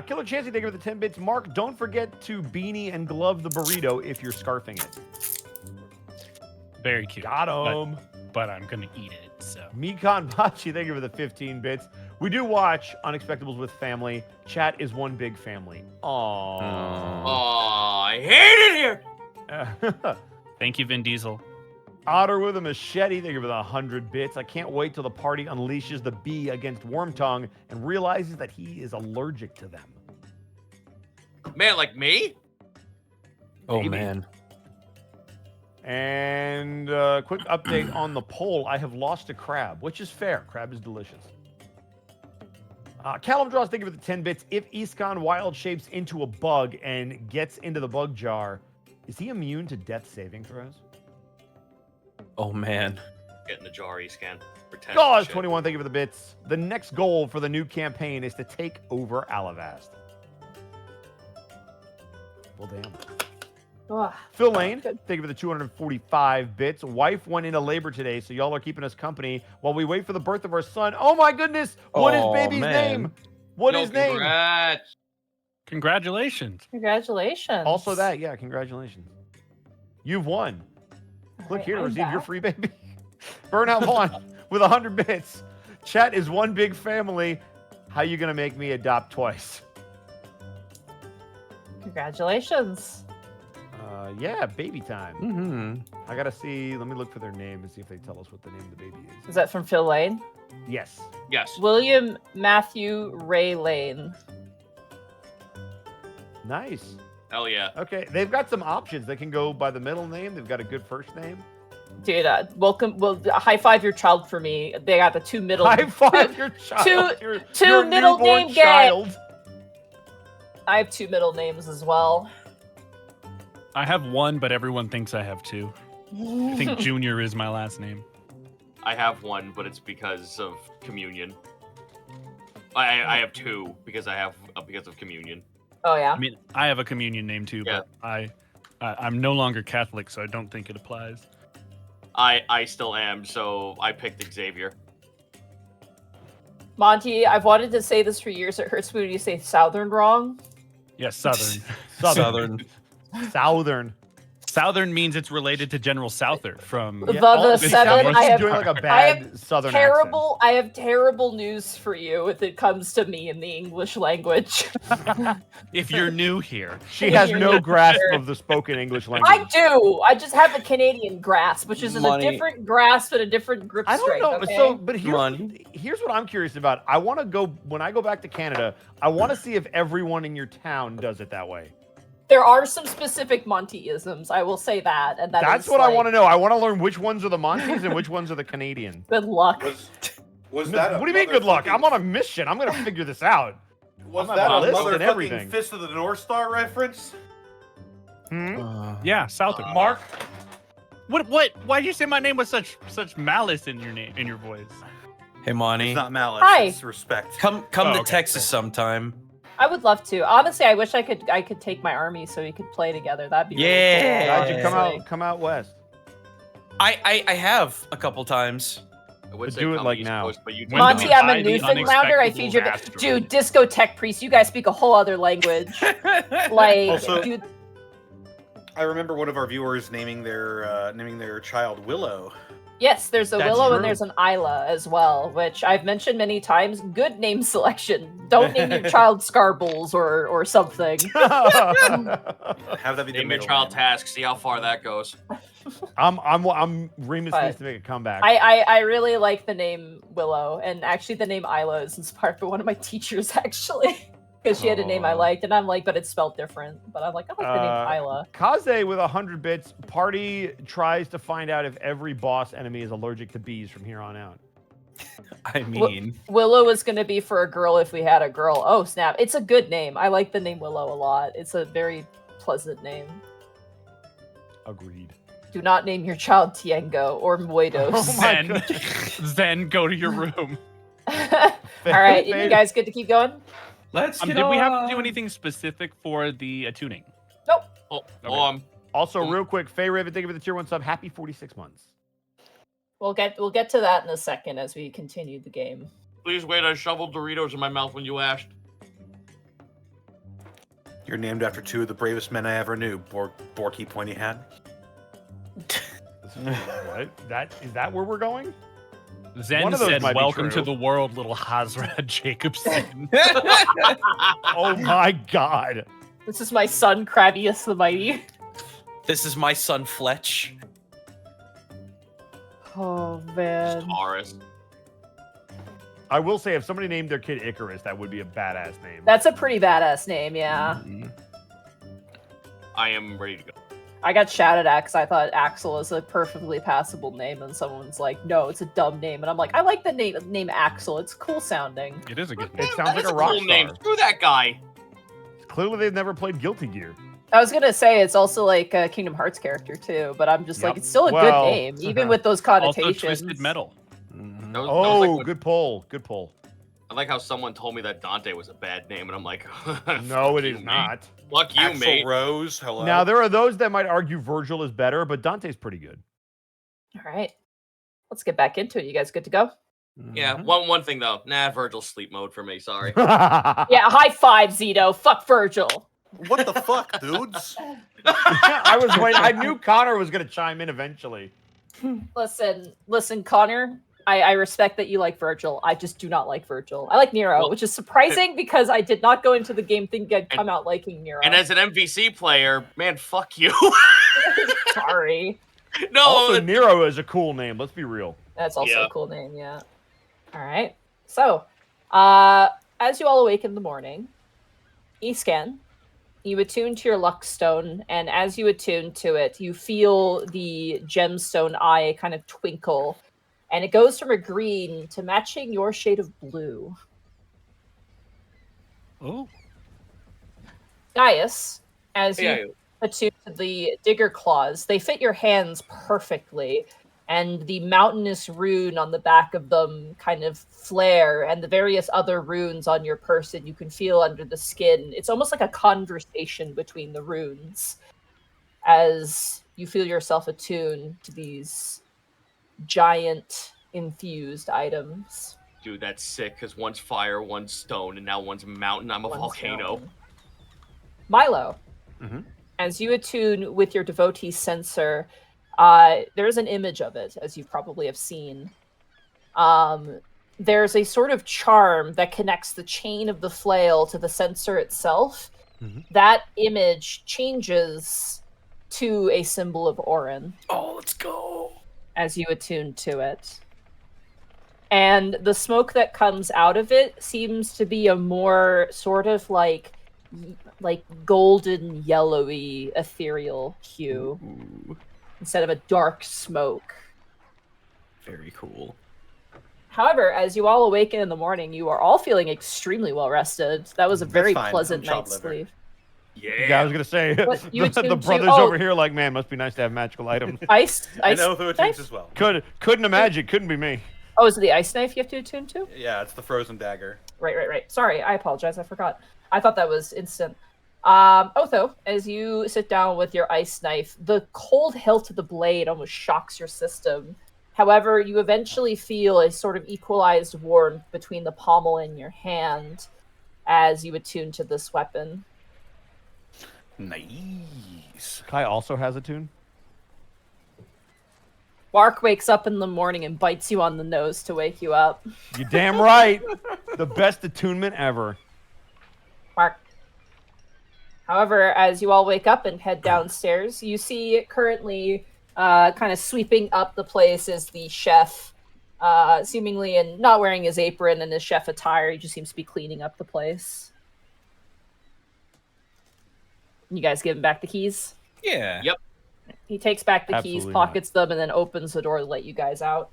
Killer Chansey, thank you for the 10 bits. Mark, don't forget to beanie and glove the burrito if you're scarfing it. Very cute. Got him. But I'm going to eat it, so. Mikon Bachi, thank you for the 15 bits. We do watch Unexpectables with family. Chat is one big family. Aww. Oh, I hate it here. Thank you, Vin Diesel. Otter with a machete, thank you for the 100 bits. I can't wait till the party unleashes the bee against Wormtongue and realizes that he is allergic to them. Man, like me? Oh, Maybe. man. And quick update on the poll. I have lost a crab, which is fair. Crab is delicious. Callum Draws, thank you for the 10 bits. If Iskon wild shapes into a bug and gets into the bug jar, is he immune to death saving throws? Oh, man. Get in the jar, scan. Gauze 21, thank you for the bits. The next goal for the new campaign is to take over Alavast. Well, damn. Ugh. Phil Lane, thank you for the 245 bits. Wife went into labor today, so y'all are keeping us company while we wait for the birth of our son. Oh my goodness! What is Oh, baby's man. name? What is name? Congrats. Congratulations. Congratulations. Also that, yeah, congratulations. You've won. Click here to receive your free baby. Burnout Vaughn with 100 bits. Chat is one big family. How you gonna make me adopt twice? Congratulations. Yeah, baby time. Mm-hmm. I gotta see. Let me look for their name and see if they tell us what the name of the baby is. Is that from Phil Lane? Yes. Yes. William Matthew Ray Lane. Nice. Hell yeah. Okay, they've got some options. They can go by the middle name. They've got a good first name. Dude, welcome. Well, high five your child for me. They got the two middle. High five your child. two middle newborn name child. I have two middle names as well. I have one, but everyone thinks I have two. I think Junior is my last name. I have one, but it's because of communion. I have two because of communion. Oh yeah. I mean, I have a communion name too, Yeah. but I'm no longer Catholic, so I don't think it applies. I still am, so I picked Xavier. Monty, I've wanted to say this for years. It hurts me when you say Southern wrong. Yes, Southern. Southern. Southern. Southern means it's related to General Souther from. The oh, the it seven. sounds like I he's have doing like a I bad have Southern terrible. I have terrible news for you if it comes to me in the English language. If you're new here, accent. She has You're no not grasp sure. of the spoken English language. I do. I just have a Canadian grasp, which is in a Money. different grasp and a different grip I don't strength. know. Okay? So, but Money. here's what I'm curious about. I want to go when I go back to Canada. I want to see if everyone in your town does it that way. There are some specific Monty-isms, I will say that, and That's is what I like, want to know. I want to learn which ones are the Monties and which ones are the Canadian. Good luck. Was No, that? what do you mean, good luck? I'm on a mission. I'm gonna figure this out. Was I'm that on a a list and everything. motherfucking Fist of the North Star reference? yeah, Souther. Mark, What? Why'd you say my name with such malice in your name, in your voice? Hey, Monty. it's not malice. Hi. It's respect. Come Oh, to okay, Texas sometime. I would love to. Honestly, I wish I could take my army so we could play together. That'd be really cool. Glad you honestly. come out west. I have a couple times. I would But say do it come like East now. Coast, but you When do Monty, we I'm buy a the Newfoundlander. I feed your Unexpectables dude. Discotheque priest. You guys speak a whole other language. Like, Also- dude. I remember one of our viewers naming their child Willow. Yes, there's a That's Willow true. and there's an Isla as well, which I've mentioned many times. Good name selection. Don't name your child Scarbles or something. Have that be the Name your middle child name. Task. See how far that goes. Remus But needs to make a comeback. I really like the name Willow, and actually the name Isla is inspired by one of my teachers, actually. Because she had a name I Aw. liked, and I'm like, but it's spelled different. But I'm like, I like the name Isla. Kaze with 100 bits. Party tries to find out if every boss enemy is allergic to bees from here on out. I mean, Willow is going to be for a girl if we had a girl. Oh, snap. It's a good name. I like the name Willow a lot. It's a very pleasant name. Agreed. Do not name your child Tiengo or Moidos. Oh my Zen, Zen, go to your room. All right, you guys good to keep going? let's get Did we have to on. do anything specific for the tuning? Nope. Oh, Okay. Also, real quick, Faye Raven, thank you for the tier 1 sub. Happy 46 months. We'll get to that in a second as we continue the game. please wait. I shoveled Doritos in my mouth when you asked. You're named after two of the bravest men I ever knew. Borky Pointy Hat. What? Is that where we're going? Zen One of those said, might be "Welcome true." to the world, little Hazrat Jacobson." Oh my god. This is my son, Crabius the Mighty. This is my son Fletch. Oh man. Taurus. I will say, if somebody named their kid Icarus, that would be a badass name. That's a pretty badass name, yeah. I am ready to go. I got shouted at because I thought Axel is a perfectly passable name, and someone's like, "No, it's a dumb name," and I'm like, "I like the name Axel. It's cool sounding." It is a good It name. sounds like That's a rock cool name. star. Screw that guy. Clearly, they've never played Guilty Gear. I was gonna say it's also like a Kingdom Hearts character too, but I'm just like, Yep. it's still a Well, good name, even with those Also, connotations. Twisted Metal. That was Oh, like when- good pull. Good pull. I like how someone told me that Dante was a bad name, and I'm like, No, fuck it you, is mate. not. Fuck you, Axl mate. Rose. Hello. Now, there are those that might argue Virgil is better, but Dante's pretty good. All right, let's get back into it. You guys good to go? Yeah, one thing though. Nah, Virgil's sleep mode for me. Sorry. Yeah, high five, Zito. Fuck Virgil. What the fuck, dudes? I was waiting. I knew Connor was going to chime in eventually. Listen, Connor. I respect that you like Virgil. I just do not like Virgil. I like Nero, Well, which is surprising because I did not go into the game thinking I'd come out liking Nero. And as an MVC player, man, fuck you. Sorry. No. Also, Nero is a cool name. Let's be real. That's also Yeah. a cool name, yeah. All right. So, as you all awake in the morning, E-scan, you attune to your luck stone, and as you attune to it, you feel the gemstone eye kind of twinkle, and it goes from a green to matching your shade of blue. Oh, Gaius, as Yeah, you attune to the digger claws, they fit your hands perfectly, and the mountainous rune on the back of them kind of flare, and the various other runes on your person you can feel under the skin. It's almost like a conversation between the runes as you feel yourself attuned to these giant infused items. Dude, that's sick, because one's fire, one's stone, and now one's a mountain. I'm a One's volcano. mountain. Milo, Mhm. as you attune with your devotee sensor, there's an image of it, as you probably have seen. There's a sort of charm that connects the chain of the flail to the sensor itself. Mhm. That image changes to a symbol of Orin Oh, let's go. as you attune to it. And the smoke that comes out of it seems to be a more sort of like golden yellowy ethereal hue instead of a dark smoke. Very cool. However, as you all awaken in the morning, you are all feeling extremely well rested. That was a very fine. pleasant I'm chopped night's liver. sleep. Yeah, I was going to say, What, you the attuned to- brothers oh. over here like, man, must be nice to have magical items. Ice I know who knife? attunes as well. Couldn't imagine. Couldn't be me. Oh, is it the ice knife you have to attune to? Yeah, it's the frozen dagger. Right. Sorry, I apologize. I forgot. I thought that was instant. Otho, as you sit down with your ice knife, the cold hilt of the blade almost shocks your system. However, you eventually feel a sort of equalized warmth between the pommel and your hand as you attune to this weapon. Nice. Kai also has a tune. Bark wakes up in the morning and bites you on the nose to wake you up. You damn right. The best attunement ever. Bark. However, as you all wake up and head downstairs, you see currently kind of sweeping up the place is the chef, seemingly in not wearing his apron and his chef attire. He just seems to be cleaning up the place. You guys give him back the keys? Yeah. Yep. He takes back the keys, Absolutely pockets them, and then opens the door to let you guys out.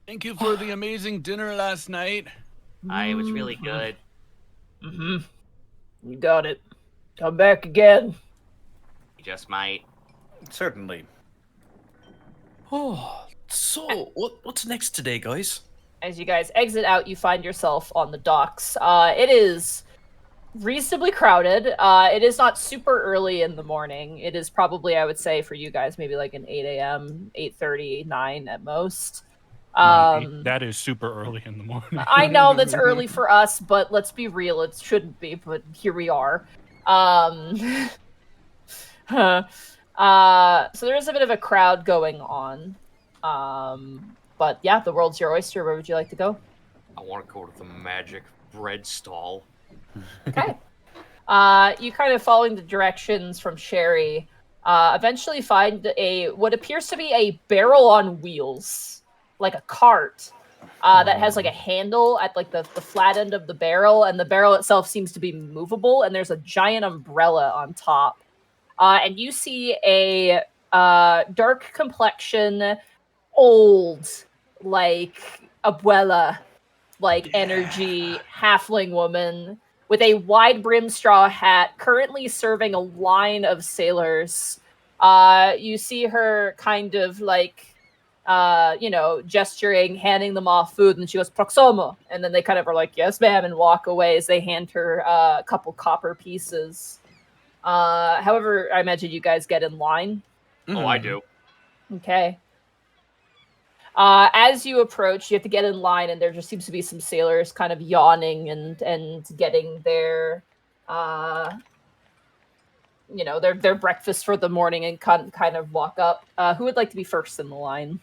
Thank you for the amazing dinner last night. It was really good. Mm-hmm. You got it. Come back again. You just might. Certainly. Oh, so what's next today, guys? As you guys exit out, you find yourself on the docks. It is reasonably crowded. It is not super early in the morning. It is probably, I would say, for you guys, maybe like an 8 a.m., 8:30, 9 at most. That is super early in the morning. I know that's early for us, but let's be real, it shouldn't be, but here we are. So there is a bit of a crowd going on. But yeah, the world's your oyster. Where would you like to go? I want to go to the magic bread stall. Okay. You kind of following the directions from Sherry, eventually find what appears to be a barrel on wheels, like a cart, that has like a handle at like the flat end of the barrel, and the barrel itself seems to be movable, and there's a giant umbrella on top. And you see a dark complexion, old, like abuela, like energy halfling woman with a wide brimmed straw hat, currently serving a line of sailors. You see her kind of like, gesturing, handing them off food, and she goes, "Proxomo," and then they kind of are like, "Yes, ma'am," and walk away as they hand her a couple copper pieces. However, I imagine you guys get in line. Oh, I do. Okay. As you approach, you have to get in line, and there just seems to be some sailors kind of yawning and getting their their breakfast for the morning and kind of walk up. Who would like to be first in the line?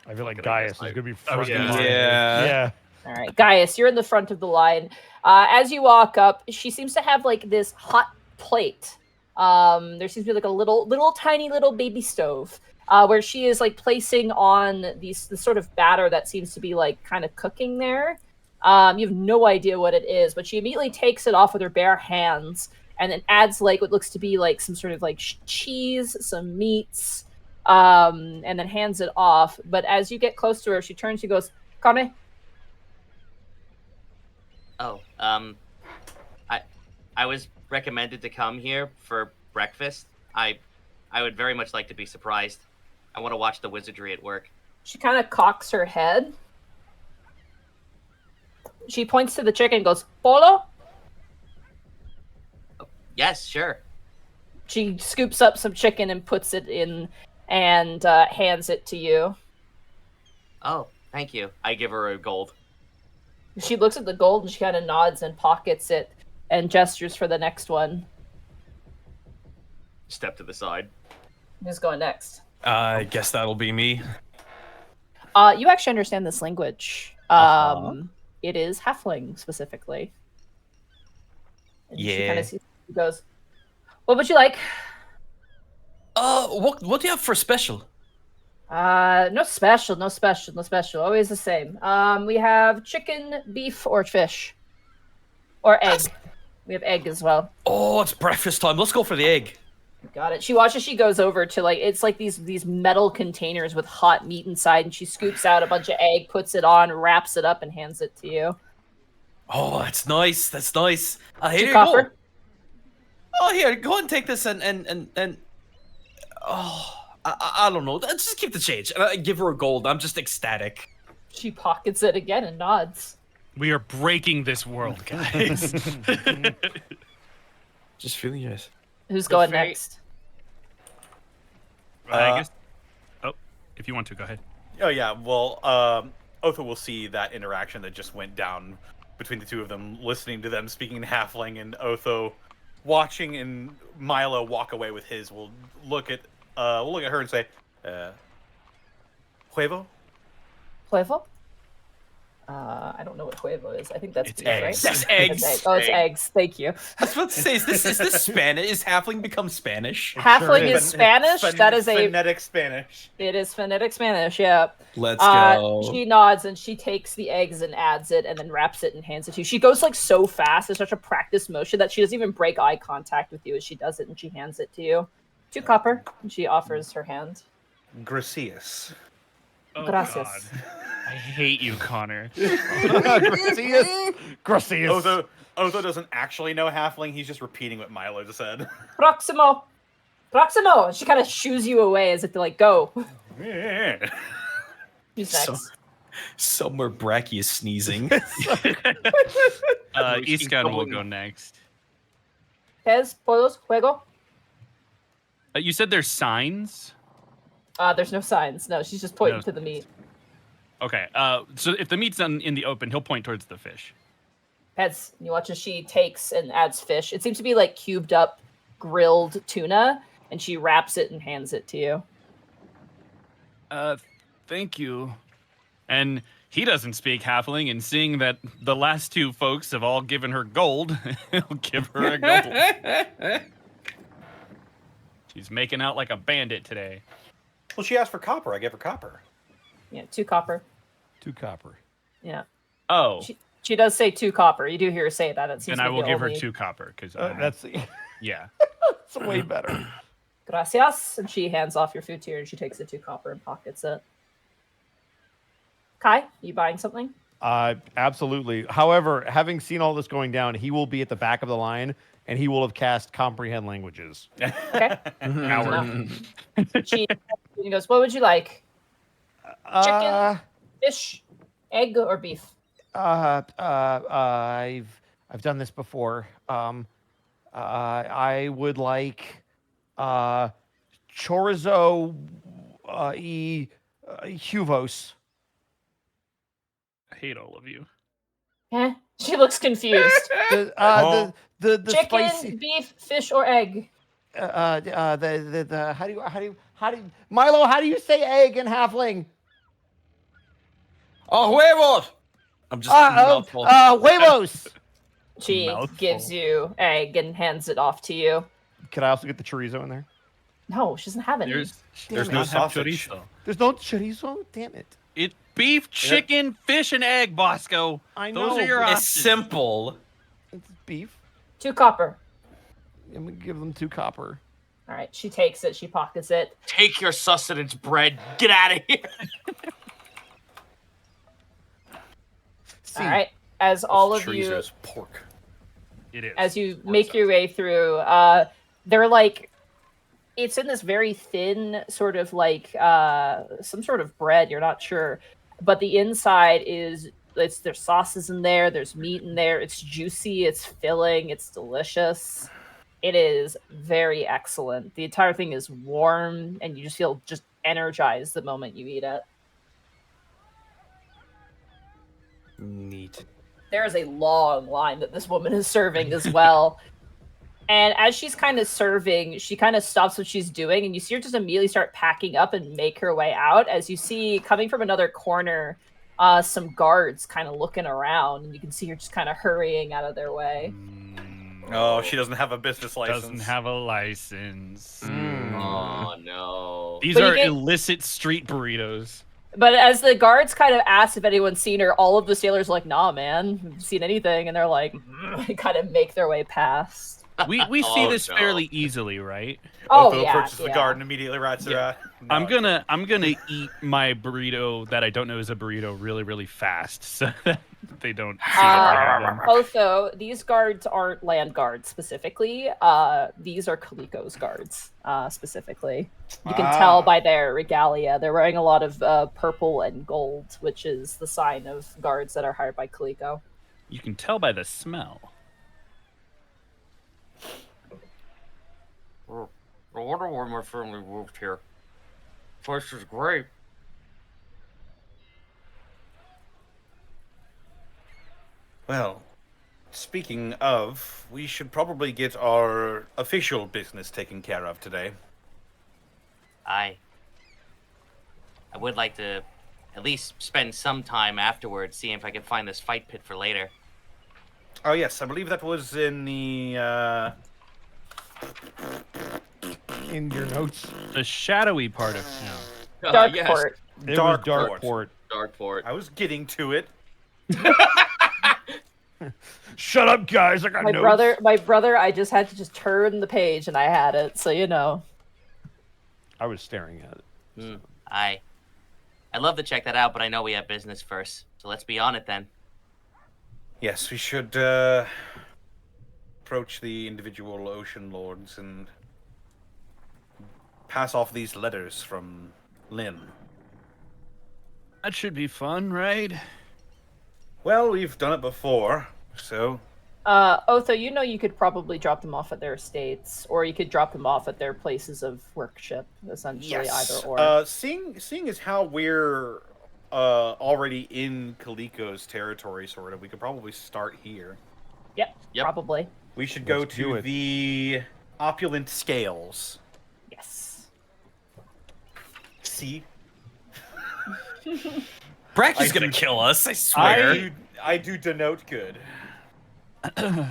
I feel like Gonna Gaius guess is like- going to be I was front in gonna line. say- Yeah. All right, Gaius, you're in the front of the line. As you walk up, she seems to have like this hot plate. There seems to be like a little tiny little baby stove, where she is like placing on this sort of batter that seems to be like kind of cooking there. You have no idea what it is, but she immediately takes it off with her bare hands and then adds like what looks to be like some sort of like cheese, some meats, and then hands it off. But as you get close to her, she turns, she goes, "Kame." Oh, I was recommended to come here for breakfast. I would very much like to be surprised. I want to watch the wizardry at work. She kind of cocks her head. She points to the chicken and goes, "Polo?" Yes, sure. She scoops up some chicken and puts it in and hands it to you. Oh, thank you. I give her a gold. She looks at the gold and she kind of nods and pockets it and gestures for the next one. Step to the side. Who's going next? I guess that'll be me. You actually understand this language. It is Halfling specifically. And she kind Yeah. of goes, "What would you like?" What do you have for special? No special. Always the same. We have chicken, beef, or fish. Or egg. We have egg as well. Oh, it's breakfast time. Let's go for the egg. Got it. She watches, she goes over to like, it's like these metal containers with hot meat inside, and she scoops out a bunch of egg, puts it on, wraps it up, and hands it to you. Oh, that's nice. That's nice. Here Two you copper. go. Oh, here, go and take this and oh, I don't know. Just keep the change. Give her a gold. I'm just ecstatic. She pockets it again and nods. We are breaking this world, guys. Just feeling yours. Who's going fate- next? I guess. Oh, if you want to, go ahead. Oh yeah, well, Otho will see that interaction that just went down between the two of them, listening to them speaking in Halfling, and Otho watching, and Milo walk away with his. Will look at her and say, "Huevo." Huevo? I don't know what huevo is. I think that's It's beef, right? eggs. That's eggs. It's egg. Oh, it's eggs. Thank you. I was about to say, is this Spanish? Is halfling become Spanish? Halfling is. is Spanish. That is a. phonetic Spanish. It is phonetic Spanish. Yeah. Let's go. She nods and she takes the eggs and adds it and then wraps it and hands it to you. She goes like so fast. It's such a practice motion that she doesn't even break eye contact with you as she does it, and she hands it to you. 2 copper. And she offers her hand. Gracias. Oh, Gracias. God. I hate you, Connor. Gracias. Otho doesn't actually know Halfling. He's just repeating what Milo just said. Proximo. Proximo. And she kind of shoos you away as if to like go. Who's next? So- Somewhere Bracky is sneezing. Iscan will go next. Pez, Polos, Juego. You said there's signs? There's no signs. No, she's just pointing No. to the meat. Okay, so if the meat's in the open, he'll point towards the fish. Pez, you watch as she takes and adds fish. It seems to be like cubed up grilled tuna, and she wraps it and hands it to you. Thank you. And he doesn't speak halfling, and seeing that the last 2 folks have all given her gold, he'll give her a gold. She's making out like a bandit today. Well, she asked for copper. I gave her copper. Yeah, 2 copper. 2 copper. Yeah. Oh, She does say 2 copper. You do hear her say that. It seems then I to be will the give her only- 2 copper, because That's yeah. it's way better. Gracias. And she hands off your food to her and she takes the 2 copper and pockets it. Kai, you buying something? Absolutely. However, having seen all this going down, he will be at the back of the line, and he will have cast comprehend languages. Okay. Howard. She goes, what would you like? Uh, Fish, egg, or beef? I've done this before. I would like chorizo huvos. I hate all of you. Eh? She looks confused. The Chicken, spicy. beef, fish, or egg? How do you Milo? How do you say egg in halfling? Oh, huevos! I'm just mouthful. Huevos. She Mouthful. gives you egg and hands it off to you. Could I also get the chorizo in there? No, she doesn't have any. There's Damn no it. sausage. There's no chorizo. Damn it! It's beef, chicken, fish, and egg, Bosco. I know. Those are your but options. It's simple. It's beef. 2 copper. I'm gonna give them 2 copper. All right, she takes it. She pockets it. Take your sustenance bread. Get out of here. See, All right, as all of Chorizo you, is pork. It is. as you make your way through, they're like, it's in this very thin sort of like some sort of bread. You're not sure, but the inside is there's sauces in there. There's meat in there. It's juicy. It's filling. It's delicious. It is very excellent. The entire thing is warm, and you just feel just energized the moment you eat it. Neat. There is a long line that this woman is serving as well. And as she's kind of serving, she kind of stops what she's doing, and you see her just immediately start packing up and make her way out. As you see, coming from another corner, some guards kind of looking around, and you can see her just kind of hurrying out of their way. Oh, she doesn't have a business license. Doesn't have a license. Oh no. These But you are get- illicit street burritos. But as the guards kind of ask if anyone's seen her, all of the sailors are like, nah, man, haven't seen anything. And they're like, they kind of make their way past. We see Oh, this no. fairly easily, right? Oh, Otho yeah. approaches the yeah. guard and immediately rats her out. No. I'm gonna eat my burrito that I don't know is a burrito really, really fast. So they don't see them. Also, these guards aren't land guards specifically. These are Kaliko's guards specifically. You can tell by their regalia. They're wearing a lot of purple and gold, which is the sign of guards that are hired by Kaliko. You can tell by the smell. I wonder why my family moved here. Place is great. Well, speaking of, we should probably get our official business taken care of today. I would like to at least spend some time afterwards seeing if I can find this fight pit for later. Oh yes, I believe that was in the In your notes. The shadowy part of town. Darkport. It Dark was Darkport. Darkport. I was getting to it. Shut up, guys. I got My notes. brother, I just had to just turn the page and I had it, so you know. I was staring at it. I'd love to check that out, but I know we have business first. So let's be on it then. Yes, we should approach the individual ocean lords and pass off these letters from Lynn. That should be fun, right? Well, we've done it before, so Otho, you know you could probably drop them off at their estates, or you could drop them off at their places of worship, essentially, either or. Seeing as how we're already in Kaliko's territory, sort of, we could probably start here. Yep, Yep. probably. We should go Let's do to it. the opulent scales. Yes. See? Bracky's I gonna do- kill us, I swear. I do denote good. All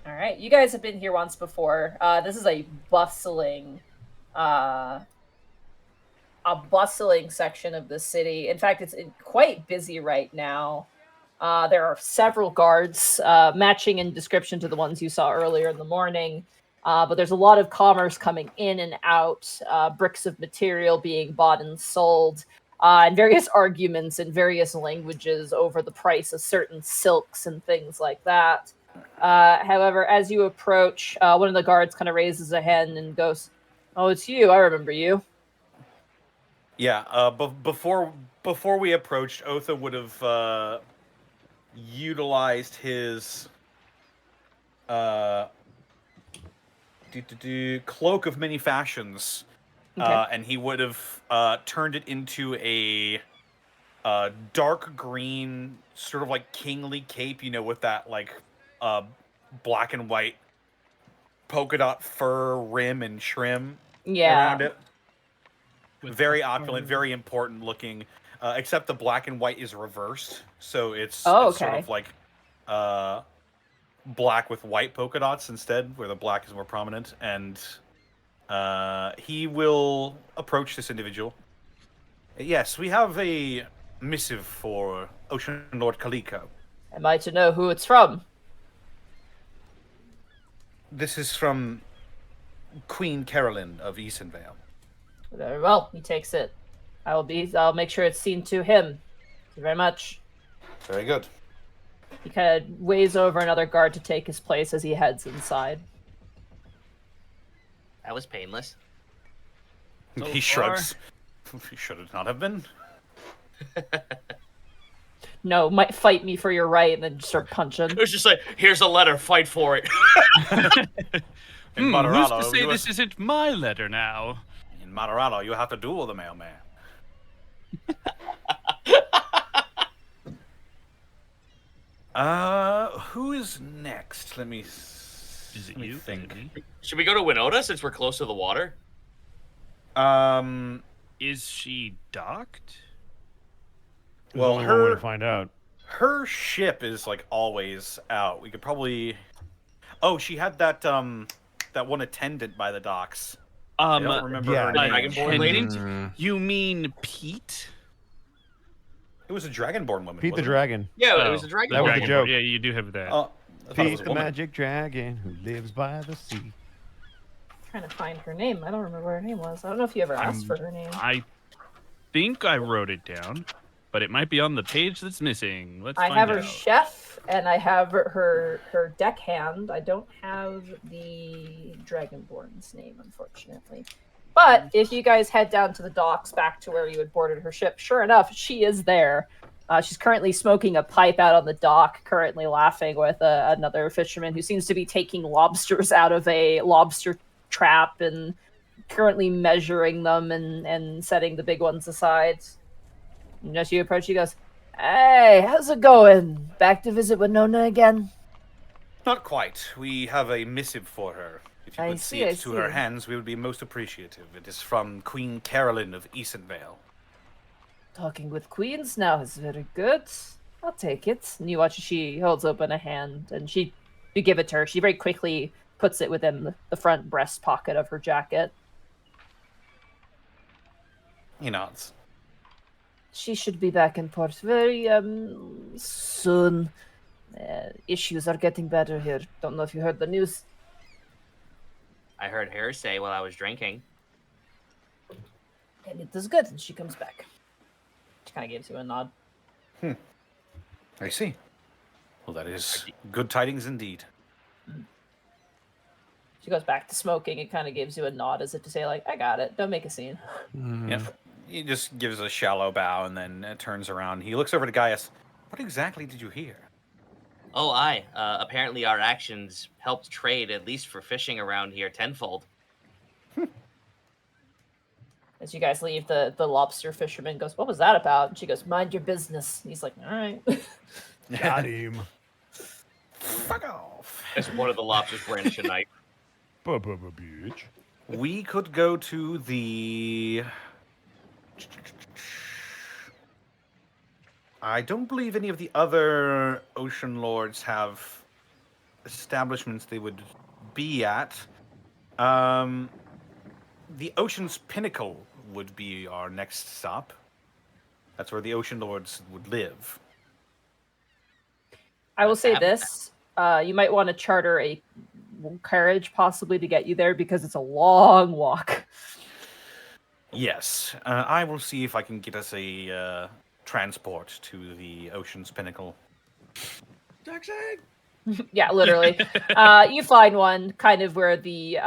right, you guys have been here once before. This is a bustling section of the city. In fact, it's quite busy right now. There are several guards, matching in description to the ones you saw earlier in the morning. But there's a lot of commerce coming in and out, bricks of material being bought and sold, and various arguments in various languages over the price of certain silks and things like that. However, as you approach, one of the guards kind of raises a hand and goes, "Oh, it's you. I remember you." Yeah, before we approached, Otha would have utilized his cloak of many fashions, Okay. and he would have turned it into a dark green, sort of like kingly cape, you know, with that like black and white polka dot fur rim and trim around it. Very opulent, very important looking. Except the black and white is reversed, so it's sort of like black with white polka dots instead, where the black is more prominent. And he will approach this individual. Yes, we have a missive for Ocean Lord Kaliko. Am I to know who it's from? This is from Queen Carolyn of Easonvale. Very well. He takes it. I'll make sure it's seen to him. Thank you very much. Very good. He kind of waves over another guard to take his place as he heads inside. That was painless. So He shrugs. He should it not have been. No, might fight me for your right, and then just start punching. It was just like, here's a letter, fight for it. In Who's Moderado, to say you this isn't my letter now? in Moderado, you have to duel the mailman. Who is next? Let me Is it let me you? think. Is it me? Should we go to Winota since we're close to the water? Is she docked? There's Well, only one way her to find out. her ship is like always out. We could probably. Oh, she had that that one attendant by the docks. I don't remember yeah. her name. Dragonborn lady? Attendant? You mean Pete? It was a Dragonborn woman. Pete the wasn't it? Dragon. Yeah, it Oh, was a dragon. that was boy. the joke. Yeah, you do have that. Oh, I thought it was Pete a the woman. Magic Dragon who lives by the sea. Trying to find her name. I don't remember what her name was. I don't know if you ever asked for her name. I think I wrote it down. but it might be on the page that's missing. Let's I find have out. her chef, and I have her deckhand. I don't have the Dragonborn's name, unfortunately. But if you guys head down to the docks, back to where you had boarded her ship, sure enough, she is there. She's currently smoking a pipe out on the dock, currently laughing with another fisherman who seems to be taking lobsters out of a lobster trap and currently measuring them and setting the big ones aside. And as you approach, he goes, "Hey, how's it going? Back to visit Winona again?" Not quite. We have a missive for her. If you I could see, see I it to her see. hands, we would be most appreciative. It is from Queen Carolyn of Easonvale. Talking with queens now is very good. I'll take it. And you watch as she holds open a hand, and you give it to her. She very quickly puts it within the front breast pocket of her jacket. He nods. She should be back in port very soon. Issues are getting better here. Don't know if you heard the news. I heard her say while I was drinking. And it is good. And she comes back. She kind of gives you a nod. I see. Well, that is good tidings indeed. She goes back to smoking and kind of gives you a nod as if to say, like, I got it. Don't make a scene. Yeah. He just gives a shallow bow and then turns around. He looks over to Gaius. What exactly did you hear? Oh, apparently our actions helped trade, at least for fishing around here, tenfold. As you guys leave, the lobster fisherman goes, "What was that about?" And she goes, "Mind your business." And he's like, "All right." Got him. Fuck off. As one of the lobsters brandish a knife. Bitch. We could go to the... I don't believe any of the other ocean lords have establishments they would be at. The Ocean's Pinnacle would be our next stop. That's where the ocean lords would live. I will say this. You might want to charter a carriage possibly to get you there because it's a long walk. Yes, I will see if I can get us a transport to the Ocean's Pinnacle. Yeah, literally. You find one kind of where the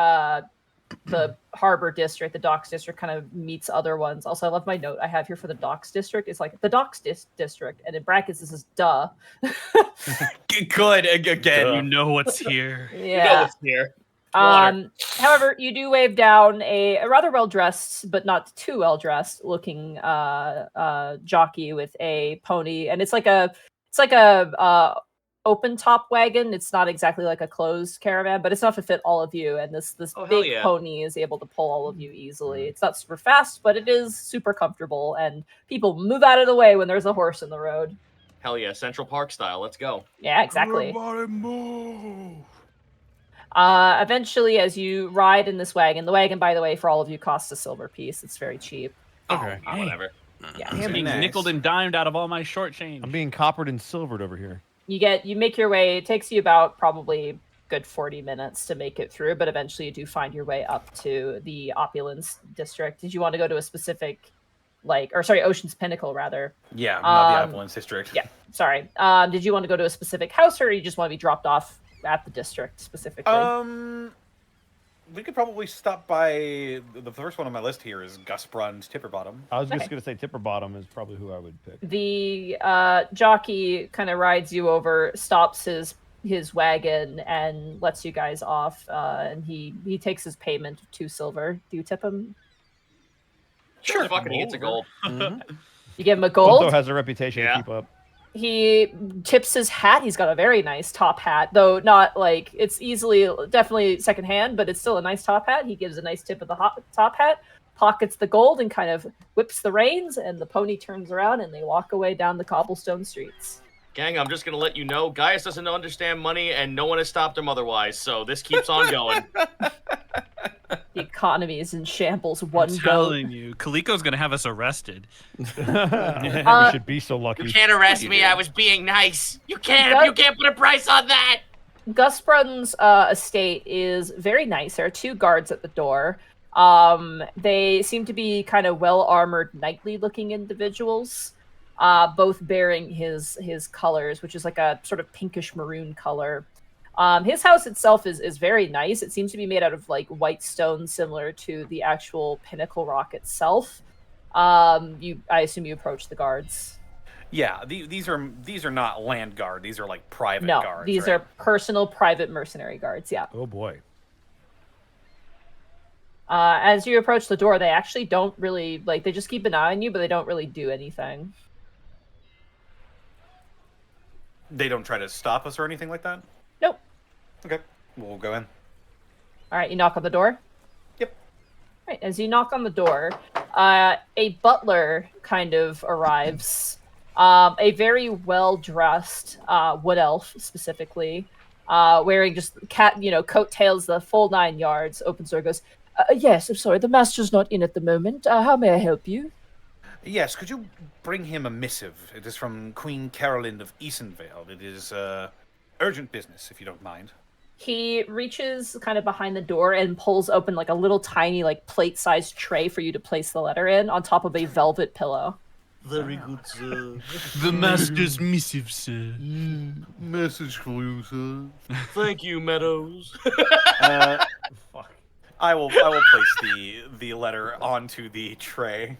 harbor district, the docks district, kind of meets other ones. Also, I love my note I have here for the docks district. It's like the docks district, and in brackets this is duh. Good again. You know what's here. You know Yeah. what's here. Water. However, you do wave down a rather well dressed, but not too well dressed looking jockey with a pony, and it's like a open top wagon. It's not exactly like a closed caravan, but it's enough to fit all of you. And this Oh, hell big yeah. pony is able to pull all of you easily. It's not super fast, but it is super comfortable. And people move out of the way when there's a horse in the road. Hell yeah, Central Park style. Let's go. Yeah, exactly. Everybody move. Eventually, as you ride in this wagon, the wagon, by the way, for all of you, costs a silver piece. It's very cheap. Okay. Oh, whatever. Yeah. Damn Being nice. nickeled and dimed out of all my short change. I'm being coppered and silvered over here. You make your way. It takes you about probably good 40 minutes to make it through, but eventually you do find your way up to the Opulence district. Did you want to go to a specific, Ocean's Pinnacle rather? Yeah, not the Um, Opulence District. Yeah, sorry. Did you want to go to a specific house, or you just want to be dropped off at the district specifically? We could probably stop by... The first one on my list here is Gus Brun's Tipperbottom. I was just Okay. going to say Tipper Bottom is probably who I would pick. The jockey kind of rides you over, stops his wagon, and lets you guys off. And he takes his payment of 2 silver. Do you tip him? Sure. Fucking he gets a gold. Mhm. You give him a Gold gold. has a reputation Yeah. to keep up. He tips his hat. He's got a very nice top hat, though not like it's definitely secondhand, but it's still a nice top hat. He gives a nice tip of the top hat, pockets the gold, and kind of whips the reins, and the pony turns around and they walk away down the cobblestone streets. Gang, I'm just gonna let you know, Gaius doesn't understand money, and no one has stopped him otherwise. So this keeps on going. The economy is in shambles. I'm One goat. telling you, Kaliko's gonna have us arrested. we should be so lucky. You can't arrest me. I was being nice. You can't put a price on that. Gusbrun's estate is very nice. There are 2 guards at the door. They seem to be kind of well-armored, knightly-looking individuals. both bearing his colors, which is like a sort of pinkish maroon color. His house itself is very nice. It seems to be made out of like white stone, similar to the actual pinnacle rock itself. I assume you approach the guards. Yeah, these are not land guard. These are like private No, guards. these right? are personal, private mercenary guards. Yeah. Oh boy. As you approach the door, they actually don't really like. They just keep an eye on you, but they don't really do anything. They don't try to stop us or anything like that? Nope. Okay, we'll go in. All right, you knock on the door. Yep. Right, as you knock on the door, a butler kind of arrives. A very well-dressed wood elf, specifically, wearing just coattails, the full 9 yards. Opens the door, goes, "Yes, I'm sorry, the master's not in at the moment. How may I help you?" Yes, could you bring him a missive? It is from Queen Caroline of Easonvale. It is urgent business, if you don't mind. He reaches kind of behind the door and pulls open like a little tiny, like plate-sized tray for you to place the letter in on top of a velvet pillow. Very good, sir. The master's missive, sir. Message for you, sir. Thank you, Meadows. Fuck. I will place the letter onto the tray.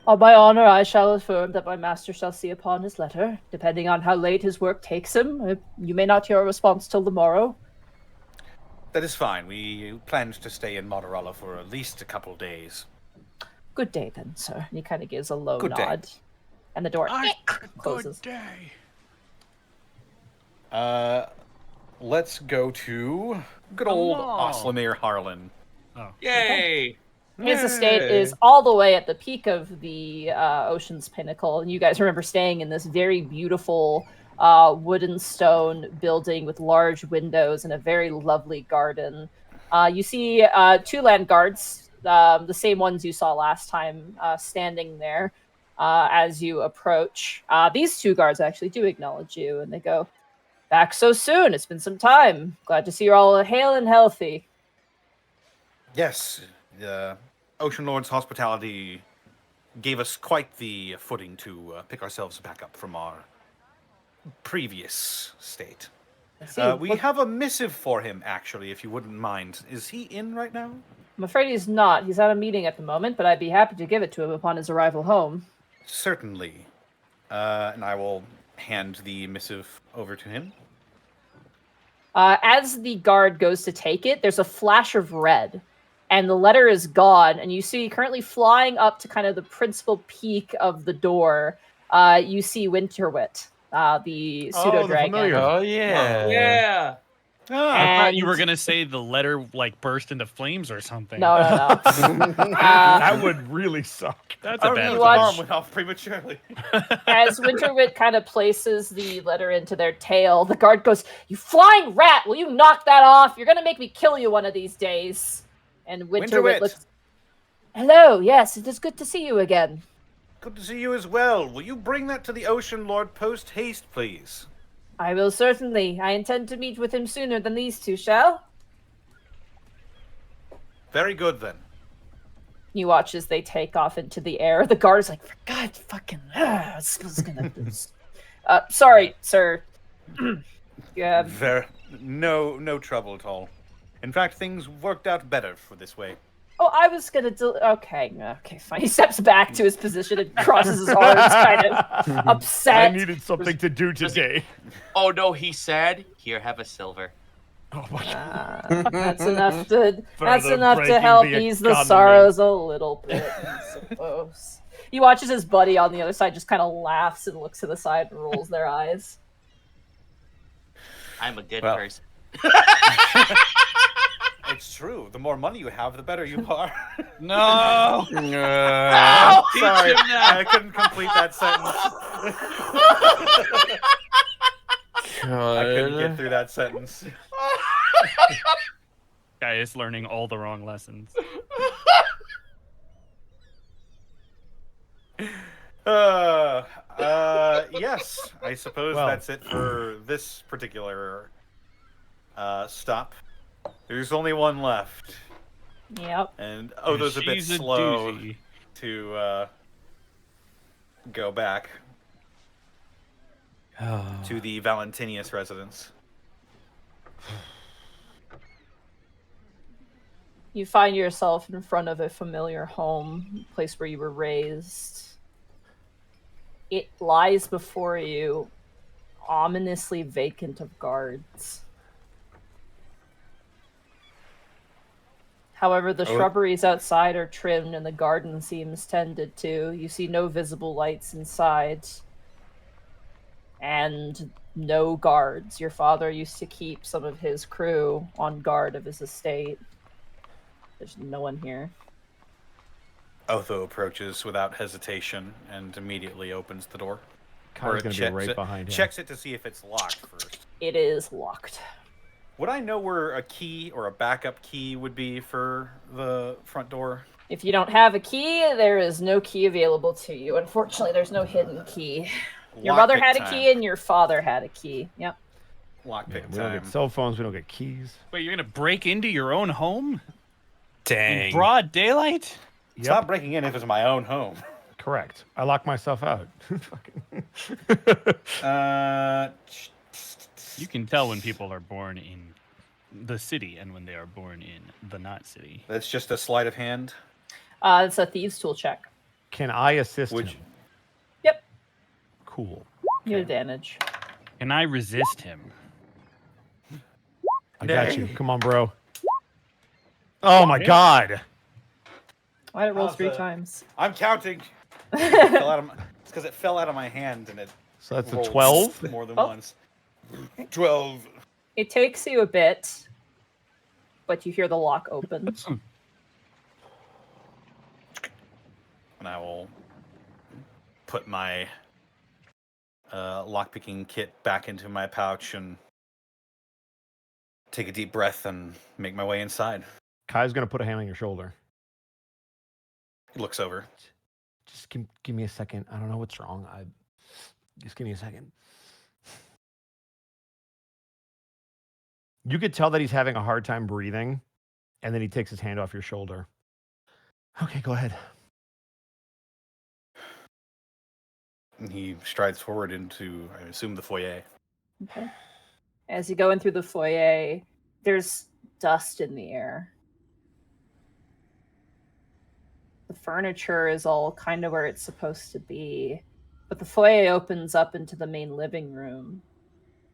On my honor, I shall affirm that my master shall see upon his letter. Depending on how late his work takes him, you may not hear a response till the morrow. That is fine. We planned to stay in Motorola for at least a couple days. Good day, then, sir. And he kind of gives a low Good day. nod. And the door closes. day. Let's go to good old Hello. Oslamir Harlan. Yay! His estate is all the way at the peak of the ocean's pinnacle, and you guys remember staying in this very beautiful wooden stone building with large windows and a very lovely garden. You see 2 land guards, the same ones you saw last time, standing there as you approach. These 2 guards actually do acknowledge you, and they go, "Back so soon. It's been some time. Glad to see you're all hale and healthy." Yes, Ocean Lord's hospitality gave us quite the footing to pick ourselves back up from our previous state. We have a missive for him, actually, if you wouldn't mind. Is he in right now? I'm afraid he's not. He's at a meeting at the moment, but I'd be happy to give it to him upon his arrival home. Certainly. And I will hand the missive over to him. As the guard goes to take it, there's a flash of red, and the letter is gone. And you see, currently flying up to kind of the principal peak of the door, you see Winterwit, the pseudo dragon. familiar. Oh yeah. Yeah. I thought you And- were gonna say the letter like burst into flames or something. No. That would really suck. That's a bad you His watch- arm went off prematurely. As Winterwit kind of places the letter into their tail, the guard goes, "You flying rat! Will you knock that off? You're gonna make me kill you one of these days." And Winterwit Winterwit. looks. "Hello, yes, it is good to see you again." Good to see you as well. Will you bring that to the Ocean Lord post haste, please? "I will certainly. I intend to meet with him sooner than these 2 shall." Very good, then. You watch as they take off into the air. The guard is like, "For God fucking... this is gonna... sorry, sir." Yeah, No trouble at all. In fact, things worked out better for this way. oh, I was gonna do... Okay, fine. He steps back to his position and crosses his arms, kind of upset. I needed something to do today. Oh no, he said, "Here, have a silver." Oh my God. That's enough to Further breaking help the ease the economy. sorrows a little bit, I suppose. He watches his buddy on the other side just kind of laughs and looks to the side and rolls their eyes. I'm a good Well. person. It's true. The more money you have, the better you are. No. Sorry, I couldn't complete that sentence. I couldn't get through that sentence. Guy is learning all the wrong lessons. Yes, I suppose Well. that's it for this particular stop. There's only one left, Yep. and Odo's a bit She's slow doozy. go back to the Valentinius residence. You find yourself in front of a familiar home, place where you were raised. It lies before you, ominously vacant of guards. However, the shrubberies outside are trimmed and the garden seems tended to. You see no visible lights inside. And no guards. Your father used to keep some of his crew on guard of his estate. There's no one here. Otho approaches without hesitation and immediately opens the door. Kai's going to be right it, behind him. Checks it to see if it's locked first. It is locked. Would I know where a key or a backup key would be for the front door? If you don't have a key, there is no key available to you. Unfortunately, there's no hidden key. Your mother had a key and your father had a key. Yep. Lockpick We don't time. get cell phones. We don't get keys. Wait, you're gonna break into your own home? Dang. In broad daylight? It's not breaking in if it's my own home. Correct. I lock myself out. You can tell when people are born in the city and when they are born in the not city. That's just a sleight of hand. It's a thieves' tool check. Can I assist him? Yep. Cool. You advantage. Can I resist him? I got you. Come on, bro. Oh my god. Why did it roll 3 times? I'm counting. It's because it fell out of my hand and it. So that's a rolled 12? More than once. 12. It takes you a bit, but you hear the lock open. And I will put my lockpicking kit back into my pouch and take a deep breath and make my way inside. Kai's going to put a hand on your shoulder. He looks over. Just give me a second. I don't know what's wrong. Just give me a second. You could tell that he's having a hard time breathing, and then he takes his hand off your shoulder. Okay, go ahead. And he strides forward into, I assume, the foyer. Okay. As you go in through the foyer, there's dust in the air. The furniture is all kind of where it's supposed to be, but the foyer opens up into the main living room,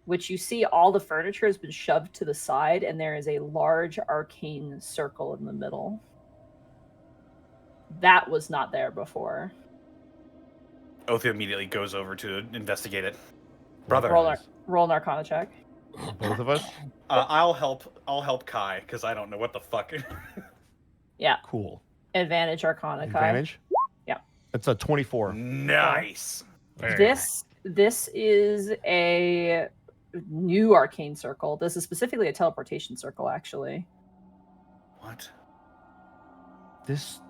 which you see all the furniture has been shoved to the side, and there is a large arcane circle in the middle. That was not there before. Otho immediately goes over to investigate it. Brother. Roll an Arcana check. Both of us? I'll help Kai, because I don't know what the fuck. Yeah. Cool. Advantage Arcana, Kai. Advantage? Yeah. It's a 24. Nice. This is a new arcane circle. This is specifically a teleportation circle, actually. What? This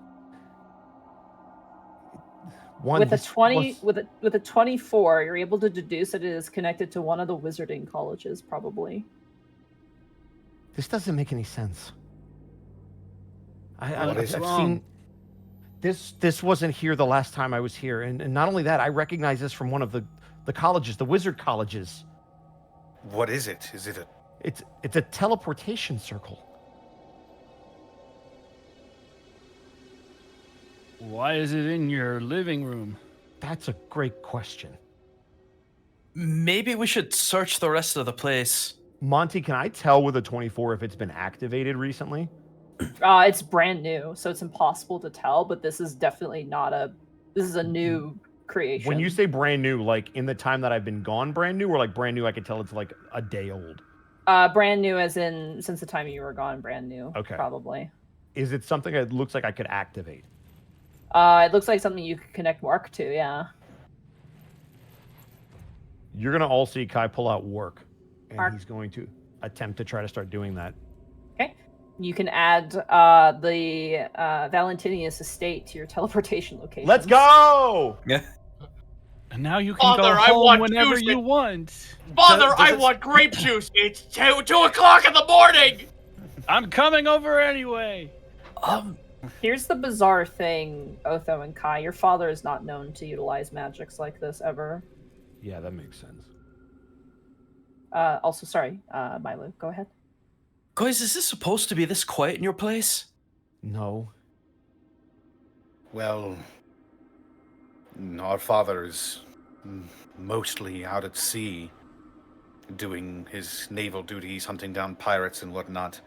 with a 24, you're able to deduce that it is connected to one of the wizarding colleges, probably. This doesn't make any sense. I've wrong? seen this wasn't here the last time I was here, and not only that, I recognize this from one of the colleges, the wizard colleges. What is it? Is it a? It's a teleportation circle. Why is it in your living room? That's a great question. Maybe we should search the rest of the place. Monty, can I tell with a 24 if it's been activated recently? It's brand new, so it's impossible to tell, but this is definitely this is a new creation. When you say brand new, like in the time that I've been gone brand new, or like brand new, I could tell it's like a day old? Brand new as in since the time you were gone, brand new. Okay. Probably. Is it something that looks like I could activate? It looks like something you could connect Mark to, yeah. You're going to all see Kai pull out work, and Mark. he's going to attempt to try to start doing that. Okay. You can add the Valentinius estate to your teleportation location. Let's go! Yeah. And now you can Father, go I home want whenever juice. you want. Father, I want grape juice. It's 2 o'clock in the morning. I'm coming over anyway. Here's the bizarre thing, Otho and Kai. Your father is not known to utilize magics like this ever. Yeah, that makes sense. Also, sorry, Milo, go ahead. Guys, is this supposed to be this quiet in your place? No. Well, our father is mostly out at sea, doing his naval duties, hunting down pirates and whatnot.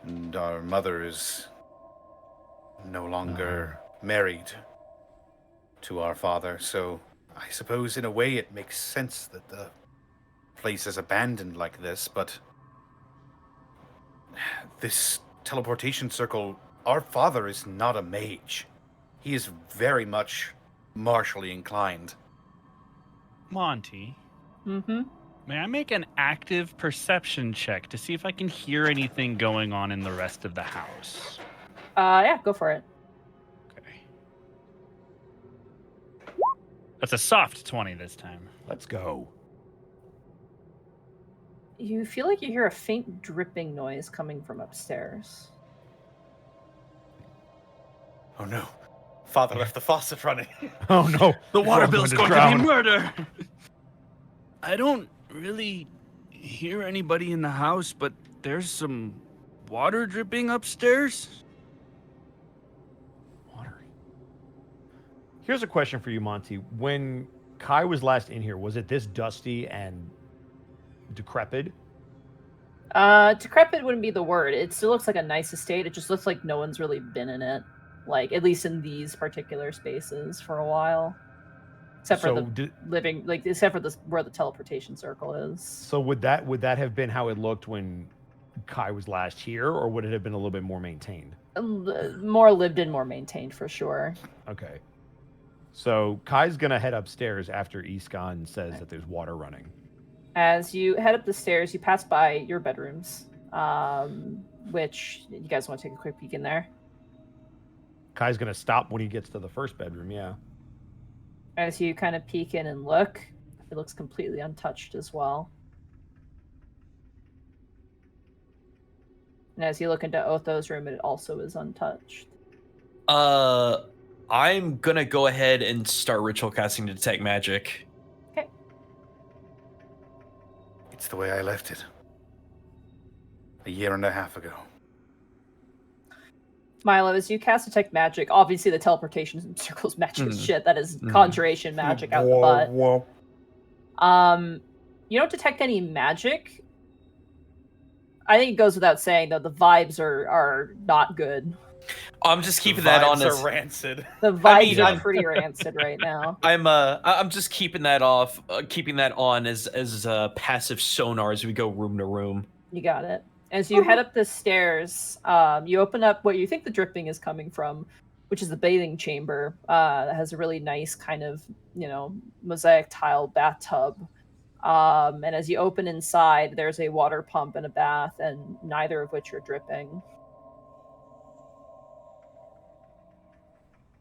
And our mother is no longer married to our father, so I suppose in a way it makes sense that the place is abandoned like this, but this teleportation circle, our father is not a mage. He is very much martially inclined. Monty, Mm-hmm. may I make an active perception check to see if I can hear anything going on in the rest of the house? Yeah, go for it. Okay. That's a soft 20 this time. Let's go. You feel like you hear a faint dripping noise coming from upstairs. Oh no. Father left the faucet running. Oh no. The water We're bill's to going to drown. be murder. I don't really hear anybody in the house, but there's some water dripping upstairs. Water. Here's a question for you, Monty. When Kai was last in here, was it this dusty and decrepit? Decrepit wouldn't be the word. It still looks like a nice estate. It just looks like no one's really been in it. Like, at least in these particular spaces for a while. Except for the living, like, except for this, where the teleportation circle is. So would that have been how it looked when Kai was last here, or would it have been a little bit more maintained? More lived in, more maintained, for sure. Okay. So Kai's gonna head upstairs after Iskan says that there's water running. As you head up the stairs, you pass by your bedrooms, which you guys want to take a quick peek in there. Kai's gonna stop when he gets to the first bedroom, yeah. As you kind of peek in and look, it looks completely untouched as well. And as you look into Otho's room, it also is untouched. I'm gonna go ahead and start ritual casting to detect magic. Okay. It's the way I left it. A year and a half ago. Milo, as you cast detect magic, obviously the teleportation circle's magic as shit. That is conjuration magic out the butt. You don't detect any magic. I think it goes without saying, though, the vibes are not good. I'm just keeping that on as rancid. The vibes are pretty rancid right now. I'm just keeping that off, keeping that on as passive sonar as we go room to room. You got it. As you head up the stairs, you open up what you think the dripping is coming from, which is the bathing chamber that has a really nice kind of, mosaic tile bathtub. And as you open inside, there's a water pump and a bath, and neither of which are dripping.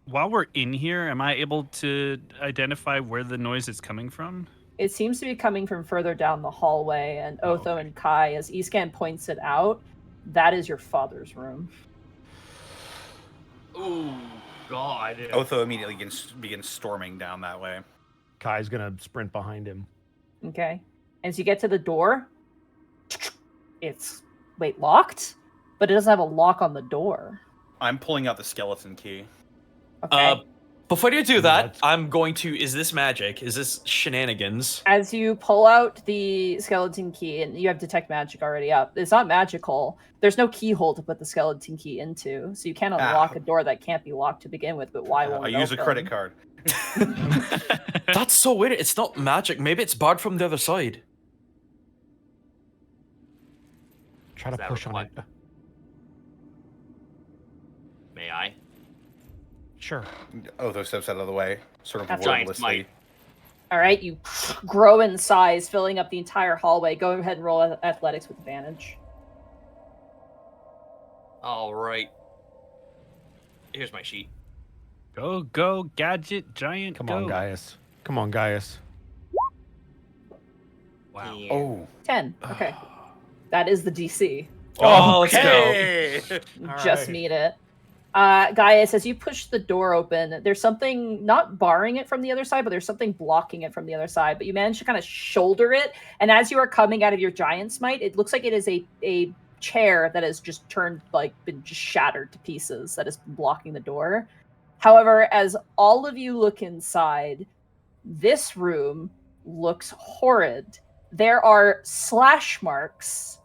While we're in here, am I able to identify where the noise is coming from? It seems to be coming from further down the hallway, and Otho and Kai, as Escan points it out, that is your father's room. Ooh, God. Otho immediately begins storming down that way. Kai's gonna sprint behind him. Okay. As you get to the door, it's, locked? But it doesn't have a lock on the door. I'm pulling out the skeleton key. Okay. Before you do that, I'm going to... Is this magic? Is this shenanigans? As you pull out the skeleton key, and you have detect magic already up, it's not magical. There's no keyhole to put the skeleton key into, so you can't unlock a door that can't be locked to begin with, but why won't it I use a open? credit card. That's so weird. It's not magic. Maybe it's barred from the other side. Try to push on it. May I? Sure. Otho steps out of the way, sort of That's giant wordlessly. might. All right, you grow in size, filling up the entire hallway. Go ahead and roll athletics with advantage. All right. Here's my sheet. Go, gadget, giant, Come go. on, Gaius. Come on, Gaius. Wow. Yeah. Oh. 10. Okay. That is the DC. Oh, let's go. Okay. You All just right. need it. Gaius, as you push the door open, there's something not barring it from the other side, but there's something blocking it from the other side. But you manage to kind of shoulder it, and as you are coming out of your giant's might, it looks like it is a chair that has just been just shattered to pieces that has been blocking the door. However, as all of you look inside, this room looks horrid. There are slash marks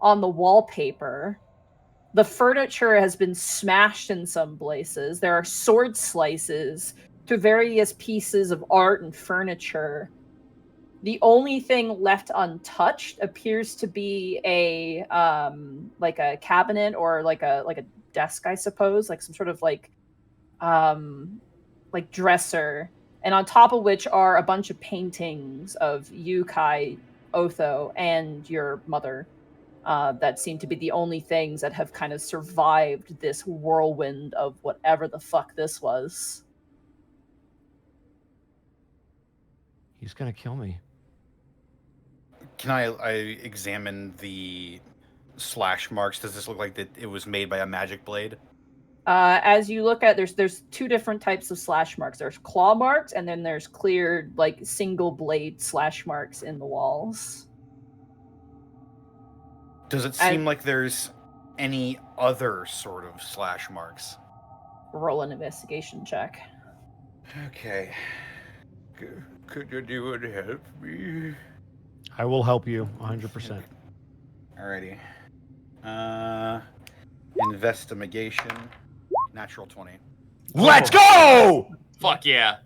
on the wallpaper. The furniture has been smashed in some places. There are sword slices to various pieces of art and furniture. The only thing left untouched appears to be a cabinet or like a desk, I suppose, like some sort of like dresser, and on top of which are a bunch of paintings of you, Kai, Otho, and your mother. That seem to be the only things that have kind of survived this whirlwind of whatever the fuck this was. He's gonna kill me. Can I examine the slash marks? Does this look like that it was made by a magic blade? As you look at, there's two different types of slash marks. There's claw marks, and then there's clear, like, single blade slash marks in the walls. Does it seem like there's any other sort of slash marks? Roll an investigation check. Okay. Could anyone help me? I will help you 100%. Alrighty. Investigation. Natural 20. Let's go! Fuck yeah.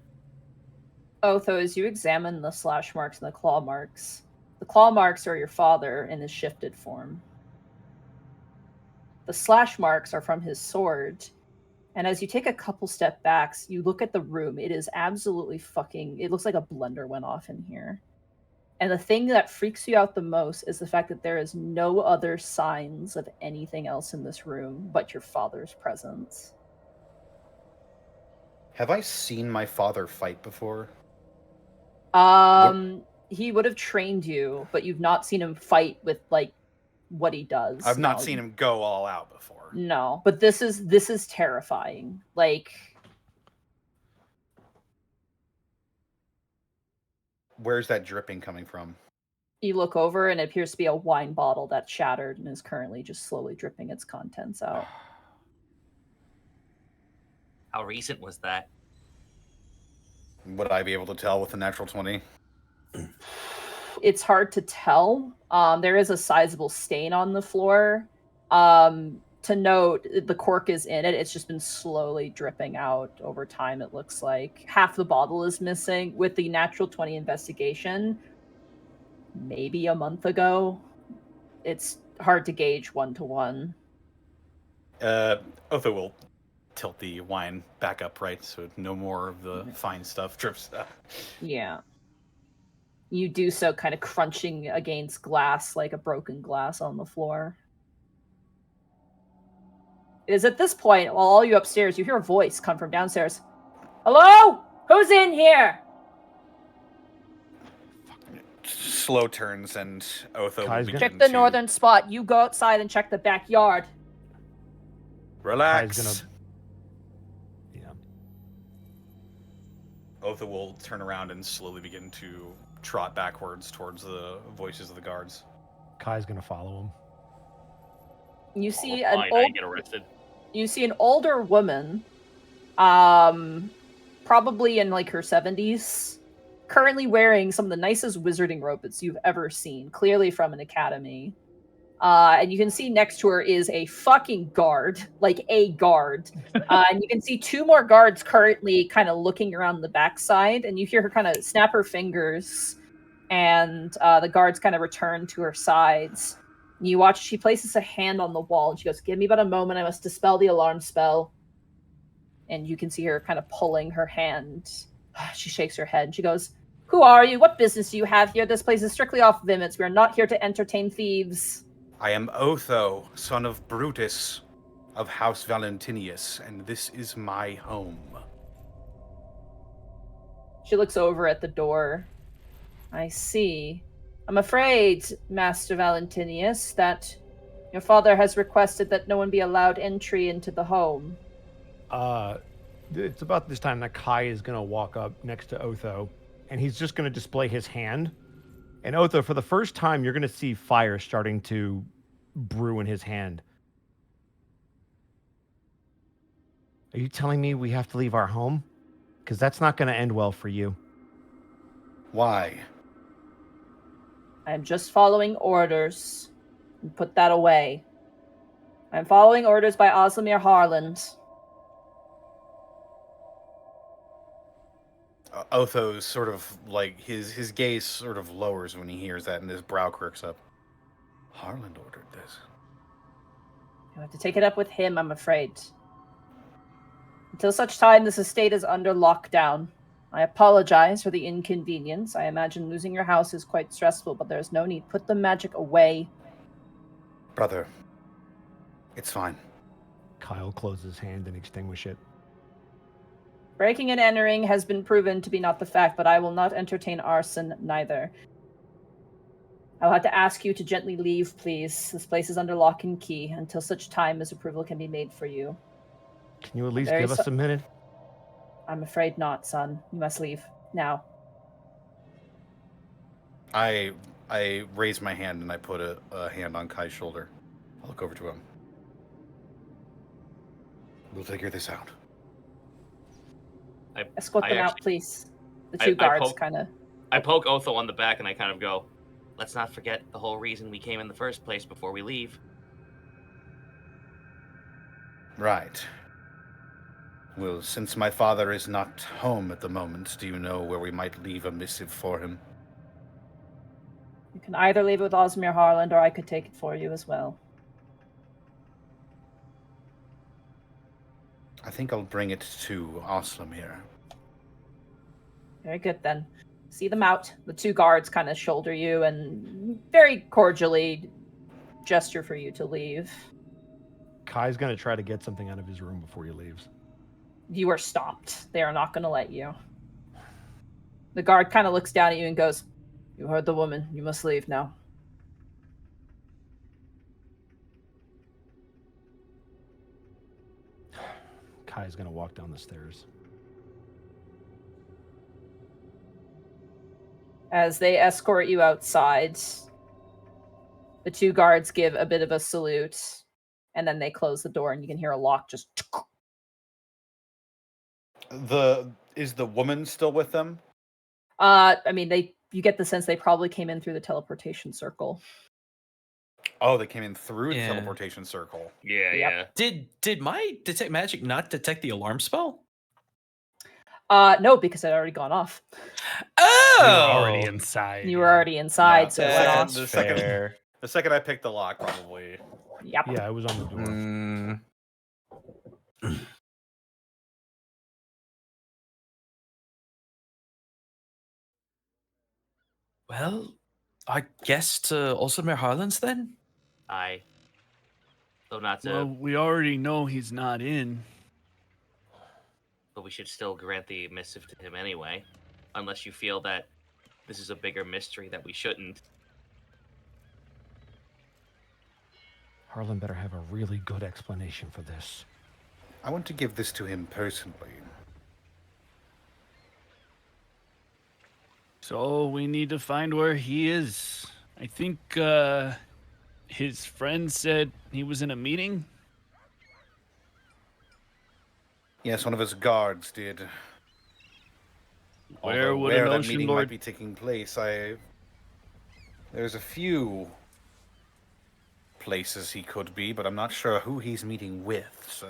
Otho, as you examine the slash marks and the claw marks are your father in his shifted form. The slash marks are from his sword. And as you take a couple step backs, you look at the room. It is absolutely it looks like a blender went off in here. And the thing that freaks you out the most is the fact that there is no other signs of anything else in this room but your father's presence. Have I seen my father fight before? He would have trained you, but you've not seen him fight with, like, what he does. I've not seen him go all out before. No, but this is terrifying. Like, where's that dripping coming from? You look over and it appears to be a wine bottle that's shattered and is currently just slowly dripping its contents out. How recent was that? Would I be able to tell with a natural 20? It's hard to tell. There is a sizable stain on the floor. To note, the cork is in it. It's just been slowly dripping out over time, it looks like. Half the bottle is missing. With the natural 20 investigation, maybe a month ago. It's hard to gauge one-to-one. Otho will tilt the wine back up, right? So no more of the fine stuff drips out. Yeah. You do so kind of crunching against glass, like a broken glass on the floor. It is at this point, while all you upstairs, you hear a voice come from downstairs. Hello? Who's in here? Slow turns and Otho will begin Check the to northern spot. You go outside and check the backyard. relax. Otho will turn around and slowly begin to trot backwards towards the voices of the guards. Kai's gonna follow him. You see I get arrested. You see an older woman, probably in like her 70s, currently wearing some of the nicest wizarding robes you've ever seen, clearly from an academy. And you can see next to her is a fucking guard, like a guard. And you can see two more guards currently kind of looking around the backside, and you hear her kind of snap her fingers, and the guards kind of return to her sides. You watch, she places a hand on the wall, and she goes, "Give me but a moment, I must dispel the alarm spell." And you can see her kind of pulling her hand. She shakes her head, and she goes, "Who are you? What business do you have here? This place is strictly off limits. We are not here to entertain thieves." I am Otho, son of Brutus, of House Valentinius, and this is my home. She looks over at the door. I see. I'm afraid, Master Valentinius, that your father has requested that no one be allowed entry into the home. It's about this time that Kai is going to walk up next to Otho, and he's just going to display his hand. And Otho, for the first time, you're going to see fire starting to brew in his hand. Are you telling me we have to leave our home? Because that's not going to end well for you. Why? I'm just following orders. And put that away. I'm following orders by Oslimir Harland. Otho's sort of like his gaze sort of lowers when he hears that, and his brow quirks up. Harland ordered this. You have to take it up with him, I'm afraid. Until such time, this estate is under lockdown. I apologize for the inconvenience. I imagine losing your house is quite stressful, but there's no need. Put the magic away. Brother, it's fine. Kyle closes his hand and extinguish it. Breaking and entering has been proven to be not the fact, but I will not entertain arson neither. I'll have to ask you to gently leave, please. This place is under lock and key until such time as approval can be made for you. Can you at least give us a minute? I'm afraid not, son. You must leave now. I raise my hand and I put a hand on Kai's shoulder. I look over to him. We'll figure this out. Escort them out, please. The two guards kind of... I poke Otho on the back and I kind of go, let's not forget the whole reason we came in the first place before we leave. Right. Well, since my father is not home at the moment, do you know where we might leave a missive for him? You can either leave it with Osmir Harland, or I could take it for you as well. I think I'll bring it to Oslimir. Very good, then. See them out. The two guards kind of shoulder you and very cordially gesture for you to leave. Kai's going to try to get something out of his room before he leaves. You are stopped. They are not going to let you. The guard kind of looks down at you and goes, "You heard the woman. You must leave now." Kai's going to walk down the stairs. As they escort you outside, the two guards give a bit of a salute, and then they close the door, and you can hear a lock just... Is the woman still with them? I mean, you get the sense they probably came in through the teleportation circle. Oh, they came in through the teleportation circle. Yeah, Yep. yeah. Did my detect magic not detect the alarm spell? No, because it had already gone off. Oh, You were already inside. You were already inside, so it went off. The second I picked the lock, probably. Yep. Yeah, it was on the door. Well, I guess to Oslimir Harlands then? Aye. Though not to, Well, we already know he's not in. but we should still grant the missive to him anyway. Unless you feel that this is a bigger mystery that we shouldn't. Harlan better have a really good explanation for this. I want to give this to him personally. So we need to find where he is. I think his friend said he was in a meeting. Yes, one of his guards did. Where Although would where an that Ocean meeting Lord might be taking place, there's a few places he could be, but I'm not sure who he's meeting with, so...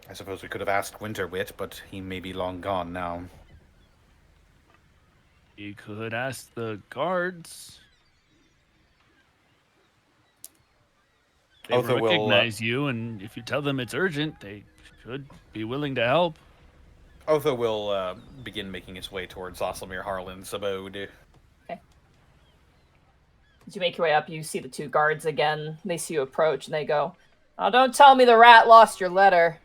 I suppose we could have asked Winterwit, but he may be long gone now. You could ask the guards. They Otho will, recognize you, and if you tell them it's urgent, they should be willing to help. Otho will begin making his way towards Oslimir Harlan's abode. Okay. As you make your way up, you see the two guards again. They see you approach, and they go, "Oh, don't tell me the rat lost your letter."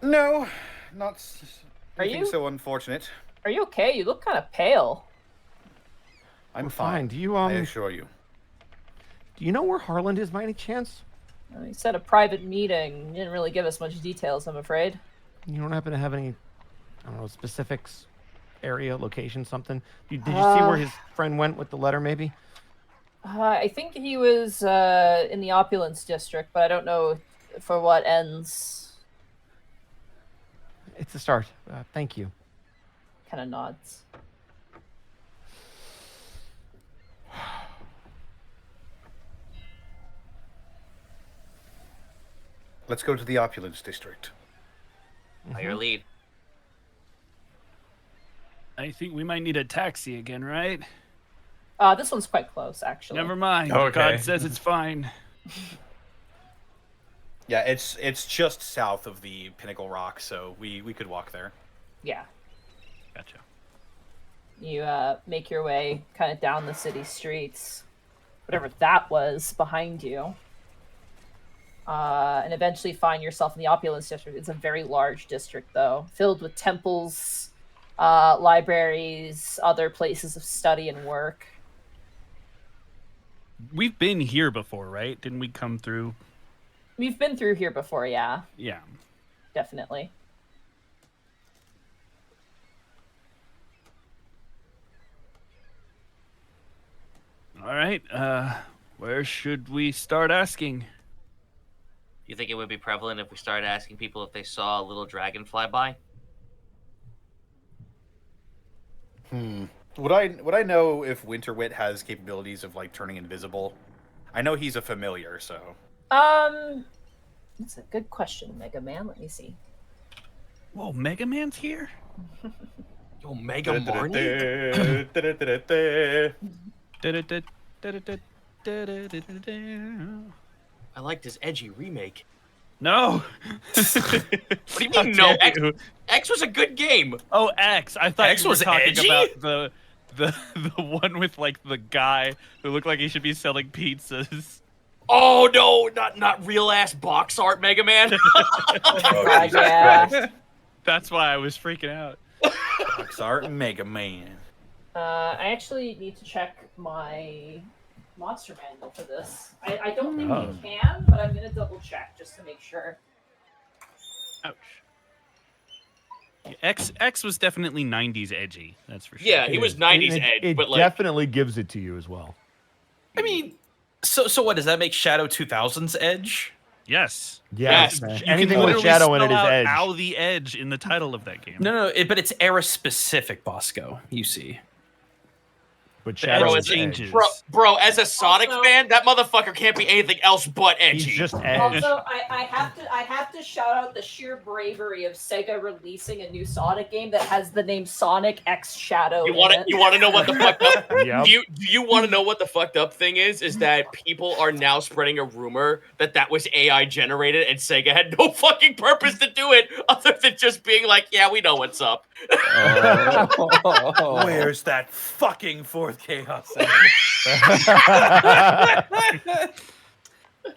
No, not Are anything you- so unfortunate. Are you okay? You look kind of pale. I'm We're fine. Do you I assure you. Do you know where Harland is by any chance? He said a private meeting. He didn't really give us much details, I'm afraid. You don't happen to have any, I don't know, specifics, area, location, something? Did you see where his friend went with the letter, maybe? I think he was in the Opulence District, but I don't know for what ends. It's a start. Thank you. Kind of nods. Let's go to the Opulence District. By your lead. I think we might need a taxi again, right? This one's quite close, actually. Never mind. Okay. God says it's fine. Yeah, it's just south of the Pinnacle Rock, so we could walk there. Yeah. Gotcha. You make your way kind of down the city streets, whatever that was behind you, and eventually find yourself in the Opulence District. It's a very large district, though, filled with temples, libraries, other places of study and work. We've been here before, right? Didn't we come through? We've been through here before, yeah, Yeah. definitely. All right. Where should we start asking? You think it would be prevalent if we started asking people if they saw a little dragon fly by? Would I know if Winterwit has capabilities of like turning invisible? I know he's a familiar, so. That's a good question, Mega Man. Let me see. Whoa, Mega Man's here? Yo, Mega Marnie? I like this edgy remake. No. What do you How mean no? dare you. X was a good game. Oh, X. I thought X you were was talking edgy? about the one with like the guy who looked like he should be selling pizzas. Oh no, not real ass box art Mega Man. Yeah. That's why I was freaking out. Box art Mega Man. I actually need to check my monster manual for this. I don't think you can, but I'm gonna double check just to make sure. Ouch. Yeah, X was definitely 90s edgy. That's for sure. Yeah, he was 90s edge, It but like definitely gives it to you as well. I mean, so what, does that make Shadow 2000's Edge? Yes. Yes. man. You can Anything with literally shadow in it spell is out edge. Ow the Edge in the title of that game. No, but it's era specific, Bosco. You see. But The shadow edge is changes. edge. bro, as a Sonic Also- fan, that motherfucker can't be anything else but edgy. He's just edge. Also, I have to shout out the sheer bravery of Sega releasing a new Sonic game that has the name Sonic X Shadow. You want to know what the fucked up? Yep. Do you want to know what the fucked up thing is? Is that people are now spreading a rumor that was AI generated and Sega had no fucking purpose to do it other than just being like, yeah, we know what's up. Where's that fucking fourth Chaos?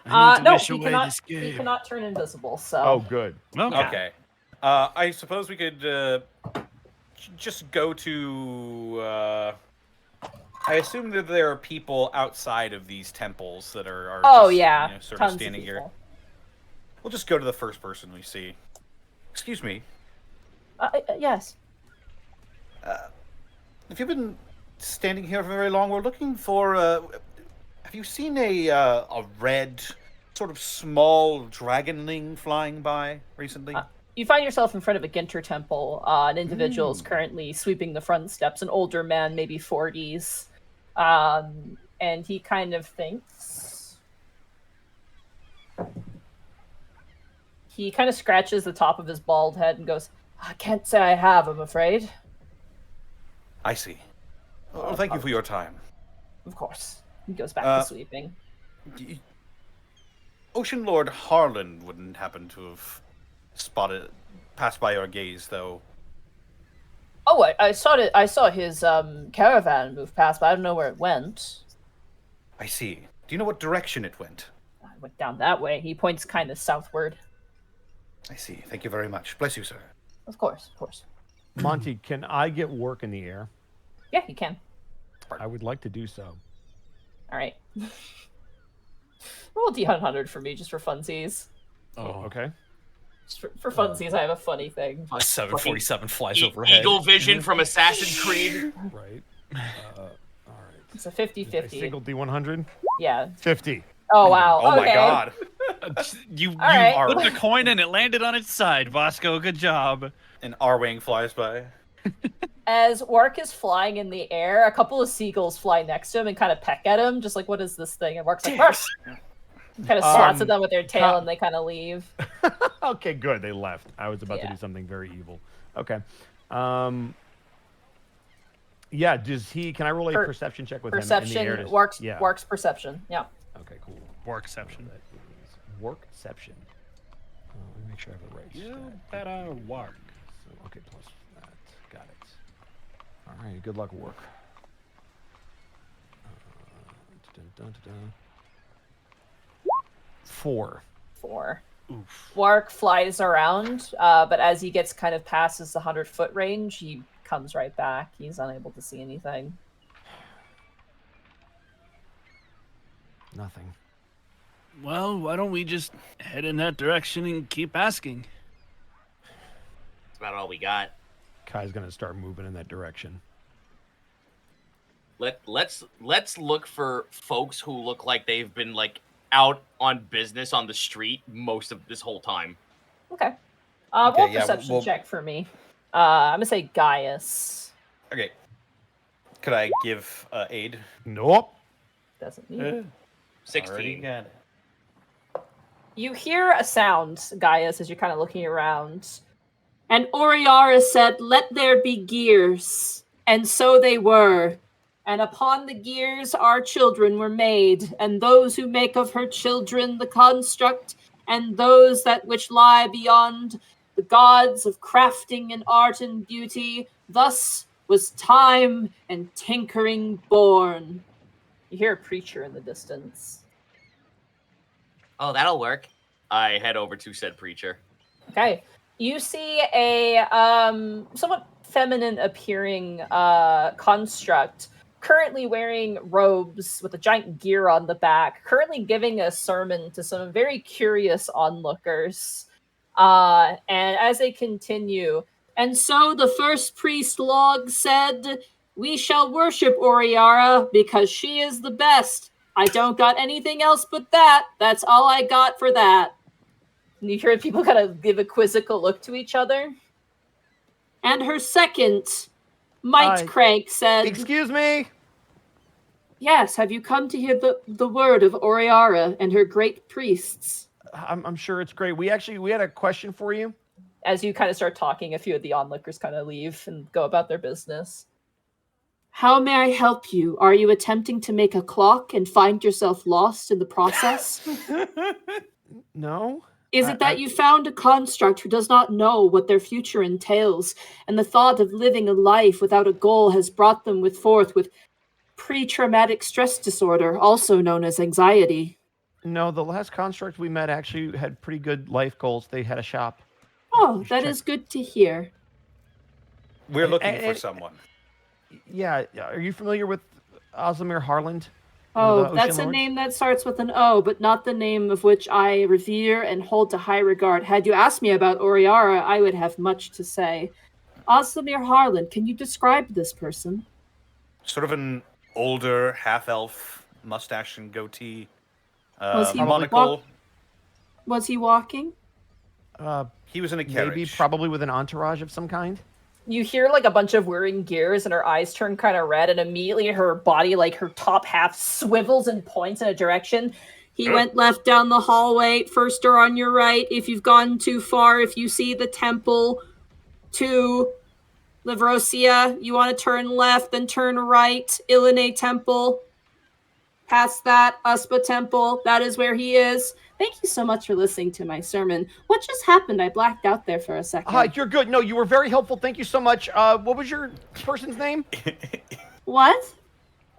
No, wish he away cannot. this He game. cannot turn invisible. So. Oh, good. Okay. Okay. I suppose we could just go to. I assume that there are people outside of these temples that are Oh just, yeah, you know, sort tons of standing of here. people. We'll just go to the first person we see. Excuse me. Yes. Have you been standing here for very long? We're looking for. Have you seen a red, sort of small dragonling flying by recently? You find yourself in front of a Ginter temple. An individual is currently sweeping the front steps. An older man, maybe 40s, and he kind of thinks. He kind of scratches the top of his bald head and goes, "I can't say I have, I'm afraid." I see. Well, thank you for your time. Of course. He goes back to sweeping. Ocean Lord Harlan wouldn't happen to have passed by your gaze, though. Oh, I saw it. I saw his caravan move past, but I don't know where it went. I see. Do you know what direction it went? I went down that way. He points kind of southward. I see. Thank you very much. Bless you, sir. Of course, of course. Monty, can I get work in the air? Yeah, you can. I would like to do so. All right. Roll a D100 for me, just for funsies. Oh, okay. Just for funsies, I have a funny thing. 747 flies overhead. Eagle vision from Assassin's Creed. Right. All right. It's a A 50-50. single D100? Yeah. 50. Oh, wow. Oh my Okay. god. You right. put the coin and it landed on its side, Vasco. Good job. An R-wing flies by. As Wark is flying in the air, a couple of seagulls fly next to him and kind of peck at him, just like, what is this thing? And Wark's like, "Ruff!" Kind of swats at them with their tail, and they kind of leave. Okay, good. They left. I was about to Yeah. do something very evil. Okay. Yeah, does he... Can I roll a perception check with him in the air? Perception, Wark's, Yeah. Wark's perception. Yeah. Okay, cool. Workception. That is Workception. Let me make sure I have the right You stat. better work. So, okay, plus that. Got it. All right, good luck, Work. Dun-dun-dun-dun. 4. 4. Oof. Wark flies around, but as he gets kind of past his 100-foot range, he comes right back. He's unable to see anything. Nothing. Well, why don't we just head in that direction and keep asking? That's about all we got. Kai's gonna start moving in that direction. Let's look for folks who look like they've been like out on business on the street most of this whole time. Okay. Roll a yeah, perception we'll- check for me. I'm going to say Gaius. Okay. Could I give aid? Nope. Doesn't need it. Already 16. got it. You hear a sound, Gaius, as you're kind of looking around. And Oriara said, "Let there be gears." And so they were. And upon the gears our children were made, and those who make of her children the construct, and those that which lie beyond, the gods of crafting and art and beauty. Thus was time and tinkering born. You hear a preacher in the distance. Oh, that'll work. I head over to said preacher. Okay. You see a somewhat feminine appearing construct, currently wearing robes with a giant gear on the back, currently giving a sermon to some very curious onlookers. And as they continue, and so the first priest log said, "We shall worship Oriara because she is the best. I don't got anything else but that. That's all I got for that." And you hear people kind of give a quizzical look to each other. And her second, Might Crank, said, Excuse me? "Yes, have you come to hear the word of Oriara and her great priests?" I'm sure it's great. We had a question for you. As you kind of start talking, a few of the onlookers kind of leave and go about their business. "How may I help you? Are you attempting to make a clock and find yourself lost in the process? No. Is it that you found a construct who does not know what their future entails, and the thought of living a life without a goal has brought them forth with pre-traumatic stress disorder, also known as anxiety?" No, the last construct we met actually had pretty good life goals. They had a shop. "Oh, that is good to hear." We're looking And- for and- someone. Yeah, are you familiar with Ozimir Harland? Oh, that's a name that starts with an O, but not the name of which I revere and hold to high regard. Had you asked me about Oriara, I would have much to say. Ozimir Harland, can you describe this person? Sort of an older half-elf, mustache and goatee, Was he monocle. Was he walking? He was in a carriage. Maybe probably with an entourage of some kind. You hear like a bunch of whirring gears and her eyes turn kind of red, and immediately her body, like her top half, swivels and points in a direction. "He went left down the hallway, first door on your right. If you've gone too far, if you see the temple to Livrosia, you want to turn left, then turn right. Ilene Temple. Past that, Uspa Temple. That is where he is." Thank you so much for listening to my sermon. What just happened? I blacked out there for a second. You're good. No, you were very helpful. Thank you so much. What was your person's name? What?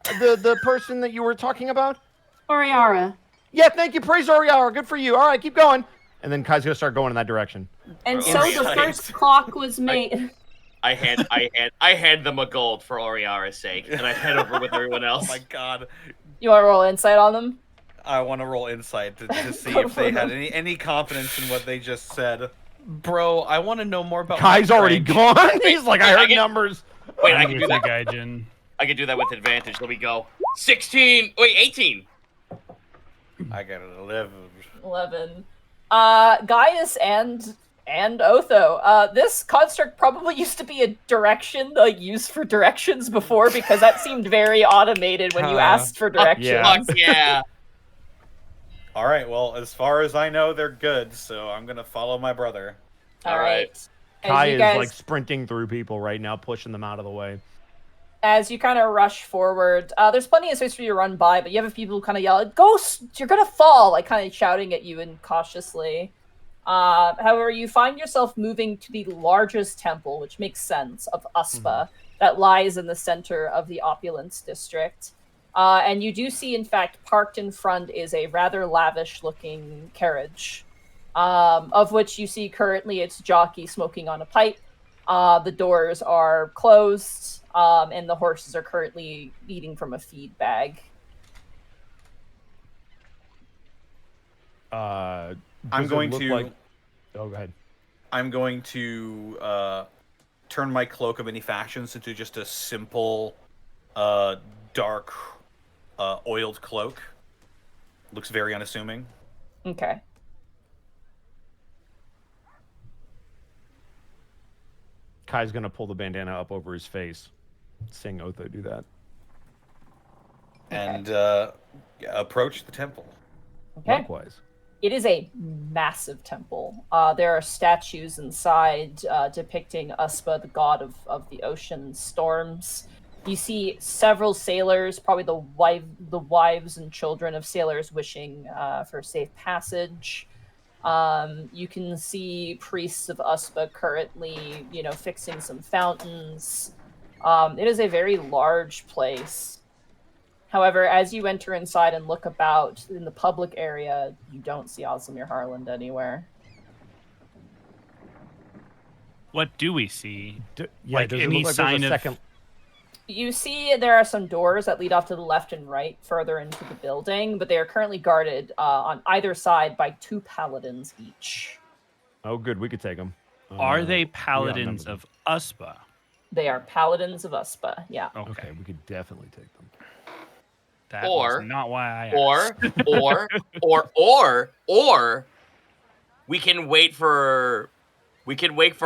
The person that you were talking about? Oriara. Yeah, thank you. Praise Oriara. Good for you. All right, keep going. And then Kai's going to start going in that direction. And Oh, so the nice. first clock was made. I hand them a gold for Oriara's sake, and I head over with everyone Oh else. my god. You want to roll insight on them? I want to roll insight to see Go if they for had it. any confidence in what they just said. Bro, I want to know more about. Kai's my already prank. gone. He's like, I I heard get- numbers. Wait, I I'm can with do you, that. Gaijin. I can do that with advantage. Let me go. 16. Wait, 18. I got an 11. 11. Gaius and Otho. This construct probably used to be a direction, like used for directions before, because that seemed very automated when you asked for directions. Yeah. Fuck yeah. All right, well, as far as I know, they're good, so I'm gonna follow my brother. All All right. right. Kai As you is guys, like sprinting through people right now, pushing them out of the way. as you kind of rush forward, there's plenty of space for you to run by, but you have people who kind of yell, "Ghost, you're gonna fall!" like kind of shouting at you and cautiously. However, you find yourself moving to the largest temple, which makes sense, of Uspa, that lies in the center of the Opulence district. And you do see, in fact, parked in front is a rather lavish-looking carriage, of which you see currently its jockey smoking on a pipe. The doors are closed, and the horses are currently eating from a feed bag. I'm going to- Oh, go ahead. I'm going to turn my cloak of many fashions into just a simple, dark, oiled cloak. Looks very unassuming. Okay. Kai's gonna pull the bandana up over his face. Seeing Otho do that. And approach the temple. Okay. Likewise. It is a massive temple. There are statues inside depicting Uspa, the god of the ocean storms. You see several sailors, probably the wives and children of sailors, wishing for safe passage. You can see priests of Uspa currently, fixing some fountains. It is a very large place. However, as you enter inside and look about in the public area, you don't see Osimir Harland anywhere. What do we see? Yeah, Like, does it any look like sign there's a of- second? You see there are some doors that lead off to the left and right further into the building, but they are currently guarded on either side by 2 paladins each. Oh, good. We could take them. Are they paladins of Uspa? They are paladins of Uspa, yeah. Okay. Okay, we could definitely take them. That Or- was not why I asked. Or we can wait for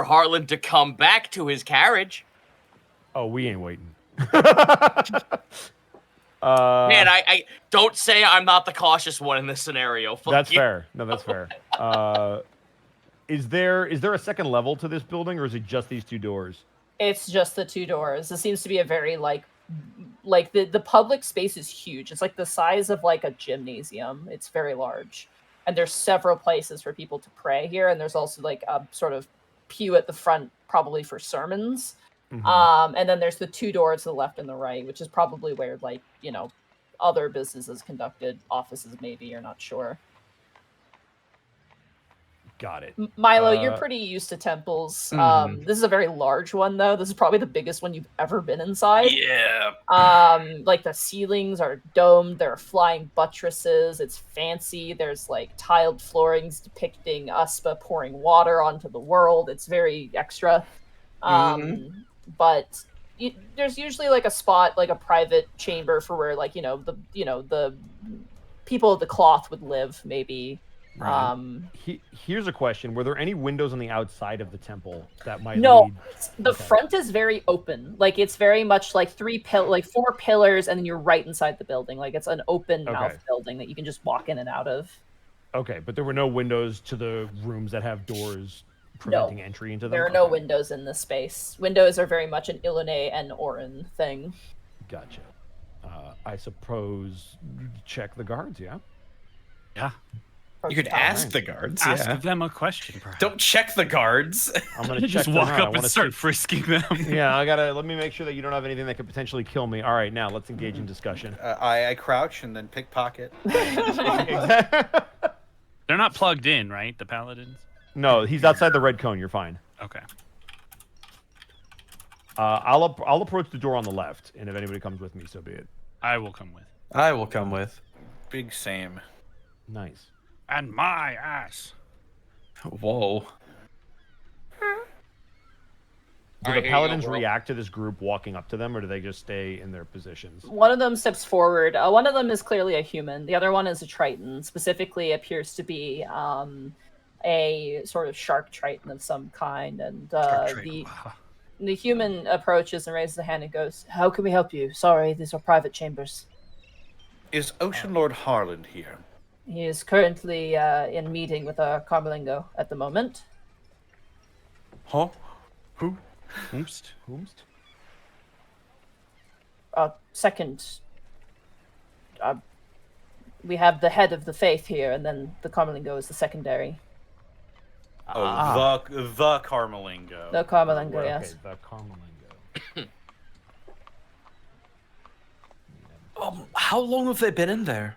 Harlan to come back to his carriage. Oh, we ain't waiting. Man, I don't say I'm not the cautious one in this scenario. Fuck That's you. fair. No, that's fair. Is there a second level to this building, or is it just these 2 doors? It's just the 2 doors. It seems to be a very like the public space is huge. It's like the size of like a gymnasium. It's very large. And there's several places for people to pray here, and there's also like a sort of pew at the front, probably for sermons. And then there's the 2 doors to the left and the right, which is probably where other businesses conducted, offices maybe, you're not sure. Got it. Milo, you're pretty used to temples. This is a very large one, though. This is probably the biggest one you've ever been inside. Yeah. Like the ceilings are domed. There are flying buttresses. It's fancy. There's like tiled floorings depicting Uspa pouring water onto the world. It's very extra. But there's usually like a spot, like a private chamber for where the people of the cloth would live, maybe. Here's a question: were there any windows on the outside of the temple that might? No, lead... the Okay. front is very open. Like it's very much like 4 pillars, and then you're right inside the building. Like it's an open mouth Okay. building that you can just walk in and out of. Okay, but there were no windows to the rooms that have doors preventing entry into them. There are no Okay. windows in this space. Windows are very much an Illunae and Orin thing. Gotcha. I suppose check the guards. Yeah. Yeah. You could ask the guards. Ask Yeah. them a question, perhaps. Don't check the guards. I'm gonna check just them walk out. I up and wanna start see- frisking them. Yeah, let me make sure that you don't have anything that could potentially kill me. All right, now let's engage in discussion. I crouch and then pickpocket. They're not plugged in, right? The paladins. No, he's outside the red cone. You're fine. Okay. I'll approach the door on the left, and if anybody comes with me, so be it. I will come with. I will come with. Big same. Nice. And my ass. Whoa. Do Alright, the here you go, paladins bro. react to this group walking up to them, or do they just stay in their positions? One of them steps forward. One of them is clearly a human. The other one is a triton. Specifically, appears to be a sort of shark triton of some kind. And the human approaches and raises a hand and goes, "How can we help you? Sorry, these are private chambers." Is Ocean Lord Harland here? He is currently in meeting with our Carmelingo at the moment. Huh? Who? Whomst? Second, we have the head of the faith here, and then the Carmelingo is the secondary. Oh, the Carmelingo. The Carmelingo, Okay, yes. the Carmelingo. How long have they been in there?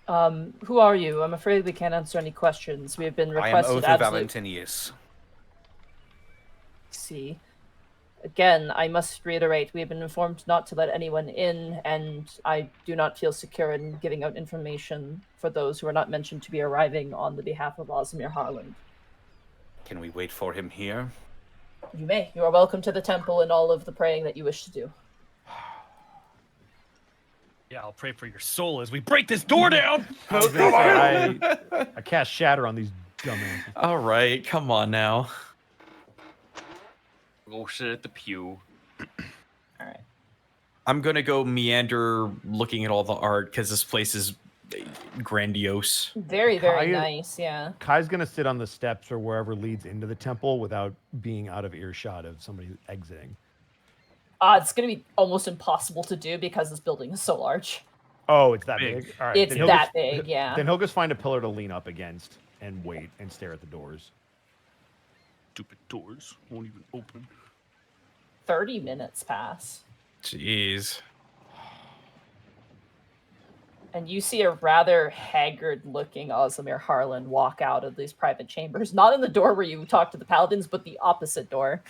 Who are you? I'm afraid we can't answer any questions. We have been I am requested Oath of absolute... Valentinius. See. Again, I must reiterate, we have been informed not to let anyone in, and I do not feel secure in giving out information for those who are not mentioned to be arriving on the behalf of Ozmir Harland. Can we wait for him here? You may. You are welcome to the temple and all of the praying that you wish to do. Yeah, I'll pray for your soul as we break this door down. I cast Shatter on these dumbasses. All right, come on now. Go sit at the pew. All right. I'm gonna go meander looking at all the art because this place is grandiose. Very, very Kaya- nice, yeah. Kai's gonna sit on the steps or wherever leads into the temple without being out of earshot of somebody exiting. It's going to be almost impossible to do because this building is so large. Oh, it's that Big. big. All right, It's then he'll that just- big, yeah. Then he'll just find a pillar to lean up against and wait and stare at the doors. Stupid doors won't even open. 30 minutes pass, Jeez. and you see a rather haggard-looking Ozmir Harlan walk out of these private chambers. Not in the door where you talk to the paladins, but the opposite door.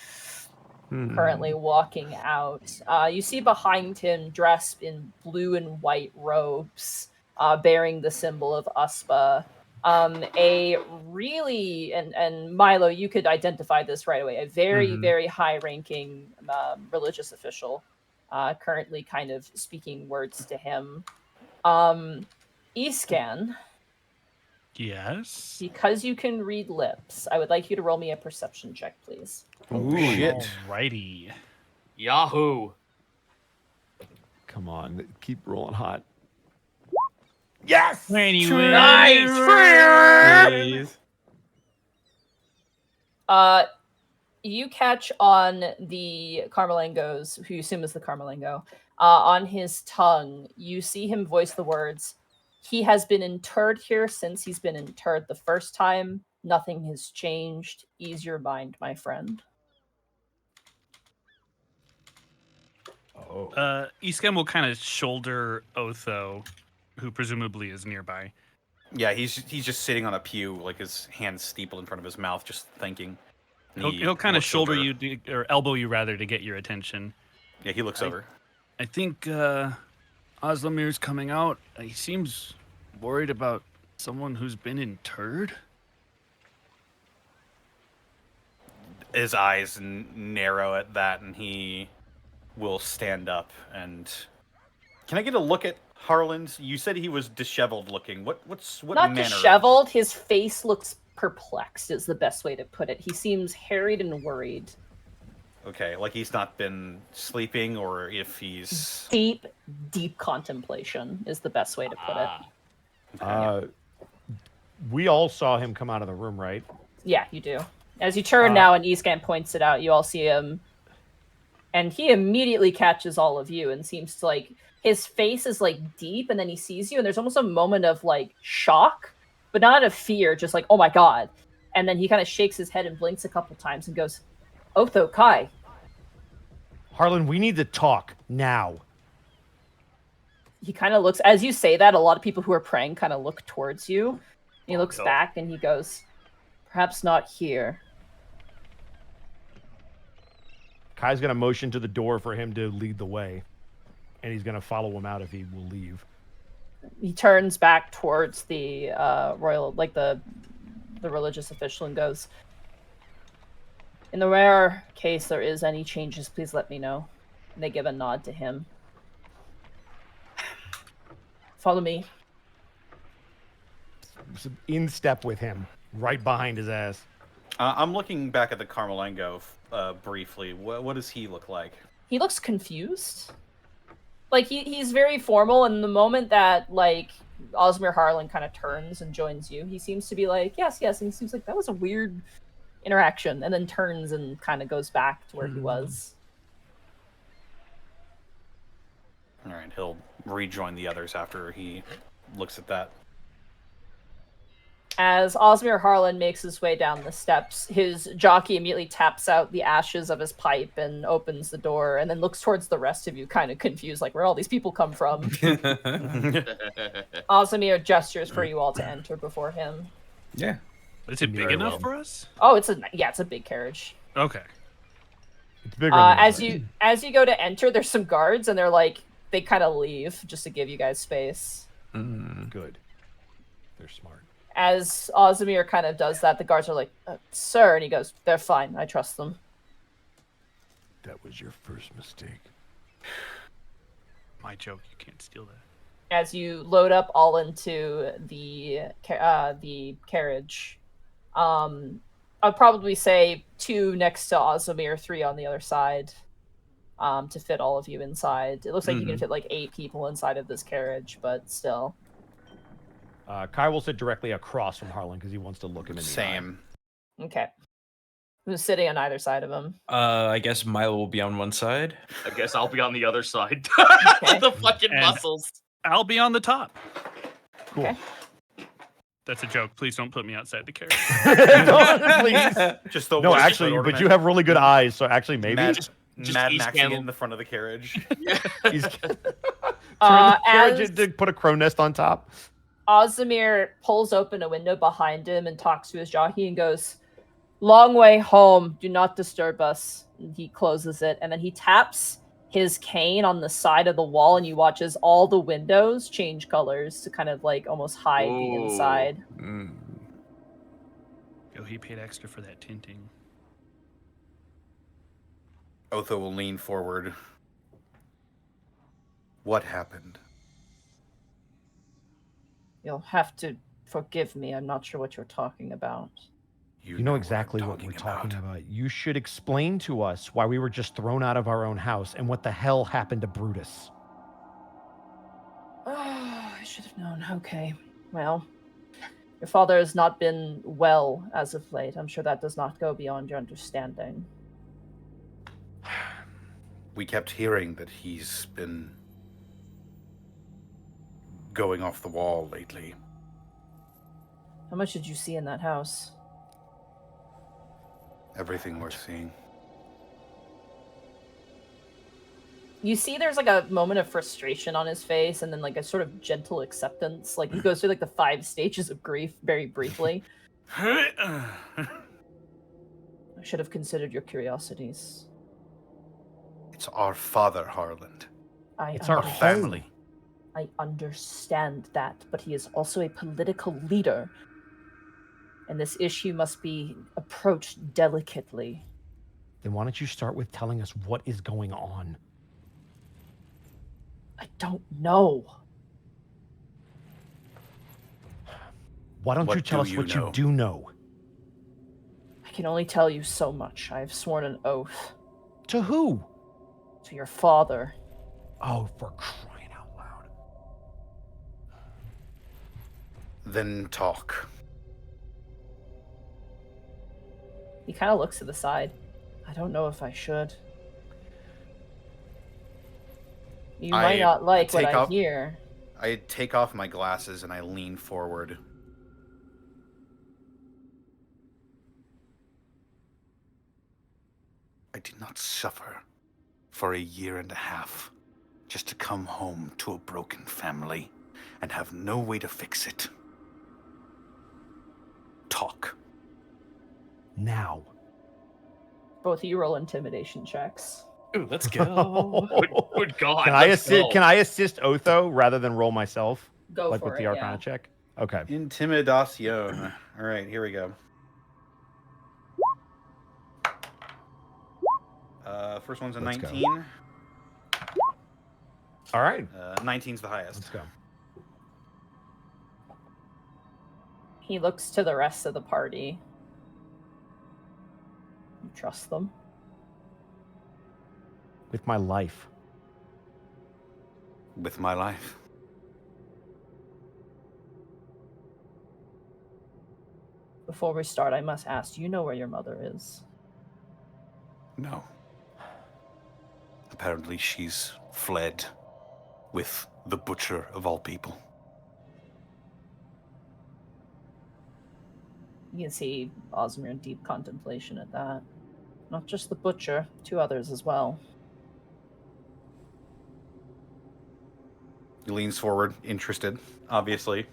Currently walking out. You see behind him, dressed in blue and white robes, bearing the symbol of Uspa, a really, and Milo, you could identify this right away, a very, very high-ranking religious official, currently kind of speaking words to him. Escan, Yes. because you can read lips, I would like you to roll me a perception check, please. Ooh, shit. Alrighty. Yahoo! Come on, keep rolling hot. Yes. Anyway. Please. You catch on the Carmelingos, who you assume is the Carmelingo, on his tongue. You see him voice the words, "He has been interred here since he's been interred the first time. Nothing has changed. Ease your mind, my friend." Oh. Iskem will kind of shoulder Otho, who presumably is nearby. Yeah, he's just sitting on a pew, like his hands steepled in front of his mouth, just thinking. And He'll kind of looks shoulder over. you, or elbow you rather, to get your attention. Yeah, he looks over. I think Oslamir's coming out. He seems worried about someone who's been interred. His eyes narrow at that, and he will stand up. And can I get a look at Harlan's? You said he was disheveled looking. What Not manner? disheveled. His face looks perplexed, is the best way to put it. He seems harried and worried. Okay, like he's not been sleeping, or if he's Deep, deep contemplation is the best way to put it. We all saw him come out of the room, right? Yeah, you do. As you turn now and Escan points it out, you all see him. And he immediately catches all of you and seems to like, his face is like deep, and then he sees you and there's almost a moment of like shock, but not of fear, just like, oh my god. And then he kind of shakes his head and blinks a couple times and goes, "Otho, Kai." Harlan, we need to talk now. He kind of looks, as you say that, a lot of people who are praying kind of look towards you. He looks back and he goes, "Perhaps not here." Kai's going to motion to the door for him to lead the way. And he's going to follow him out if he will leave. He turns back towards the royal, like the religious official, and goes, "In the rare case there is any changes, please let me know." And they give a nod to him. Follow me. In step with him, right behind his ass. I'm looking back at the Carmelengo briefly. What does he look like? He looks confused. Like, he's very formal, and the moment that, like, Osmir Harlan kind of turns and joins you, he seems to be like, yes, and he seems like that was a weird interaction, and then turns and kind of goes back to where he was. All right, he'll rejoin the others after he looks at that. As Osmir Harlan makes his way down the steps, his jockey immediately taps out the ashes of his pipe and opens the door, and then looks towards the rest of you, kind of confused, like, where all these people come from. Osmir gestures for you all to enter before him. Yeah. Is it big Very enough well. for us? Oh, it's a big carriage. Okay. It's bigger than As you go to enter, there's some guards, and they kind of leave just to give you guys space. Good. They're smart. As Osmir kind of does that, the guards are like, "Sir," and he goes, "They're fine. I trust them." That was your first mistake. My joke. You can't steal that. As you load up all into the carriage, I'd probably say 2 next to Osmir, 3 on the other side, to fit all of you inside. It looks like you can fit like 8 people inside of this carriage, but still. Kai will sit directly across from Harlan because he wants to look him in the Same. Okay. Who's sitting on either side of him? I guess Milo will be on one side. I guess I'll be on the other side. Okay. The fucking And- muscles. I'll be on the top. Cool. Okay. That's a joke. Please don't put me outside the carriage. No, please. Just the No, worst actually, photo but you have really good eyes, so actually maybe. Mad, Just Mad East Maxing Panel. in the front of the carriage. He's turn the carriage As to put a crow nest on top. Osmir pulls open a window behind him and talks to his jockey and goes, "Long way home. Do not disturb us." And he closes it, and then he taps his cane on the side of the wall, and you watch as all the windows change colors to kind of like almost hide the Ooh. inside. Yo, he paid extra for that tinting. Otho will lean forward. What happened? You'll have to forgive me. I'm not sure what you're talking about. You know exactly what we're talking about. You should explain to us why we were just thrown out of our own house and what the hell happened to Brutus. Oh, I should have known. Okay. Well, your father has not been well as of late. I'm sure that does not go beyond your understanding. We kept hearing that he's been going off the wall lately. How much did you see in that house? Everything we're seeing. You see there's like a moment of frustration on his face and then like a sort of gentle acceptance. Like he goes through like the 5 stages of grief very briefly. I should have considered your curiosities. It's our father, Harland. It's our Family. I understand that, but he is also a political leader. And this issue must be approached delicately. Then why don't you start with telling us what is going on? I don't know. Why don't What you tell do us you what know? you do know? I can only tell you so much. I have sworn an oath To who? to your father. Oh, for crying out loud. Then talk. He kind of looks to the side. I don't know if I should. You might I not like what take I off- hear. I take off my glasses and I lean forward. I did not suffer for 1.5 years just to come home to a broken family and have no way to fix it. Talk. Now. both of you roll intimidation checks. Ooh, let's go. Good God. Can I let's assist? go. Can I assist Otho rather than roll myself? Go Like for with it. the Arcana Yeah. check. Okay. Intimidacion. All right, here we go. First one's a Let's go. 19. All right. 19's the highest. Let's go. He looks to the rest of the party. You trust them? With my life. With my life. Before we start, I must ask, do you know where your mother is? No. Apparently she's fled with the butcher of all people. You can see Osmir in deep contemplation at that. Not just the butcher, 2 others as well. He leans forward, interested, obviously.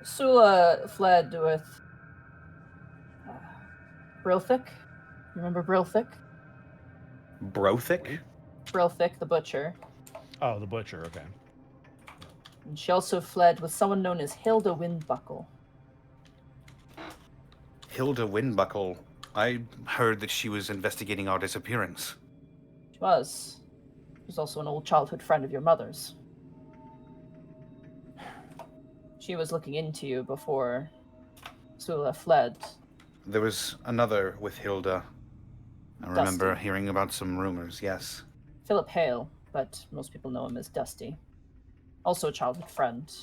Sula fled with Brilthic. Remember Brilthic? Brothic? Brilthic, the butcher. Oh, the butcher. Okay. And she also fled with someone known as Hilda Windbuckle. Hilda Windbuckle. I heard that she was investigating our disappearance. She was. She was also an old childhood friend of your mother's. She was looking into you before Sula fled. There was another with Hilda. I remember hearing about some rumors, yes. Philip Hale, but most people know him as Dusty. Also a childhood friend.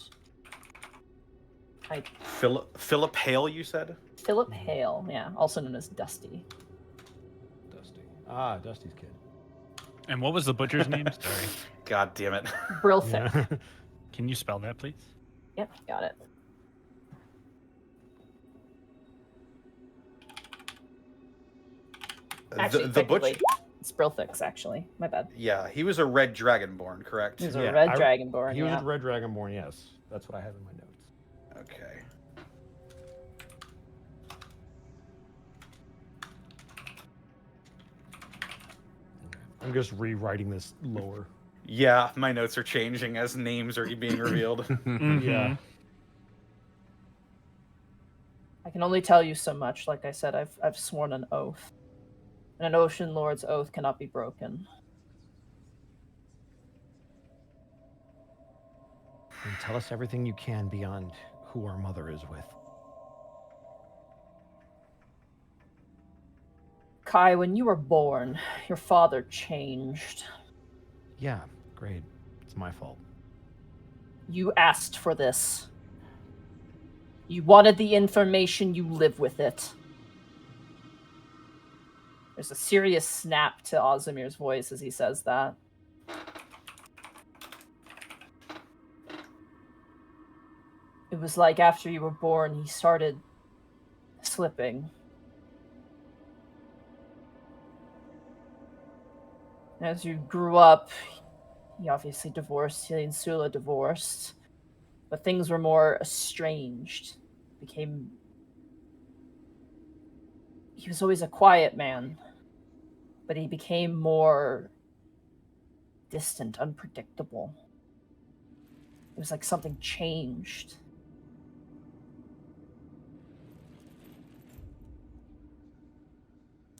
Philip Hale, you said? Philip Hale, yeah, also known as Dusty. Dusty. Ah, Dusty's kid. And what was the butcher's name? Sorry. God damn it. Brilthic. Yeah. Can you spell that, please? Yep, got it. Actually, the butcher. technically, it's Brilthic's, actually. My bad. Yeah, he was a red dragonborn, correct? He's a Yeah, red dragonborn, He was yeah. a red dragonborn. Yes, that's what I have in my notes. Okay. I'm just rewriting this lower. Yeah, my notes are changing as names are being revealed. Yeah. I can only tell you so much. Like I said, I've sworn an oath. And an Ocean Lord's oath cannot be broken. And tell us everything you can beyond who our mother is with. Kai, when you were born, your father changed. Yeah, great. It's my fault. You asked for this. You wanted the information, you live with it. There's a serious snap to Ozimir's voice as he says that. It was like after you were born, he started slipping. As you grew up, he obviously divorced, he and Sula divorced, but things were more estranged. He was always a quiet man, but he became more distant, unpredictable. It was like something changed.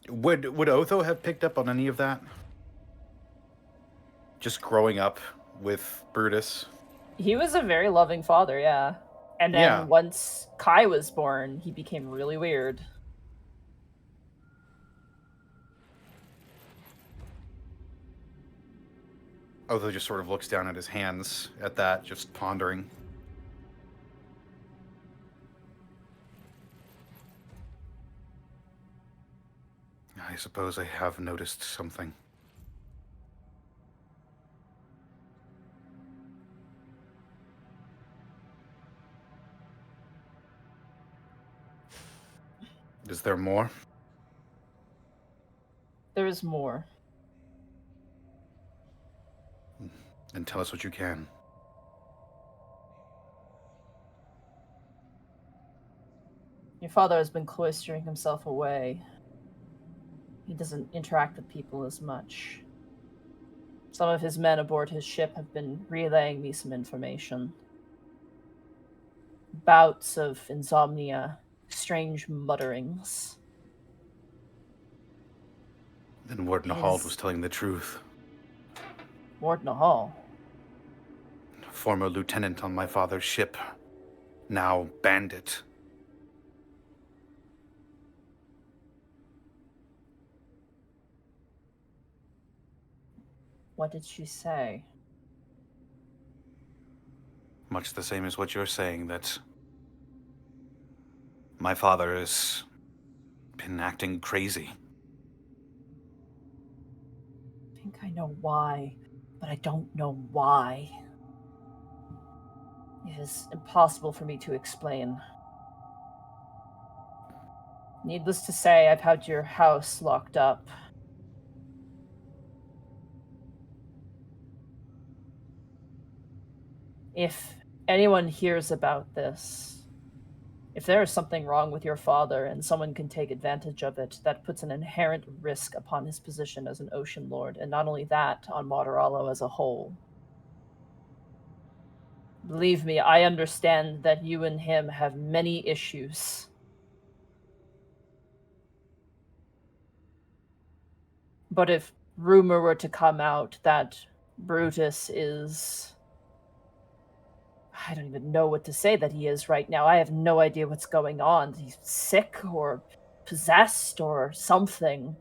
Would Otho have picked up on any of that? Just growing up with Brutus? He was a very loving father, yeah. And then Yeah. once Kai was born, he became really weird. Otho just sort of looks down at his hands at that, just pondering. I suppose I have noticed something. Is there more? There is more. Then tell us what you can. Your father has been cloistering himself away. He doesn't interact with people as much. Some of his men aboard his ship have been relaying me some information. Bouts of insomnia, strange mutterings. Then Warden Hall was telling the truth. Warden Hall? Former lieutenant on my father's ship, now bandit. What did she say? Much the same as what you're saying, that my father has been acting crazy. I think I know why, but I don't know why. It is impossible for me to explain. Needless to say, I've had your house locked up. If anyone hears about this, if there is something wrong with your father and someone can take advantage of it, that puts an inherent risk upon his position as an Ocean Lord, and not only that, on Waterallo as a whole. Believe me, I understand that you and him have many issues. But if rumor were to come out that Brutus is... I don't even know what to say that he is right now. I have no idea what's going on. He's sick or possessed or something.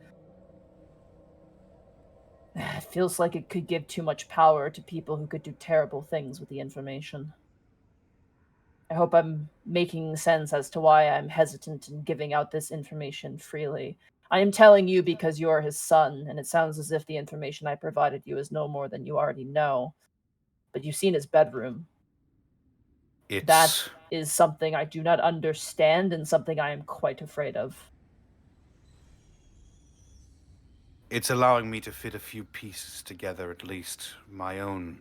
It feels like it could give too much power to people who could do terrible things with the information. I hope I'm making sense as to why I'm hesitant in giving out this information freely. I am telling you because you're his son, and it sounds as if the information I provided you is no more than you already know. But you've seen his bedroom. That is something I do not understand and something I am quite afraid of. It's allowing me to fit a few pieces together, at least my own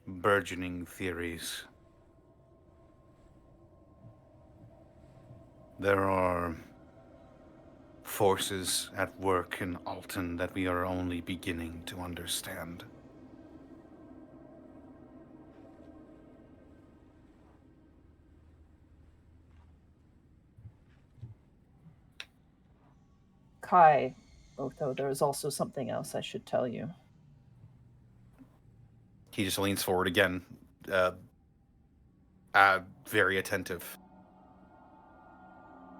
burgeoning theories. There are forces at work in Alton that we are only beginning to understand. Kai, Otho, there is also something else I should tell you. He just leans forward again, very attentive.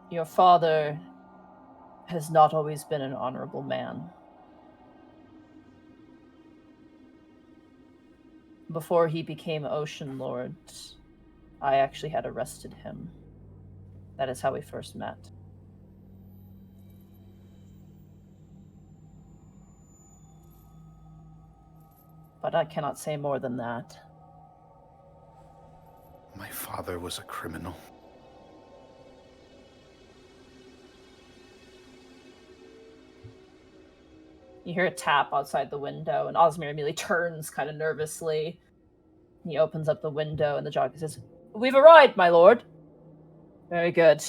Your father has not always been an honorable man. Before he became Ocean Lord, I actually had arrested him. That is how we first met. But I cannot say more than that. My father was a criminal. You hear a tap outside the window, and Osmir immediately turns kind of nervously. He opens up the window, and the jockey says, "We've arrived, my lord." Very good.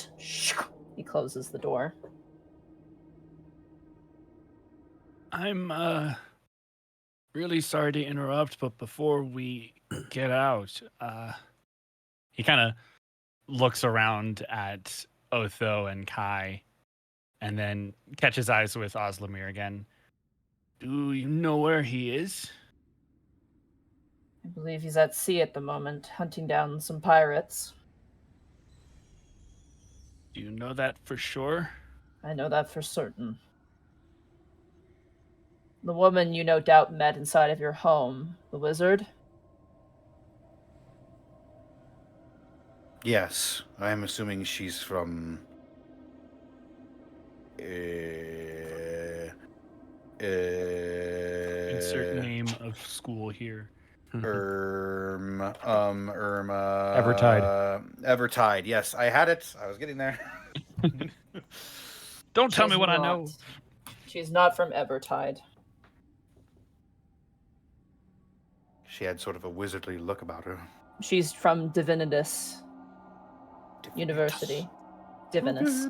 He closes the door. I'm really sorry to interrupt, but before we get out, he kind of looks around at Otho and Kai, and then catches eyes with Oslamir again. Do you know where he is? I believe he's at sea at the moment, hunting down some pirates. Do you know that for sure? I know that for certain. The woman you no doubt met inside of your home, the wizard? Yes, I am assuming she's from... Insert name of school here. Irma... Evertide. Evertide, yes. I had it. I was getting there. Don't tell me She's what I not. know. She's not from Evertide. She had sort of a wizardly look about her. She's from Divinitas University. Divinus.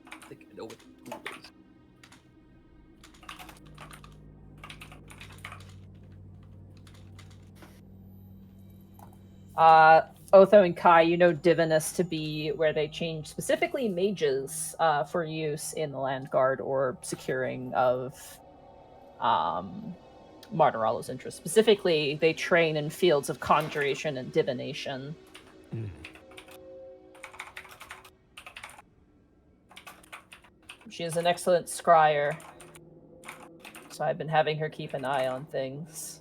I think I know what the tool is. Otho and Kai, you know Divinus to be where they change specifically mages for use in the Land Guard or securing of Martirallo's interests. Specifically, they train in fields of conjuration and divination. She is an excellent scryer, so I've been having her keep an eye on things.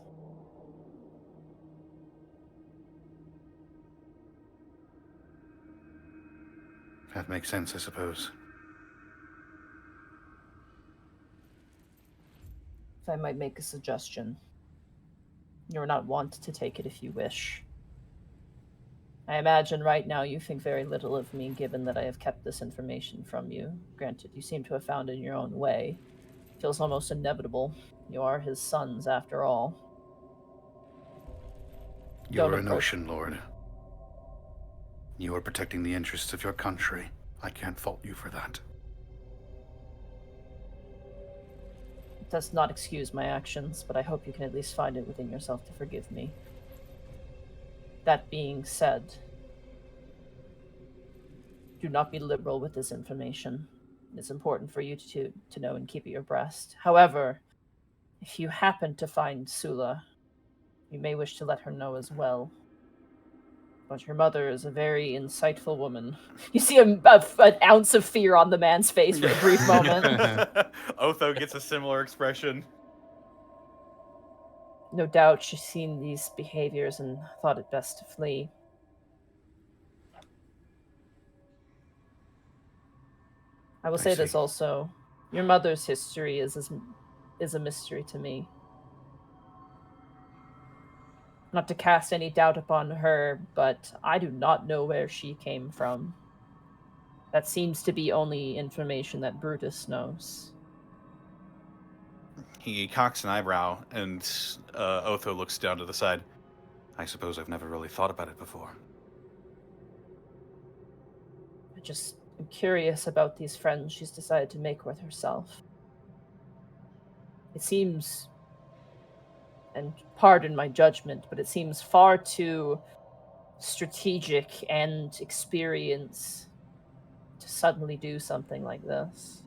That makes sense, I suppose. If I might make a suggestion. You're not wont to take it if you wish. I imagine right now you think very little of me, given that I have kept this information from you. Granted, you seem to have found it in your own way. It feels almost inevitable. You are his sons, after all. You're an ocean lord. You are protecting the interests of your country. I can't fault you for that. It does not excuse my actions, but I hope you can at least find it within yourself to forgive me. That being said, do not be liberal with this information. It's important for you to know and keep it your breast. However, if you happen to find Sula, you may wish to let her know as well. But your mother is a very insightful woman. You see an ounce of fear on the man's face for a brief moment. Otho gets a similar expression. No doubt she's seen these behaviors and thought it best to flee. I will say this also. Your mother's history is a mystery to me. Not to cast any doubt upon her, but I do not know where she came from. That seems to be only information that Brutus knows. He cocks an eyebrow, and Otho looks down to the side. I suppose I've never really thought about it before. I just am curious about these friends she's decided to make with herself. It seems, and pardon my judgment, but it seems far too strategic and experienced to suddenly do something like this.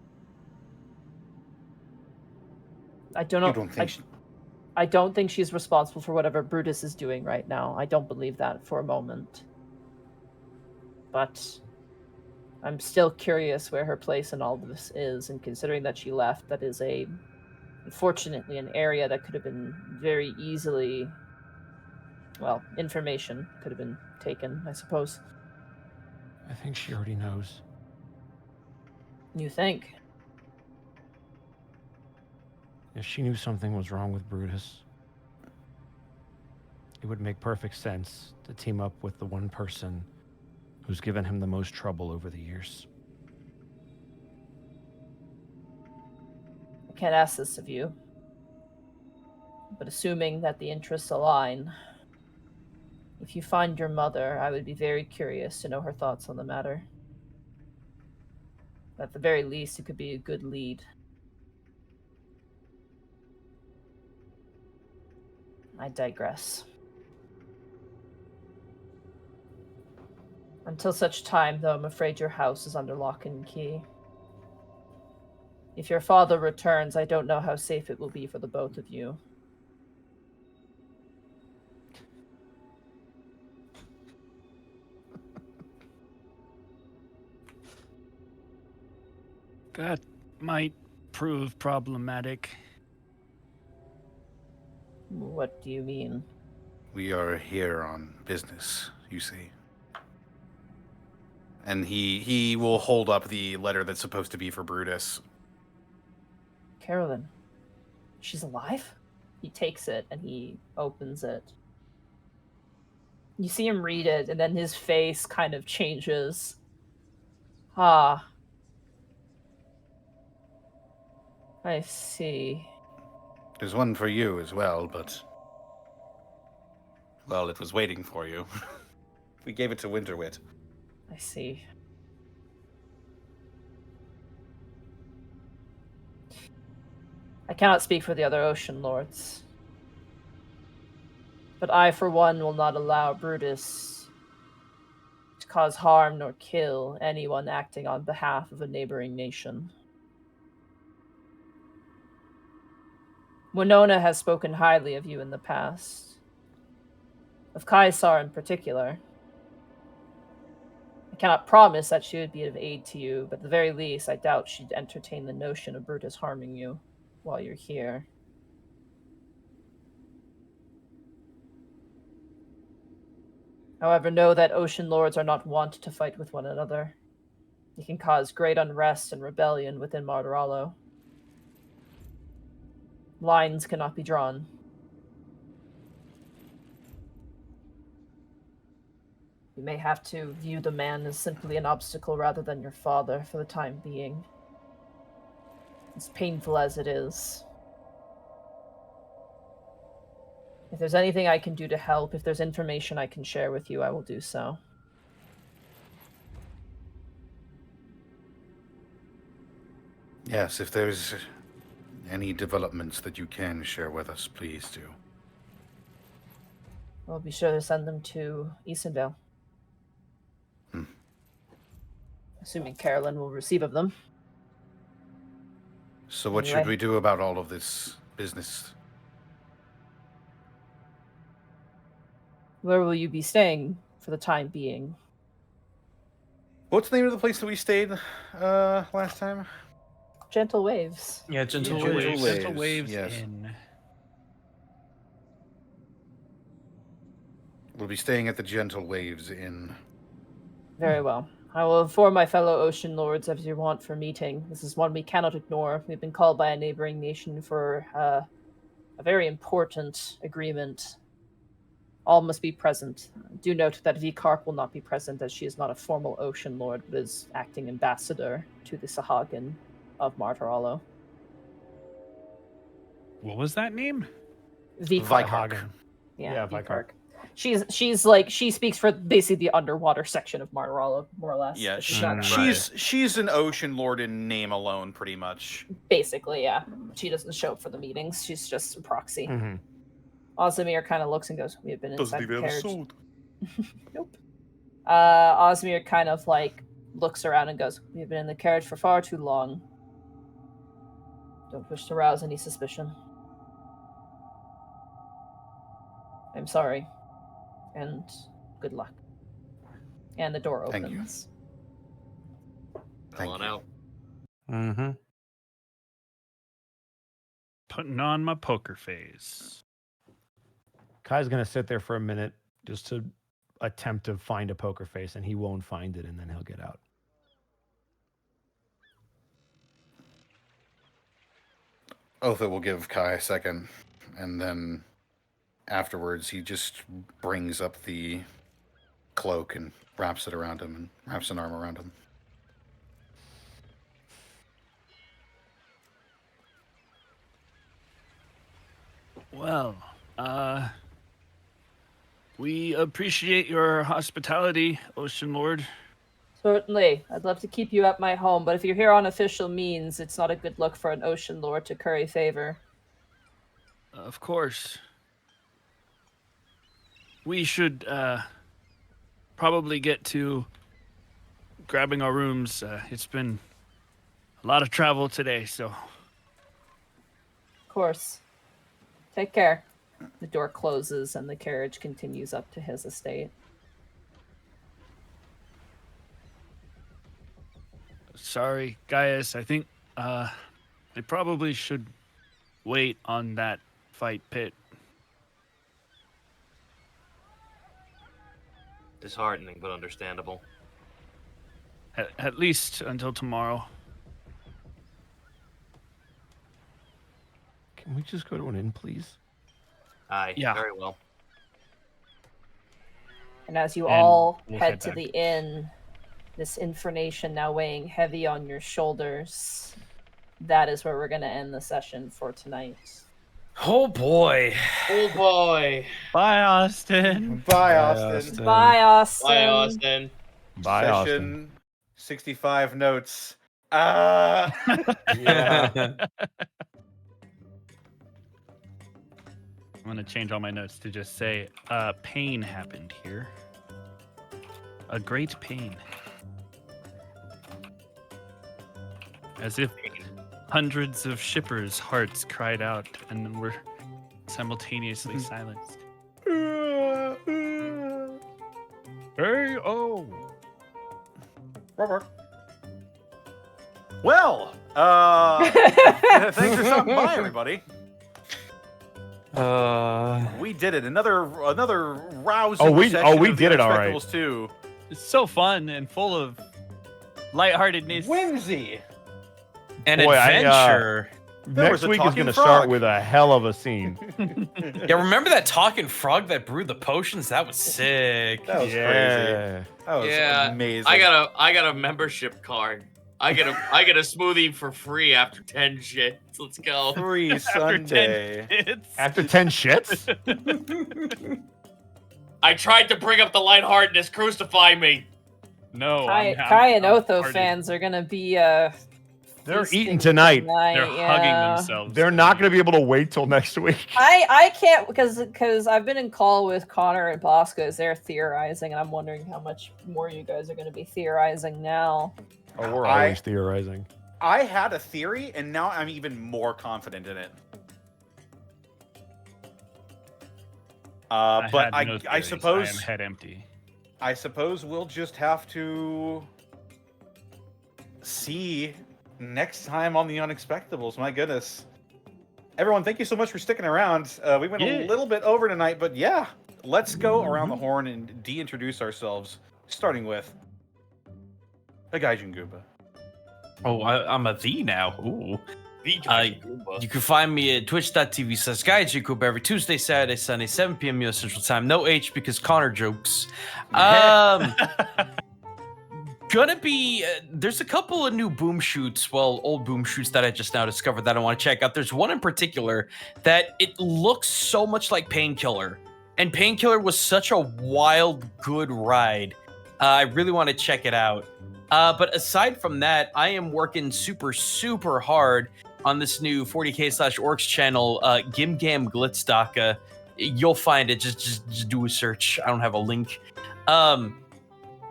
I don't know. I don't think she's responsible for whatever Brutus is doing right now. I don't believe that for a moment. But I'm still curious where her place in all of this is, and considering that she left, that is unfortunately an area that could have been very easily, well, information could have been taken, I suppose. I think she already knows. You think? If she knew something was wrong with Brutus, it would make perfect sense to team up with the one person who's given him the most trouble over the years. I can't ask this of you, but assuming that the interests align, if you find your mother, I would be very curious to know her thoughts on the matter. At the very least, it could be a good lead. I digress. Until such time, though, I'm afraid your house is under lock and key. If your father returns, I don't know how safe it will be for the both of you. That might prove problematic. What do you mean? We are here on business, you see. And he will hold up the letter that's supposed to be for Brutus. Carolyn, she's alive? He takes it and he opens it. You see him read it, and then his face kind of changes. Ah. I see. There's one for you as well, but... well, it was waiting for you. We gave it to Winterwit. I see. I cannot speak for the other Ocean Lords. But I, for one, will not allow Brutus to cause harm nor kill anyone acting on behalf of a neighboring nation. Winona has spoken highly of you in the past. Of Caesar in particular. I cannot promise that she would be of aid to you, but at the very least, I doubt she'd entertain the notion of Brutus harming you while you're here. However, know that Ocean Lords are not wont to fight with one another. It can cause great unrest and rebellion within Martorallo. Lines cannot be drawn. You may have to view the man as simply an obstacle rather than your father for the time being. As painful as it is. If there's anything I can do to help, if there's information I can share with you, I will do so. Yes, if there's any developments that you can share with us, please do. I'll be sure to send them to Easondale. Assuming Carolyn will receive of them. So what Anyway. should we do about all of this business? Where will you be staying for the time being? What's the name of the place that we stayed last time? Gentle Waves. Yeah, Gentle Gentle Waves. Waves. Gentle Waves yes. in. We'll be staying at the Gentle Waves Inn. Very well. I will inform my fellow Ocean Lords of your want for meeting. This is one we cannot ignore. We've been called by a neighboring nation for a very important agreement. All must be present. Do note that V-Carp will not be present, as she is not a formal Ocean Lord, but is acting ambassador to the Sahagin of Martorallo. What was that name? V-Carp. Hagen. Yeah, Vicarp. She's like, she speaks for basically the underwater section of Martorallo, more or less. Yeah, but she's not- she's an Ocean Lord in name alone, pretty much. basically, yeah. She doesn't show up for the meetings. She's just a proxy. Mm-hmm. Osmir kind of looks and goes, "We have been inside the carriage." sword. Nope. Osmir kind of like looks around and goes, "We have been in the carriage for far too long. Don't wish to rouse any suspicion. I'm sorry. And good luck." And the door Thank you. opens. Come on out. Mm-hmm. Putting on my poker face. Kai's gonna sit there for a minute just to attempt to find a poker face, and he won't find it, and then he'll get out. Otha will give Kai a second, and then afterwards he just brings up the cloak and wraps it around him and wraps an arm around him. Well, we appreciate your hospitality, Ocean Lord. Certainly. I'd love to keep you at my home, but if you're here on official means, it's not a good look for an Ocean Lord to curry favor. Of course. We should probably get to grabbing our rooms. It's been a lot of travel today, so. Of course. Take care. The door closes and the carriage continues up to his estate. Sorry, Gaius. I think I probably should wait on that fight pit. Disheartening, but understandable. At least until tomorrow. Can we just go to an inn, please? Aye, Yeah. very well. And as you And all we'll head head to back. the inn, this information now weighing heavy on your shoulders, that is where we're going to end the session for tonight. Oh boy. Oh boy. Bye, Austin. Bye, Austin. Bye, Austin. Bye, Austin. Bye, Austin. Session 65 notes. Yeah. I'm gonna change all my notes to just say, pain happened here. A great pain. As if hundreds of shippers' hearts cried out and were simultaneously silenced. Hey, oh. Well, thanks for stopping by, everybody. We did it. Another rousing. Oh, we session we of did the it all right. Unexpectables 2. It's so fun and full of lightheartedness. Whimsy. An Boy, adventure. There was Next a week is talking going to frog. start with a hell of a scene. Yeah, remember that talking frog that brewed the potions? That was sick. That was crazy. Yeah. That was Yeah, amazing. I got a membership card. I get a smoothie for free after 10 shits. Let's go. free After 10 Sunday. hits. After 10 shits? I tried to bring up the lightheartedness. Crucify me. No, Kai and I'm Otho hearted. fans are gonna be They're feasting eating tonight. They're hugging themselves. They're not going to be able to wait till next week. I can't because I've been in call with Connor and Bosco as they're theorizing, and I'm wondering how much more you guys are going to be theorizing now. Oh, we're I- always theorizing. I had a theory, and now I'm even more confident in it. But had no I theories. suppose I am head empty. I suppose we'll just have to see next time on the Unexpectables. My goodness. Everyone, thank you so much for sticking around. We went a Yeah. little bit over tonight, but yeah, let's go around the horn and de-introduce ourselves, starting with the Gaijin Goomba. Oh, I'm a thee now. Ooh. The You can find me at twitch.tv/GuyJacob every Tuesday, Saturday, Sunday, 7 p.m. US Central Time. No H because Connor jokes. Gonna be there's a couple of new boom shoots, well, old boom shoots that I just now discovered that I want to check out. There's one in particular that it looks so much like Painkiller, and Painkiller was such a wild, good ride. I really want to check it out. But aside from that, I am working super hard on this new 40k/orcs channel, Gimgam Glitzdaka. You'll find it. Just do a search. I don't have a link.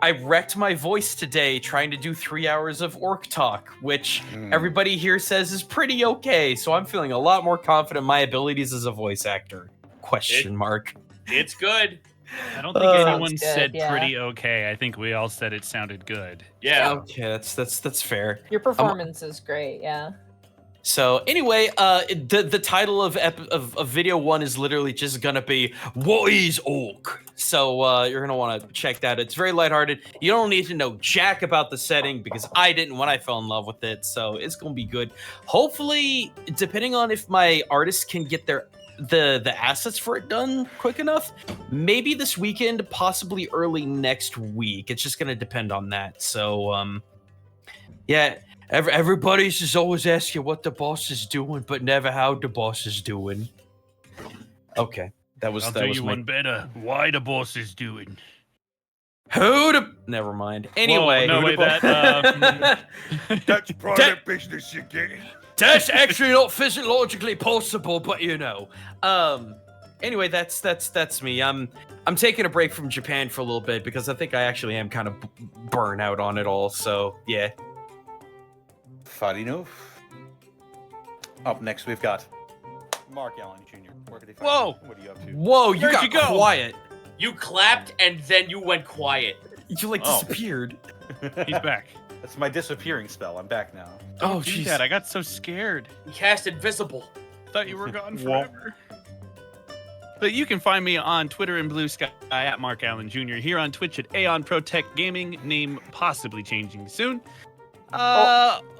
I wrecked my voice today trying to do 3 hours of orc talk, which everybody here says is pretty okay. So I'm feeling a lot more confident in my abilities as a voice actor. Question mark. It's good. I don't think anyone Sounds good, said yeah. pretty okay. I think we all said it sounded good. Yeah. Okay, that's fair. Your performance is great, yeah. So anyway, the title of video 1 is literally just gonna be "What is Orc?" So you're gonna want to check that. It's very lighthearted. You don't need to know jack about the setting because I didn't when I fell in love with it. So it's gonna be good. Hopefully, depending on if my artists can get the assets for it done quick enough, maybe this weekend, possibly early next week. It's just gonna depend on that. So yeah. Everybody's just always asking what the boss is doing, but never how the boss is doing. Okay, that was I'll that tell was you my one better. Why the boss is doing? who the. Never mind. Anyway, Whoa, no, wait, that. That's private business again. that's actually not physiologically possible, but you know. Anyway, that's me. I'm taking a break from Japan for a little bit because I think I actually am kind of burnt out on it all. So yeah. Fair enough. Up next, we've got Mark Allen Jr. Where can they find Whoa. you? What are you up to? Whoa, you Where'd got you go? quiet. You clapped and then you went quiet. You like Oh. disappeared. He's back. That's my disappearing spell. I'm back now. Oh, Do jeez. that. I got so scared. He cast invisible. Thought you were gone Whoa. forever. But you can find me on Twitter and Blue Sky at Mark Allen Jr. Here on Twitch at Aeon Protect Gaming, name possibly changing soon.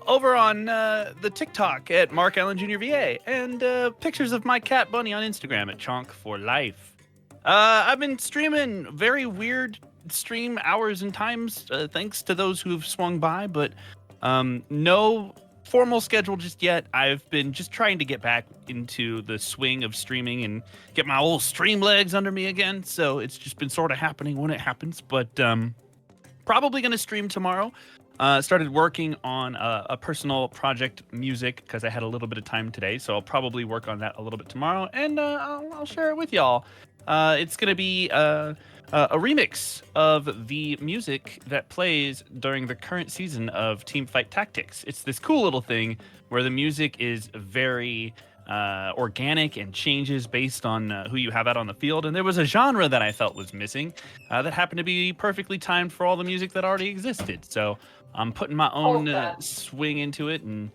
Over on the TikTok at Mark Allen Jr. VA, and pictures of my cat Bunny on Instagram at Chonk for Life. I've been streaming very weird stream hours and times, thanks to those who've swung by, but no formal schedule just yet. I've been just trying to get back into the swing of streaming and get my old stream legs under me again. So it's just been sort of happening when it happens. But probably going to stream tomorrow. Started working on a personal project music because I had a little bit of time today. So I'll probably work on that a little bit tomorrow, and I'll share it with y'all. It's going to be a remix of the music that plays during the current season of Teamfight Tactics. It's this cool little thing where the music is very organic and changes based on who you have out on the field. And there was a genre that I felt was missing that happened to be perfectly timed for all the music that already existed. So I'm putting my own swing into it and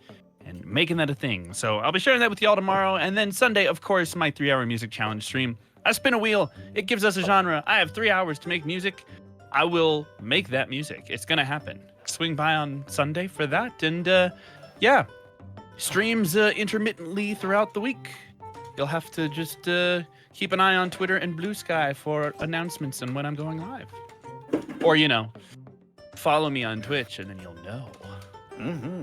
making that a thing. So I'll be sharing that with y'all tomorrow. And then Sunday, of course, my 3-hour music challenge stream. I spin a wheel. It gives us a genre. I have 3 hours to make music. I will make that music. It's going to happen. Swing by on Sunday for that. And yeah, streams intermittently throughout the week. You'll have to just keep an eye on Twitter and Blue Sky for announcements and when I'm going live. Or, follow me on Twitch and then you'll know. Mm-hmm.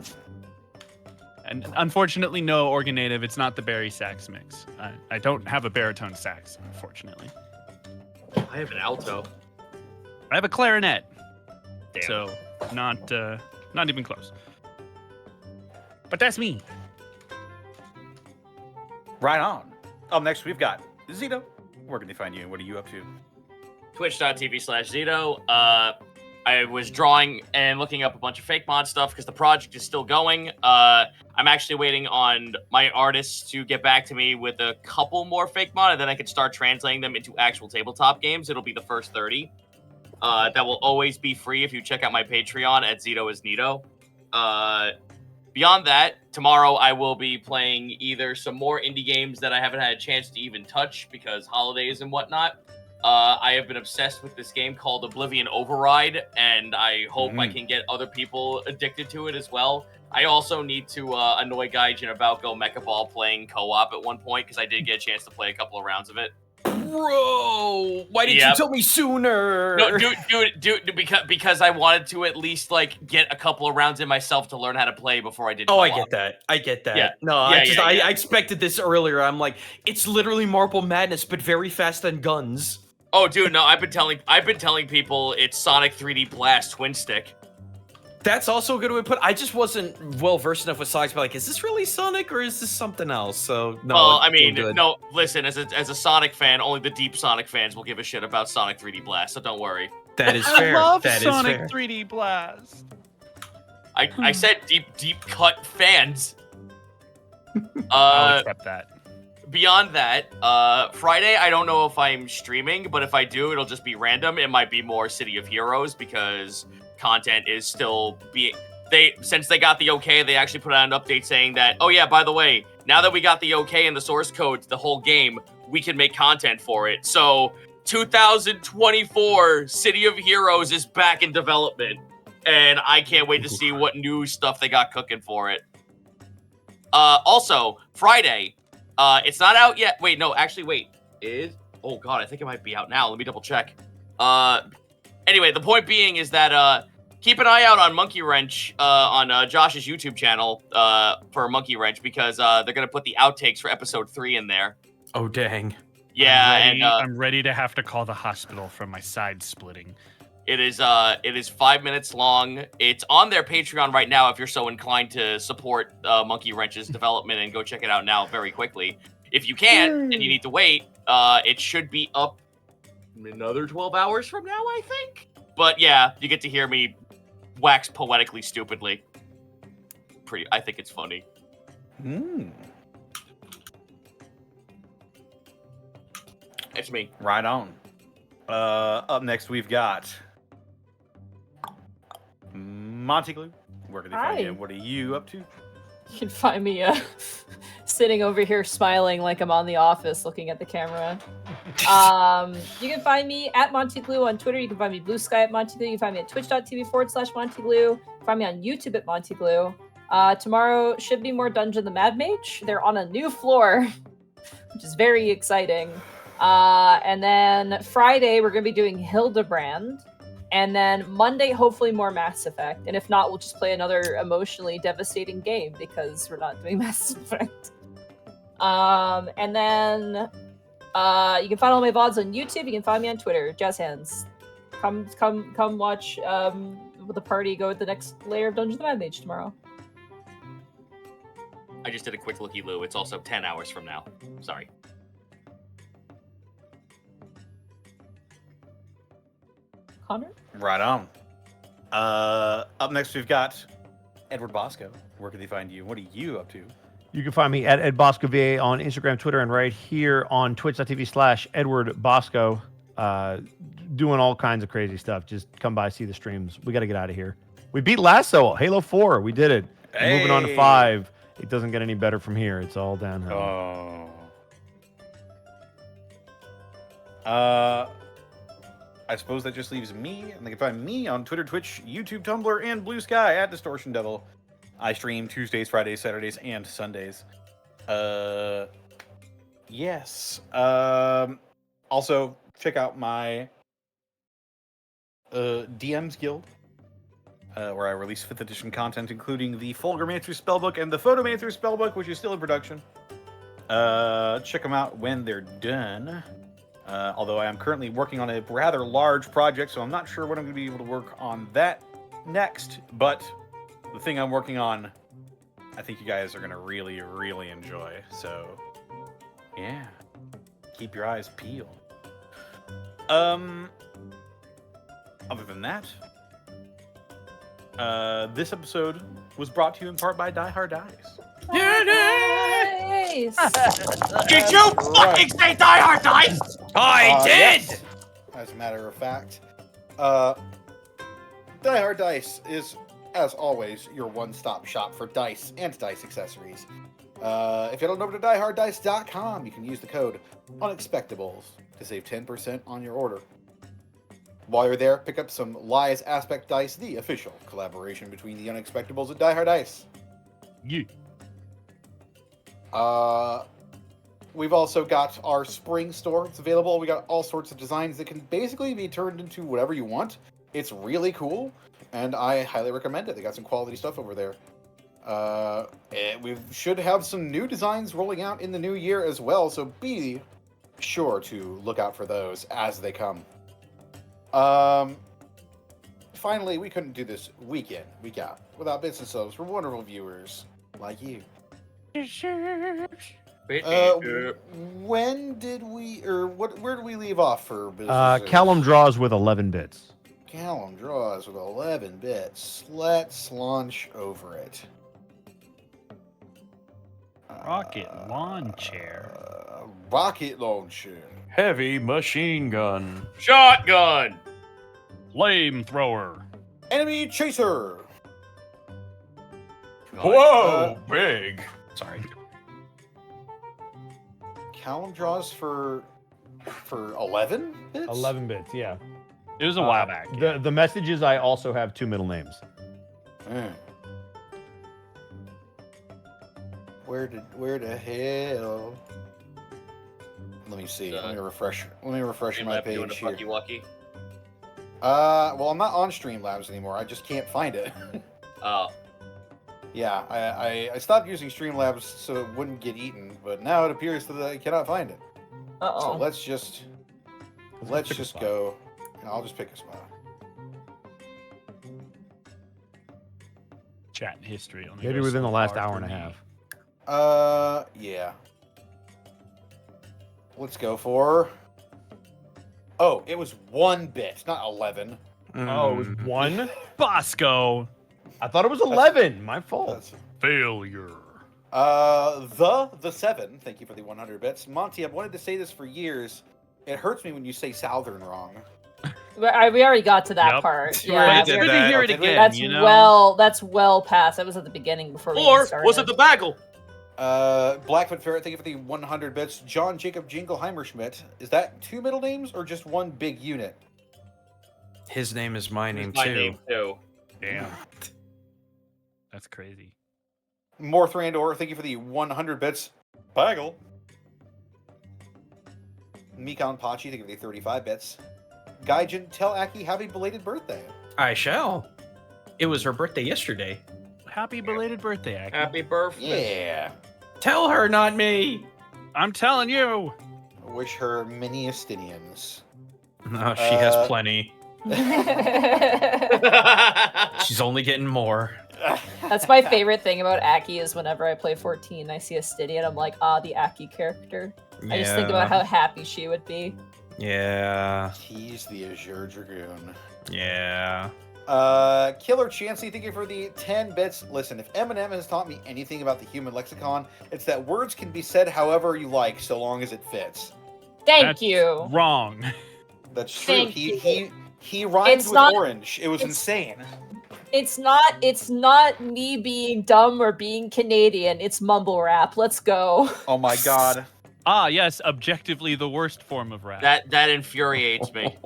And unfortunately, no organ native. It's not the Barry sax mix. I don't have a baritone sax, unfortunately. I have an alto. I have a clarinet. Damn. So not even close. But that's me. Right on. Up next, we've got Zito. Where can they find you? What are you up to? Twitch.tv/Zito. I was drawing and looking up a bunch of fake mod stuff because the project is still going. I'm actually waiting on my artists to get back to me with a couple more fake mod, and then I can start translating them into actual tabletop games. It'll be the first 30. That will always be free if you check out my Patreon at Zito is Nito. Beyond that, tomorrow I will be playing either some more indie games that I haven't had a chance to even touch because holidays and whatnot. I have been obsessed with this game called Oblivion Override, and I hope I can get other people addicted to it as well. I also need to annoy Gaijin about Go Mecha Ball playing co-op at one point, because I did get a chance to play a couple of rounds of it. Bro, why didn't you tell me sooner? No, dude, because I wanted to at least get a couple of rounds in myself to learn how to play before I did. Oh, I get that. Yeah. No, I expected this earlier. I'm like, it's literally Marble Madness, but very fast on guns. Oh, dude, no, I've been telling people it's Sonic 3D Blast Twin Stick. That's also a good way to put it. I just wasn't well versed enough with Sonic to be like, is this really Sonic or is this something else? So no. Well, I mean, no. Listen, as a Sonic fan, only the deep Sonic fans will give a shit about Sonic 3D Blast. So don't worry. That is fair. I love that Sonic is fair. 3D Blast. I said deep cut fans. I'll accept that. Beyond that, Friday, I don't know if I'm streaming, but if I do, it'll just be random. It might be more City of Heroes because content is still being... Since they got the okay, they actually put out an update saying that, oh yeah, by the way, now that we got the okay and the source code to the whole game, we can make content for it. So 2024 City of Heroes is back in development, and I can't wait to see what new stuff they got cooking for it. Also, Friday... it's not out yet. Wait, no, actually, wait. Oh god, I think it might be out now. Let me double check. Anyway, the point being is that keep an eye out on Monkey Wrench on Josh's YouTube channel for Monkey Wrench because they're gonna put the outtakes for episode 3 in there. Oh dang. Yeah, I'm ready to have to call the hospital from my side splitting. It is 5 minutes long. It's on their Patreon right now if you're so inclined to support Monkey Wrench's development and go check it out now very quickly. If you can't and you need to wait, it should be up another 12 hours from now, I think. But yeah, you get to hear me wax poetically stupidly. I think it's funny. It's me. Right on. Up next, we've got Monty Glue. Where can they find you? What are you up to? You can find me sitting over here smiling like I'm on The Office looking at the camera. You can find me at Monty Glue on Twitter. You can find me Blue Sky at Monty Glue. You can find me at twitch.tv/Monty Glue. You can find me on YouTube at Monty Glue. Tomorrow should be more Dungeon the Mad Mage. They're on a new floor, which is very exciting. And then Friday, we're going to be doing Hildebrand. And then Monday, hopefully more Mass Effect. And if not, we'll just play another emotionally devastating game because we're not doing Mass Effect. And then you can find all my VODs on YouTube. You can find me on Twitter, Jazz Hands. Come watch the party go with the next layer of Dungeons & Mad Mage tomorrow. I just did a quick looky-loo. It's also 10 hours from now. Sorry. Connor? Right on. Up next, we've got Edward Bosco. Where can they find you? What are you up to? You can find me at Ed Bosco VA on Instagram, Twitter, and right here on twitch.tv/Edward Bosco. Doing all kinds of crazy stuff. Just come by, see the streams. We got to get out of here. We beat Lasso, Halo 4. We did it. We're moving on to 5. It doesn't get any better from here. It's all downhill. I suppose that just leaves me, and they can find me on Twitter, Twitch, YouTube, Tumblr, and Blue Sky at Distortion Devil. I stream Tuesdays, Fridays, Saturdays, and Sundays. Yes. Also, check out my DMs Guild, where I release 5th edition content, including the Fulgurmancer Spellbook and the Photomancer Spellbook, which is still in production. Check them out when they're done. Although I am currently working on a rather large project, so I'm not sure when I'm going to be able to work on that next. But the thing I'm working on, I think you guys are going to really, really enjoy. So, yeah. Keep your eyes peeled. Other than that, this episode was brought to you in part by Die Hard Dice. Nice. Did you fucking say Die Hard Dice? I did! Yes. As a matter of fact, Die Hard Dice is, as always, your one-stop shop for dice and dice accessories. If you head on over to dieharddice.com, you can use the code Unexpectables to save 10% on your order. While you're there, pick up some Lies Aspect Dice, the official collaboration between the Unexpectables and Die Hard Dice. Yeah. We've also got our spring store. It's available. We got all sorts of designs that can basically be turned into whatever you want. It's really cool, and I highly recommend it. They got some quality stuff over there. And we should have some new designs rolling out in the new year as well, so be sure to look out for those as they come. Finally, we couldn't do this week in, week out, without bits and subs for wonderful viewers like you. When did we, or where did we leave off for business? Callum draws with 11 bits. Callum draws with 11 bits. Let's launch over it. Rocket lawn chair. Rocket launcher. Heavy machine gun. Shotgun. Flamethrower. Enemy chaser. Whoa, big. Sorry. Callum draws for 11 bits? 11 bits, yeah. It was a while back. The message is I also have 2 middle names. Where the hell? Let me see. Let me refresh my page here. Walkie. Well, I'm not on Streamlabs anymore. I just can't find it. Oh. Yeah, I stopped using Streamlabs so it wouldn't get eaten, but now it appears that I cannot find it. So let's just go. I'll just pick a spot. Chat history. Only Maybe goes within so the last far hour for and a me. half. Yeah. Let's go for. Oh, it was 1 bit, not 11. Oh, it was 1? Bosco. I thought it was 11. My fault. That's- Failure. The 7. Thank you for the 100 bits. Monty, I've wanted to say this for years. It hurts me when you say Southern wrong. We already got to that Yep. part. But Yeah, it's good to hear it Did we? again. that's you know? well past. That was at the beginning before we Or even started. was it the bagel? Blackfoot Ferret, thank you for the 100 bits. John Jacob Jingleheimer Schmidt. Is that 2 middle names or just 1 big unit? His name is my name My too. name too. Damn. That's crazy. Morth Randor, thank you for the 100 bits. Bagel. Mikon Pachi, thank you for the 35 bits. Gaijin, tell Aki happy belated birthday. I shall. It was her birthday yesterday. Happy belated birthday, Aki. Happy birthday. Yeah. Tell her, not me. I'm telling you. Wish her many Estinians. No, she has plenty. She's only getting more. That's my favorite thing about Aki is whenever I play 14, I see a Stydian, I'm like, the Aki character. I just think about how happy she would be. Yeah. He's the Azure Dragoon. Yeah. Killer Chansey, thank you for the 10 bits. Listen, if Eminem has taught me anything about the human lexicon, it's that words can be said however you like, so long as it fits. Thank you. Wrong. That's true. Thank He rhymes with orange. It was insane. It's not me being dumb or being Canadian. It's mumble rap. Let's go. Oh my god. Ah, yes, objectively the worst form of rap. That infuriates me.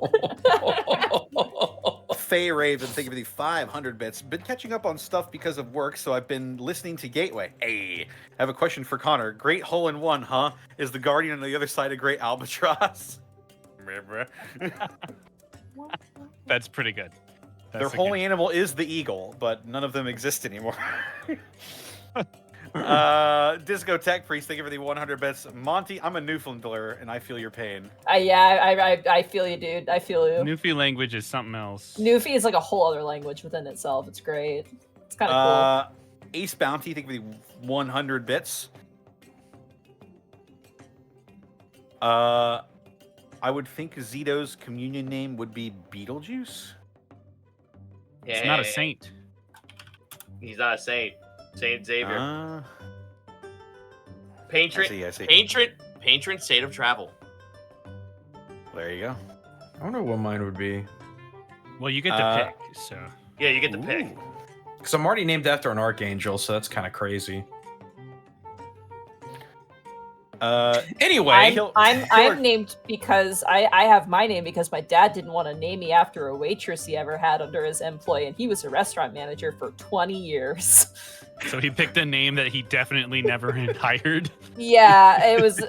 Faye Raven, thank you for the 500 bits. Been catching up on stuff because of work, so I've been listening to Gateway. Hey, I have a question for Connor. Great Hole in One, huh? Is the Guardian on the other side of Great Albatross? That's pretty good. Their holy animal is the eagle, but none of them exist anymore. Disco Tech Priest, thank you for the 100 bits. Monty, I'm a Newfoundlander, and I feel your pain. I feel you, dude. I feel you. Newfie language is something else. Newfie is like a whole other language within itself. It's great. It's kind of cool. Ace Bounty, thank you for the 100 bits. I would think Zito's communion name would be Beetlejuice. It's not a saint. He's not a saint. Saint Xavier. Patron. I see. Patron state of travel. There you go. I wonder what mine would be. Well, you get the pick, so. Yeah, you get the pick. Because I'm already named after an archangel, so that's kind of crazy. Anyway, I'm named because I have my name because my dad didn't want to name me after a waitress he ever had under his employ, and he was a restaurant manager for 20 years. So he picked a name that he definitely never hired. Yeah, it was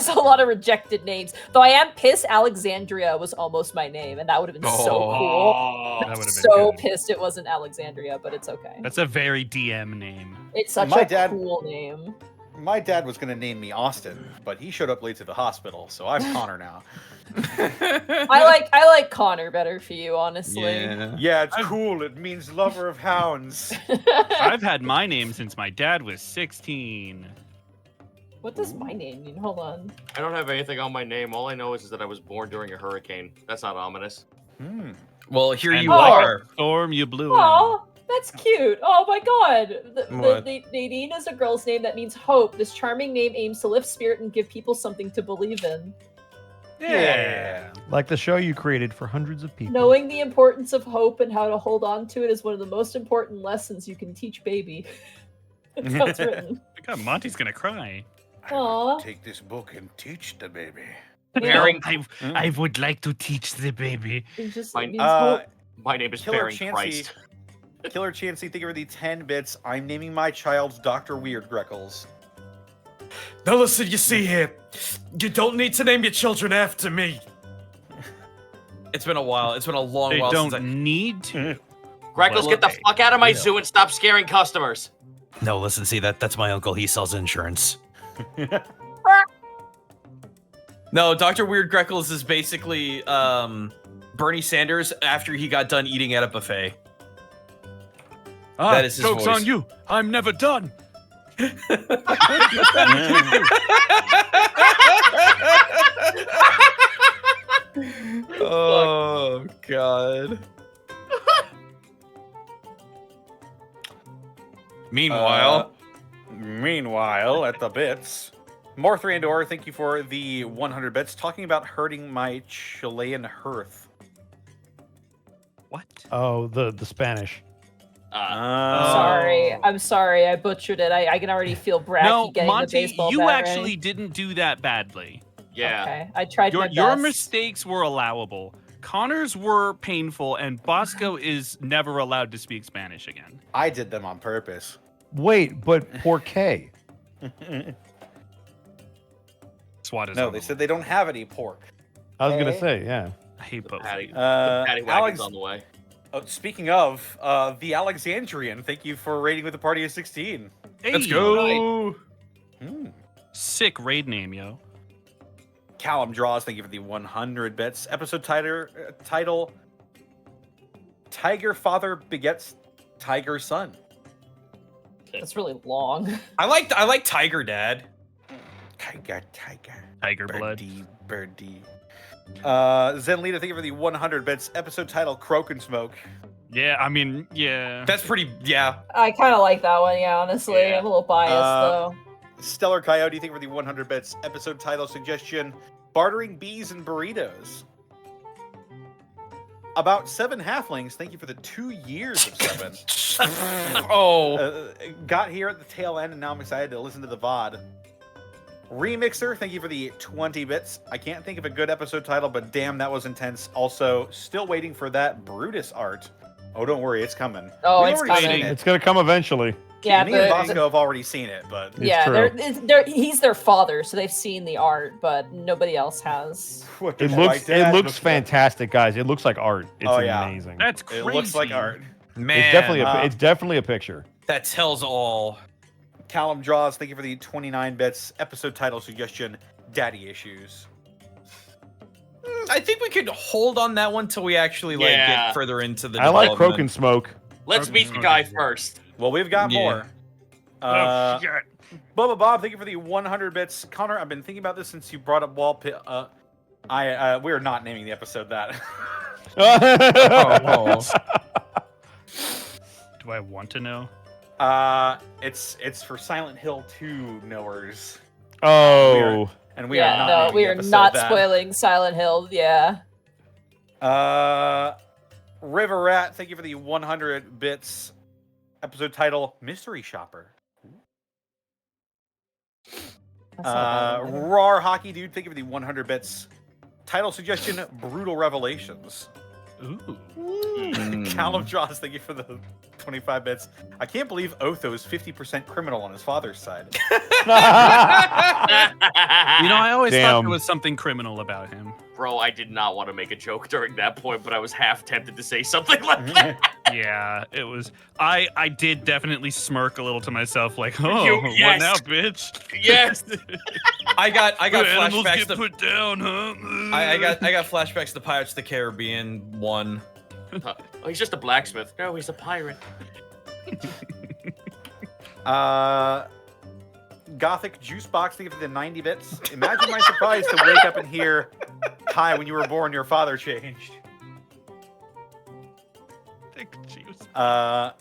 a lot of rejected names. Though I am pissed Alexandria was almost my name, and that would have been so cool. That would have been so good. pissed it wasn't Alexandria, but it's okay. That's a very DM name. It's such cool name. My dad was going to name me Austin, but he showed up late to the hospital, so I'm Connor now. I like Connor better for you, honestly. Yeah, it's cool. It means lover of hounds. I've had my name since my dad was 16. What does my name mean? Hold on. I don't have anything on my name. All I know is that I was born during a hurricane. That's not ominous. Well, here And you like are. a storm you blew in. Aw, that's cute. Oh my god. What? Nadine is a girl's name that means hope. This charming name aims to lift spirit and give people something to believe in. Yeah. Like the show you created for hundreds of people. Knowing the importance of hope and how to hold on to it is one of the most important lessons you can teach baby. That's how it's written. God, Monty's gonna cry. Aw. Take this book and teach the baby. Bearing, I would like to teach the baby. It just Mine- means hope. my name is Killer Bearing Chansey. Christ. Killer Chansey, thank you for the 10 bits. I'm naming my child Dr. Weird Greckles. Now listen, you see here, you don't need to name your children after me. It's been a while. It's been a long They while don't since need to. Greckles, get the fuck out of my zoo and stop scaring customers. No, listen, see, that's my uncle. He sells insurance. No, Dr. Weird Greckles is basically Bernie Sanders after he got done eating at a buffet. That is his joke's voice. on you. I'm never done. Oh, God. Meanwhile, At the bits. Morthrandor, thank you for the 100 bits. Talking about hurting my Chilean hearth. What? Oh, the Spanish. I'm sorry, I butchered it. I can already feel Bracky No, getting Monty, the baseball you bat actually ready. didn't do that badly. Yeah. Okay, I tried my Your best. mistakes were allowable. Connor's were painful, and Bosco is never allowed to speak Spanish again. I did them on purpose. Wait, but por qué? SWAT is No, on they the said they don't have any pork. I was gonna Eh? say, yeah. I hate both. Patty, Alex, wagon's on the way. speaking of, the Alexandrian, thank you for raiding with a party of 16. Let's go. Sick raid name, yo. Callum Draws, thank you for the 100 bits. Episode title Tiger Father Begets Tiger Son. That's really long. I like Tiger Dad. Tiger blood. Birdie. Zenlita, thank you for the 100 bits. Episode title Croak and Smoke. Yeah, I mean, yeah. That's pretty. Yeah. I kind of like that one, yeah, honestly. Yeah. I'm a little biased, though. Stellar Coyote, thank you for the 100 bits. Episode title suggestion Bartering Bees and Burritos. About 7 halflings, thank you for the 2 years of 7. Got here at the tail end, and now I'm excited to listen to the VOD. Remixer, thank you for the 20 bits. I can't think of a good episode title, but damn, that was intense. Also, still waiting for that Brutus art. Oh, don't worry, it's coming. Oh, We've it's already coming. seen it. It's gonna come eventually. Yeah, Me and but Bosco have already seen it, but It's true. he's their father, so they've seen the art, but nobody else has. What It does looks my dad it looks look fantastic, guys. It looks like art. It's Oh, yeah. amazing. That's like? crazy. It looks like art. Man, It's definitely a picture. that tells all. Callum Draws, thank you for the 29 bits. Episode title suggestion Daddy Issues. I think we could hold on that one till we actually Yeah. get further into the. I like development. Croak and Smoke. Let's meet the guy first. Well, we've got Yeah. more. Oh, shit. Bubba Bob, thank you for the 100 bits. Connor, I've been thinking about this since you brought up wall pit. We are not naming the episode that. Do I want to know? It's for Silent Hill 2 knowers, Oh, and we are not. no, naming we the are episode not that. spoiling Silent Hill, yeah. River Rat, thank you for the 100 bits. Episode title Mystery Shopper. That's not bad. Rar Hockey Dude, thank you for the 100 bits. Title suggestion Brutal Revelations. Ooh. Callum Draws, thank you for the 25 bits. I can't believe Otho is 50% criminal on his father's side. You know, I always thought Damn. there was something criminal about him. Bro, I did not want to make a joke during that point, but I was half tempted to say something like that. Yeah, it was. I did definitely smirk a little to myself, like, oh, yes. what now, bitch? Yes. I got Animals flashbacks get to put down, huh? I got flashbacks to Pirates of the Caribbean 1. Oh, he's just a blacksmith. No, he's a pirate. Gothic Juice Box, thank you for the 90 bits. Imagine my surprise to wake up and hear, hi, when you were born, your father changed. Thick juice.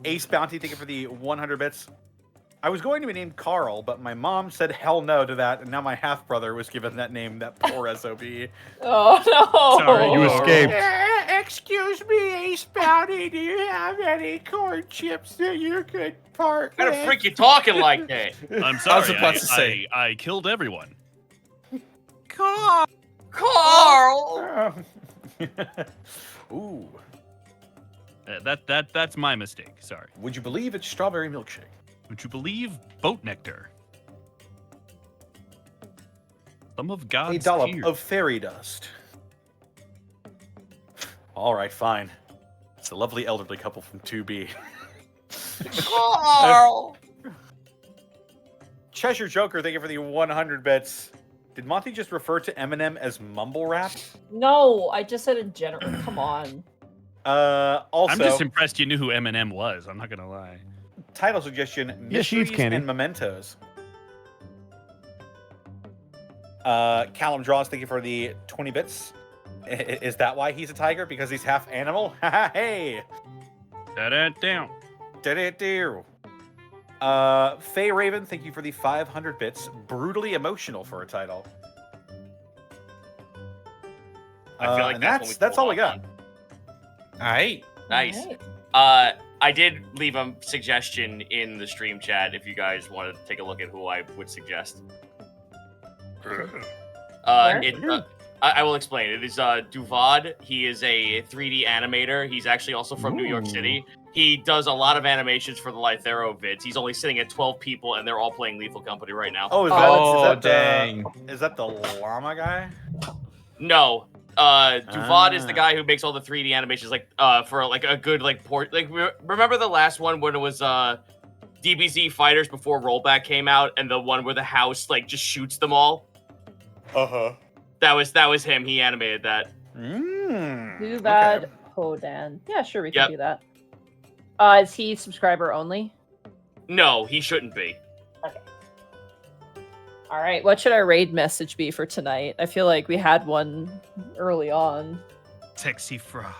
Ace Bounty, thank you for the 100 bits. I was going to be named Carl, but my mom said hell no to that, and now my half-brother was given that name, that poor SOB. Oh, no. Sorry, you escaped. Excuse me, Ace Bounty, do you have any corn chips that you could part What kind of freak you talking like that? I'm sorry. about to say. I killed everyone. Carl! Ooh. That's my mistake. Sorry. Would you believe it's strawberry milkshake? Would you believe boat nectar? Some of God's A dollop tears. of fairy dust. All right, fine. It's a lovely elderly couple from 2B. Carl! Cheshire Joker, thank you for the 100 bits. Did Monty just refer to Eminem as mumble rap? No, I just said in general. Come on. Also, I'm just impressed you knew who Eminem was. I'm not gonna lie. title suggestion: Yeah, she eats Mysteries candy. and Mementos. Callum Draws, thank you for the 20 bits. Is that why he's a tiger? Because he's half animal? Hey! Da-da-down. Da-da-do. Faye Raven, thank you for the 500 bits. Brutally emotional for a title. I feel like and that's that's all we got. Alright. Nice. Alright. I did leave a suggestion in the stream chat if you guys want to take a look at who I would suggest. I will explain. It is Duvad. He is a 3D animator. He's actually also from New York City. He does a lot of animations for the Lythero vids. He's only sitting at 12 people, and they're all playing Lethal Company right now. Oh, is Oh, that dang. is that the llama guy? No, Duvad is the guy who makes all the 3D animations, like for like a good like port. Like remember the last one when it was DBZ Fighters before Rollback came out, and the one where the house like just shoots them all. That was him. He animated that. Duvad Okay. Hodan. Yeah, sure, we Yep. can do that. Is he subscriber only? No, he shouldn't be. All right, what should our raid message be for tonight? I feel like we had one early on. Sexy frog.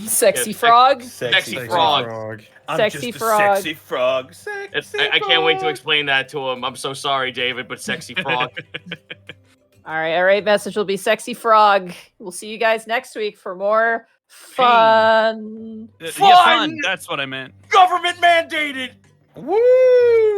Sexy Yeah, frog? Sexy frog. I'm Sexy just frog. A sexy frog. Sexy I can't wait to frog. explain that to him. I'm so sorry, David, but sexy frog. All right, our raid message will be sexy frog. We'll see you guys next week for more fun. Yeah, Fun! fun. That's what I meant. Government mandated. Woo!